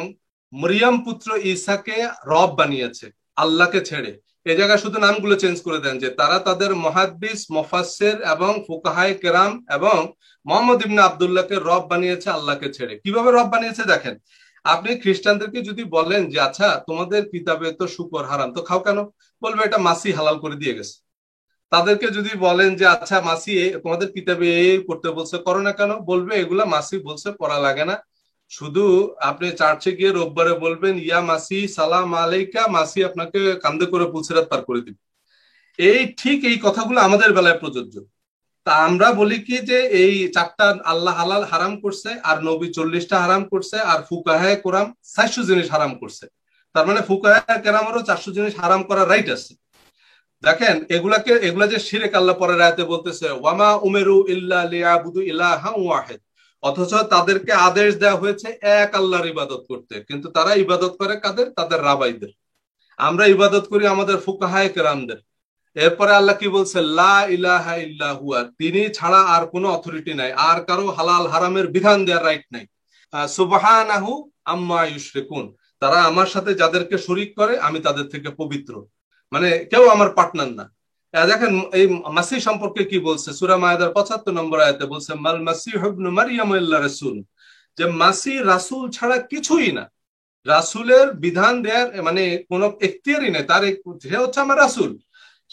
মরিয়ম পুত্র ঈসাকে রব বানিয়েছে আল্লাহকে ছেড়ে। এই জায়গায় শুধু নামগুলো চেঞ্জ করে দেন, যে তারা তাদের মুহাদ্দিস, মুফাসসির এবং ফুকাহায়ে কেরাম এবং মুহাম্মদ ইবনে আব্দুল্লাহকে রব বানিয়েছে আল্লাহকে ছেড়ে। কিভাবে রব বানিয়েছে দেখেন। আপনি খ্রিস্টানদেরকে যদি বলেন যে আচ্ছা তোমাদের কিতাবে তো শুকর হারাম, তো খাও কেন? বলবে এটা মাসি হালাল করে দিয়ে গেছে। তাদেরকে যদি বলেন যে আচ্ছা মাসি তোমাদের কিতাবে এই করতে বলছে, করো না কেন? বলবে এগুলা মাসি বলছে, করা লাগে না, শুধু আপনি চার্চে গিয়ে রোববারে বলবেন ইয়া মাসি সালাম আলাইকা, মাসি আপনাকে কান্দে করে পুলসিরাত পার করে দিবে। ঠিক এই কথাগুলো আমাদের বেলায় প্রযোজ্য। তা আমরা বলি কি যে এই 4টা আল্লাহ হালাল হারাম করছে, আর নবী 40টা হারাম করছে, আর ফুকাহায়ে কেরাম 400 জিনিস হারাম করছে। তার মানে ফুকাহায়ে কেরামেরও 400 জিনিস হারাম করার রাইট আছে। দেখেন এগুলা যে শিরক, আল্লাহ পরের আয়াতে বলতেছে ওয়ামা উমেরু ইল্লা লিয়াবুদু ইলাহা ওয়াহিদ, অথচ তাদেরকে আদেশ দেওয়া হয়েছে এক আল্লাহর ইবাদত করতে, কিন্তু তারা ইবাদত করে কাদের? তাদের রাবাইদের। আমরা ইবাদত করি আমাদের ফুকাহায়ে কেরামদের। এরপরে আল্লাহ কি বলছে? লা ইলাহা ইল্লা হুয়া, তিনি ছাড়া আর কোনো অথরিটি নাই, আর কারো হালাল হারামের বিধান দেওয়ার রাইট নাই। সুবহানাহু আম্মা ইউশরিকুন, তারা আমার সাথে যাদেরকে শরীক করে আমি তাদের থেকে পবিত্র, মানে কেউ আমার পার্টনার না। দেখেন এই মাসিহ সম্পর্কে কি বলছে, সূরা মায়েদার 75 নম্বর আয়াতে বলছে মাল মাসিহু ইবনু মারইয়াম ইল্লা রাসূল, যে মাসিহ রাসূল ছাড়া কিছুই না। রাসূলের বিধান দেওয়ার মানে কোনো এখতিয়ারই নেই তার, সে হচ্ছে আমার রাসূল,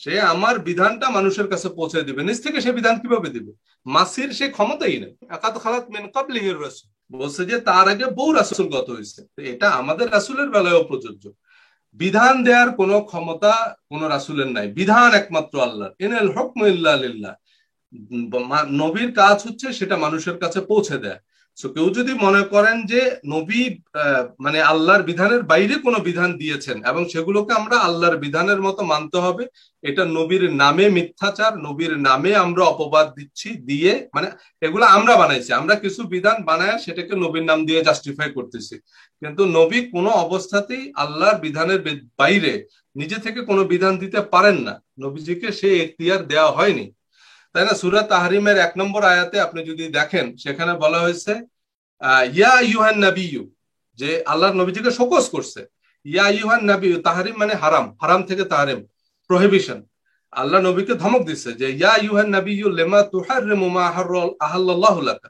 সে আমার বিধানটা মানুষের কাছে পৌঁছে দিবে, নিজ থেকে সে বিধান কিভাবে দিবে? মাসির সে ক্ষমতাই নেই। আকাদ খালাত মিন ক্বাবলিহির রাসূল, বলছে যে তার আগে বহু রাসূল গত হয়েছে। এটা আমাদের রাসূলের বেলায়ও প্রযোজ্য। বিধান দেওয়ার কোনো ক্ষমতা কোন রাসূলের নাই, বিধান একমাত্র আল্লাহর। ইনাল হুকমু ইল্লা লিল্লাহ, নবীর কাজ হচ্ছে সেটা মানুষের কাছে পৌঁছে দেয়। সো কেউ যদি মনে করেন যে নবী মানে আল্লাহর বিধানের বাইরে কোনো বিধান দিয়েছেন এবং সেগুলোকে আমরা আল্লাহর বিধানের মতো মানতে হবে, এটা নবীর নামে মিথ্যাচার, নবীর নামে আমরা অপবাদ দিচ্ছি, দিয়ে মানে এগুলো আমরা বানাইছি, আমরা কিছু বিধান বানায় সেটাকে নবীর নাম দিয়ে জাস্টিফাই করতেছি। কিন্তু নবী কোনো অবস্থাতেই আল্লাহর বিধানের বাইরে নিজে থেকে কোনো বিধান দিতে পারেন না, নবীজিকে সে এখতিয়ার দেওয়া হয়নি, তাই না? সূরা তাহরিমের 1 নম্বর আয়াতে আপনি যদি দেখেন, সেখানে বলা হয়েছে ইয়া আইয়ুহান নাবিয়্যু, যে আল্লাহর নবীজিকে শোকজ করছে। ইয়া আইয়ুহান নাবিয়্যু, তাহরিম মানে হারাম, হারাম থেকে তাহরিম, প্রহিবিশন। আল্লাহ নবীকে ধমক দিচ্ছে যে ইয়া আইয়ুহান নাবিয়্যু লিমা তুহাররিমু মা আহাল্লাল্লাহু লাকা,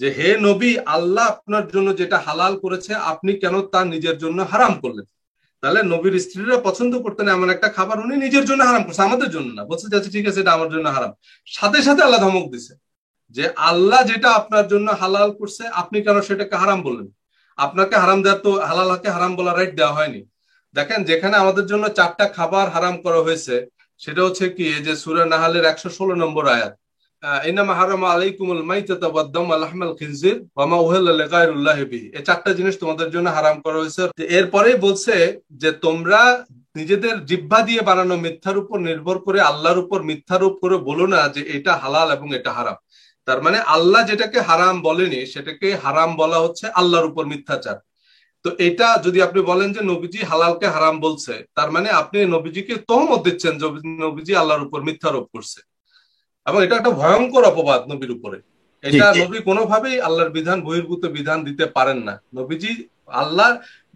যে হে নবী, আল্লাহ আপনার জন্য যেটা হালাল করেছে আপনি কেন তা নিজের জন্য হারাম করলেন? তাহলে নবীর স্ত্রীরা পছন্দ করতেন এমন একটা খাবার উনি নিজের জন্য হারাম করছে, আমাদের জন্য না। বলছে যাচ্ছে ঠিক আছে এটা আমার জন্য হারাম, সাথে সাথে আল্লাহ ধমক দিছে যে আল্লাহ যেটা আপনার জন্য হালাল করছে আপনি কেন সেটাকে হারাম বললেন? আপনাকে হারাম দেওয়া তো হালালকে হারাম বলা রাইট দেওয়া হয়নি। দেখেন যেখানে আমাদের জন্য 4টা খাবার হারাম করা হয়েছে সেটা হচ্ছে কি, যে সূরা নাহলের 116 নম্বর আয়াত, ইন্নামা হারামা আলাইকুমুল মাইতাতা ওয়াদ-দাম ওয়া লাহমাল খিনজির ওয়া মা উহিল্লা লিগায়রিল্লাহি বিহি, এই 4টা জিনিস তোমাদের জন্য হারাম করা হয়েছে। এরপরেই বলছে যে তোমরা নিজেদের জিহ্বা দিয়ে বানানো মিথ্যার উপর নির্ভর করে আল্লাহর উপর মিথ্যারোপ করে বলো না যে এটা হালাল এবং এটা হারাম। তার মানে আল্লাহ যেটাকে হারাম বলেনি সেটাকে হারাম বলা হচ্ছে আল্লাহর উপর মিথ্যাচার। তো এটা যদি আপনি বলেন যে নবীজি হালালকে হারাম বলছে, তার মানে আপনি নবীজিকে তহমত দিচ্ছেন যে নবীজি আল্লাহর উপর মিথ্যারোপ করছে, এবং এটা একটা ভয়ঙ্কর অপবাদ নবীর উপরে। এটা নবী কোনোভাবেই আল্লাহর বিধান বহির্ভূত বিধান দিতে পারেন না। নবীজি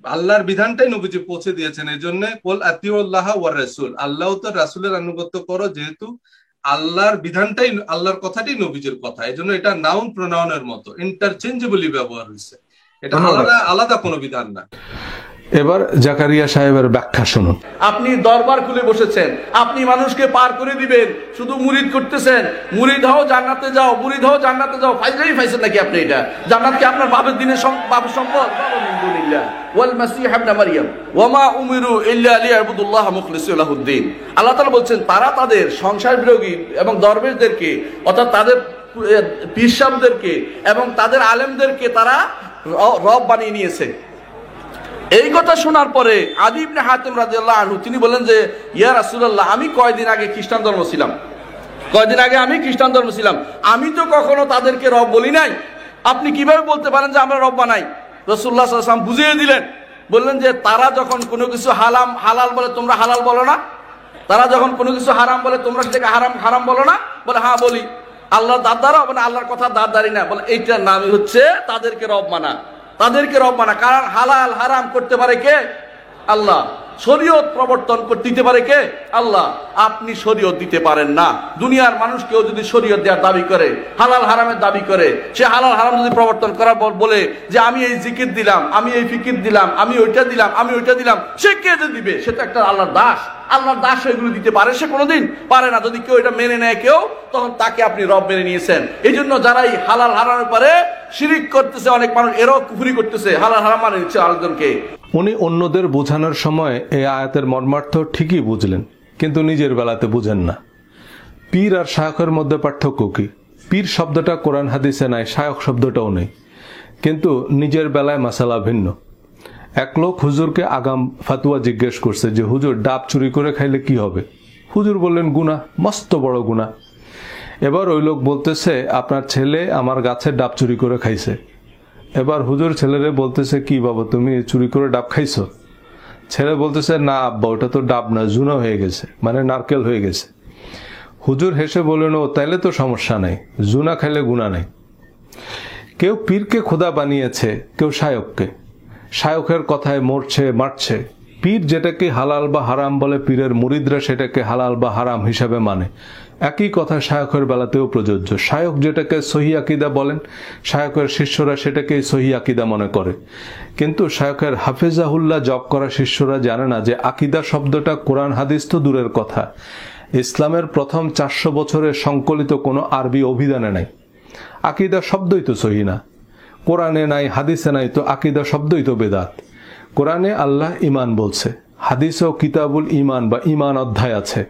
আল্লাহর বিধানটাই নবীজি পৌঁছে দিয়েছেন। এই জন্য কুল আতিউল্লাহ ওয়ার রাসূল, আল্লাহ তো রাসূলের আনুগত্য করো, যেহেতু আল্লাহর বিধানটাই আল্লাহর কথাটাই নবীজির কথা, এই জন্য এটা নাউন প্রোনাউনের মতো ইন্টারচেঞ্জেবলি ব্যবহার হয়েছে, এটা আলাদা কোনো বিধান না। এবার জাকারিয়া সাহেবের ব্যাখ্যা শুনুন। আপনি দরবার খুলে বসেছেন, আপনি মানুষকে পার করে দিবেন, শুধু মুরিদ করতেছেন, মুরিদ হও জান্নাতে যাও, মুরিদ হও জান্নাতে যাও। ফাইজলাই ফাইছেন নাকি আপনি? এটা জান্নাত কি আপনার বাপের দিনের বাপের সম্পদ? ওয়াল মাসিহ ইবনে মারইয়াম ওয়া মা উমিরু ইল্লা লিয়াবুদুল্লাহ মুখলিসিন লাহুদ্দিন। আল্লাহ তাআলা বলছেন তারা তাদের সংসার বিরোধী এবং দরবেশদেরকে, অর্থাৎ তাদের পীর সাহেবদেরকে এবং তাদের আলেমদেরকে তারা রব বানিয়ে নিয়েছে। এই কথা শোনার পরে আদি ইবনে হাতিম রাদিয়াল্লাহু আনহু তিনি বলেন যে ইয়া রাসূলুল্লাহ, আমি কয়দিন আগে খ্রিস্টান ধর্ম ছিলাম, আমি তো কখনো তাদেরকে রব বলি নাই, আপনি কিভাবে বলতে পারেন যে আমরা রব বানাই? রাসূলুল্লাহ সাল্লাল্লাহু আলাইহি ওয়াসাল্লাম বুঝিয়ে দিলেন, বললেন যে তারা যখন কোনো কিছু হালাল বলে তোমরা হালাল বলো না, তারা যখন কোনো কিছু হারাম বলে তোমরা সেটাকে হারাম বলো না? বলে হ্যাঁ বলি। আল্লাহর দাঁড়াও, মানে আল্লাহর কথা দাঁড়ি না, বলে এইটার নামই হচ্ছে তাদেরকে রব মানা, কারণ হালাল হারাম করতে পারে কে? আল্লাহ। শরীয়ত প্রবর্তন দিতে পারে কে? আল্লাহ। আপনি শরীয়ত দিতে পারেন না। দুনিয়ার মানুষ কেউ যদি শরীয়ত দেওয়ার দাবি করে, হালাল হারামের দাবি করে, সে হালাল হারাম যদি প্রবর্তন করার পর বলে যে আমি এই জিকির দিলাম, আমি এই ফিকির দিলাম, আমি ওইটা দিলাম, সে কে যে দিবে? সে তো একটা আল্লাহর দাস। আল্লাহর দাস এগুলো দিতে পারে? সে কোনোদিন পারে না। যদি কেউ এটা মেনে নেয় কেউ, তখন তাকে আপনি রব মেনে নিয়েছেন। এই জন্য যারা এই হালাল হারামের পরে শিরিক করতেছে, অনেক মানুষ এরাও কুফরি করতেছে, হালাল হারাম মানে নিচ্ছে আরেকজনকে। উনি অন্যদের বোঝানোর সময় এই আয়াতের মর্মার্থ ঠিকই বুঝলেন, কিন্তু নিজের বেলাতে বুঝেন না। পীর আর শায়খের মধ্যে পার্থক্য কি? পীর শব্দটা কোরআন হাদিসে নাই, শায়খ শব্দটাও নেই, কিন্তু নিজের বেলায় মাসালা ভিন্ন। এক লোক হুজুরকে আগাম ফাতুয়া জিজ্ঞেস করছে যে হুজুর, ডাব চুরি করে খাইলে কি হবে? হুজুর বললেন গুনাহ, মস্ত বড় গুনাহ। এবার ওই লোক বলতেছে আপনার ছেলে আমার গাছের ডাব চুরি করে খাইছে। এবার হুজুর ছেলেরে বলতেছে কি বাবা তুমি চুরি করে ডাব খাইছো? ছেলে বলতেছে না আব্বা, ওটা তো ডাব না, জুনা হয়ে গেছে, মানে নারকেল হয়ে গেছে। হুজুর হেসে বললেন ও তাইলে তো সমস্যা নাই, জুনা খাইলে গুনাহ নাই। কেউ পীরকে খোদা বানিয়েছে, কেউ শায়ককে। শায়কের কথায় মরছে মারছে। পীর যেটাকে হালাল বা হারাম বলে, পীরের মুরিদরা সেটাকে হালাল বা হারাম হিসাবে মানে। একই কথা শায়কের বেলাতেও প্রযোজ্য। শায়ক যেটাকে সহি আকিদা বলেন, শায়কের শিষ্যরা সেটাকেই সহি আকিদা মনে করে। কিন্তু শায়কের হাফেজাহুল্লাহ জপ করা শিষ্যরা জানে না যে আকিদা শব্দটা কোরআন হাদিস তো দূরের কথা, ইসলামের প্রথম 400 বছরের সংকলিত কোনো আরবি অভিধানে নাই। আকিদা শব্দই তো সহি না, কোরআনে নাই, হাদিসে নাই, তো আকিদা শব্দই তো বেদাত। কোরআনে আল্লাহ ইমান বলছে, হাদিস ও কিতাবুল ইমান বা ইমান অধ্যায় আছে।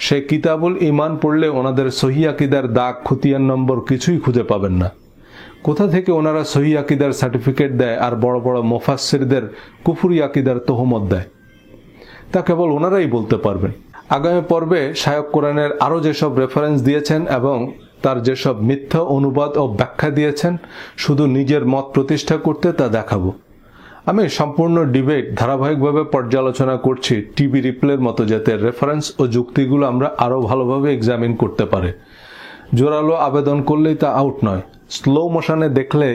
সেই কিতাবুল ইমান পড়লে ওনাদের সহি আকিদার দাগ খতিয়ান নম্বর কিছুই খুঁজে পাবেন না। কোথা থেকে ওনারা সহি আকিদার সার্টিফিকেট দেয় আর বড় বড় মুফাসসিরদের কুফরি আকিদার তহমত দেয়, তা কেবল ওনারাই বলতে পারবেন। আগামী পর্বে শায়খ কোরআনের আরও যেসব রেফারেন্স দিয়েছেন এবং তার যেসব মিথ্যা অনুবাদ ও ব্যাখ্যা দিয়েছেন শুধু নিজের মত প্রতিষ্ঠা করতে, তা দেখাবো। আমি সম্পূর্ণ ডিবেট ধারাবাহিকভাবে পর্যালোচনা করছি টিভি রিপ্লের মতো, যাতে রেফারেন্স ও যুক্তিগুলো আমরা আরও ভালোভাবে এক্সামিন করতে পারে। জোরালো আবেদন করলেই তা আউট নয়, স্লো মোশনে দেখলে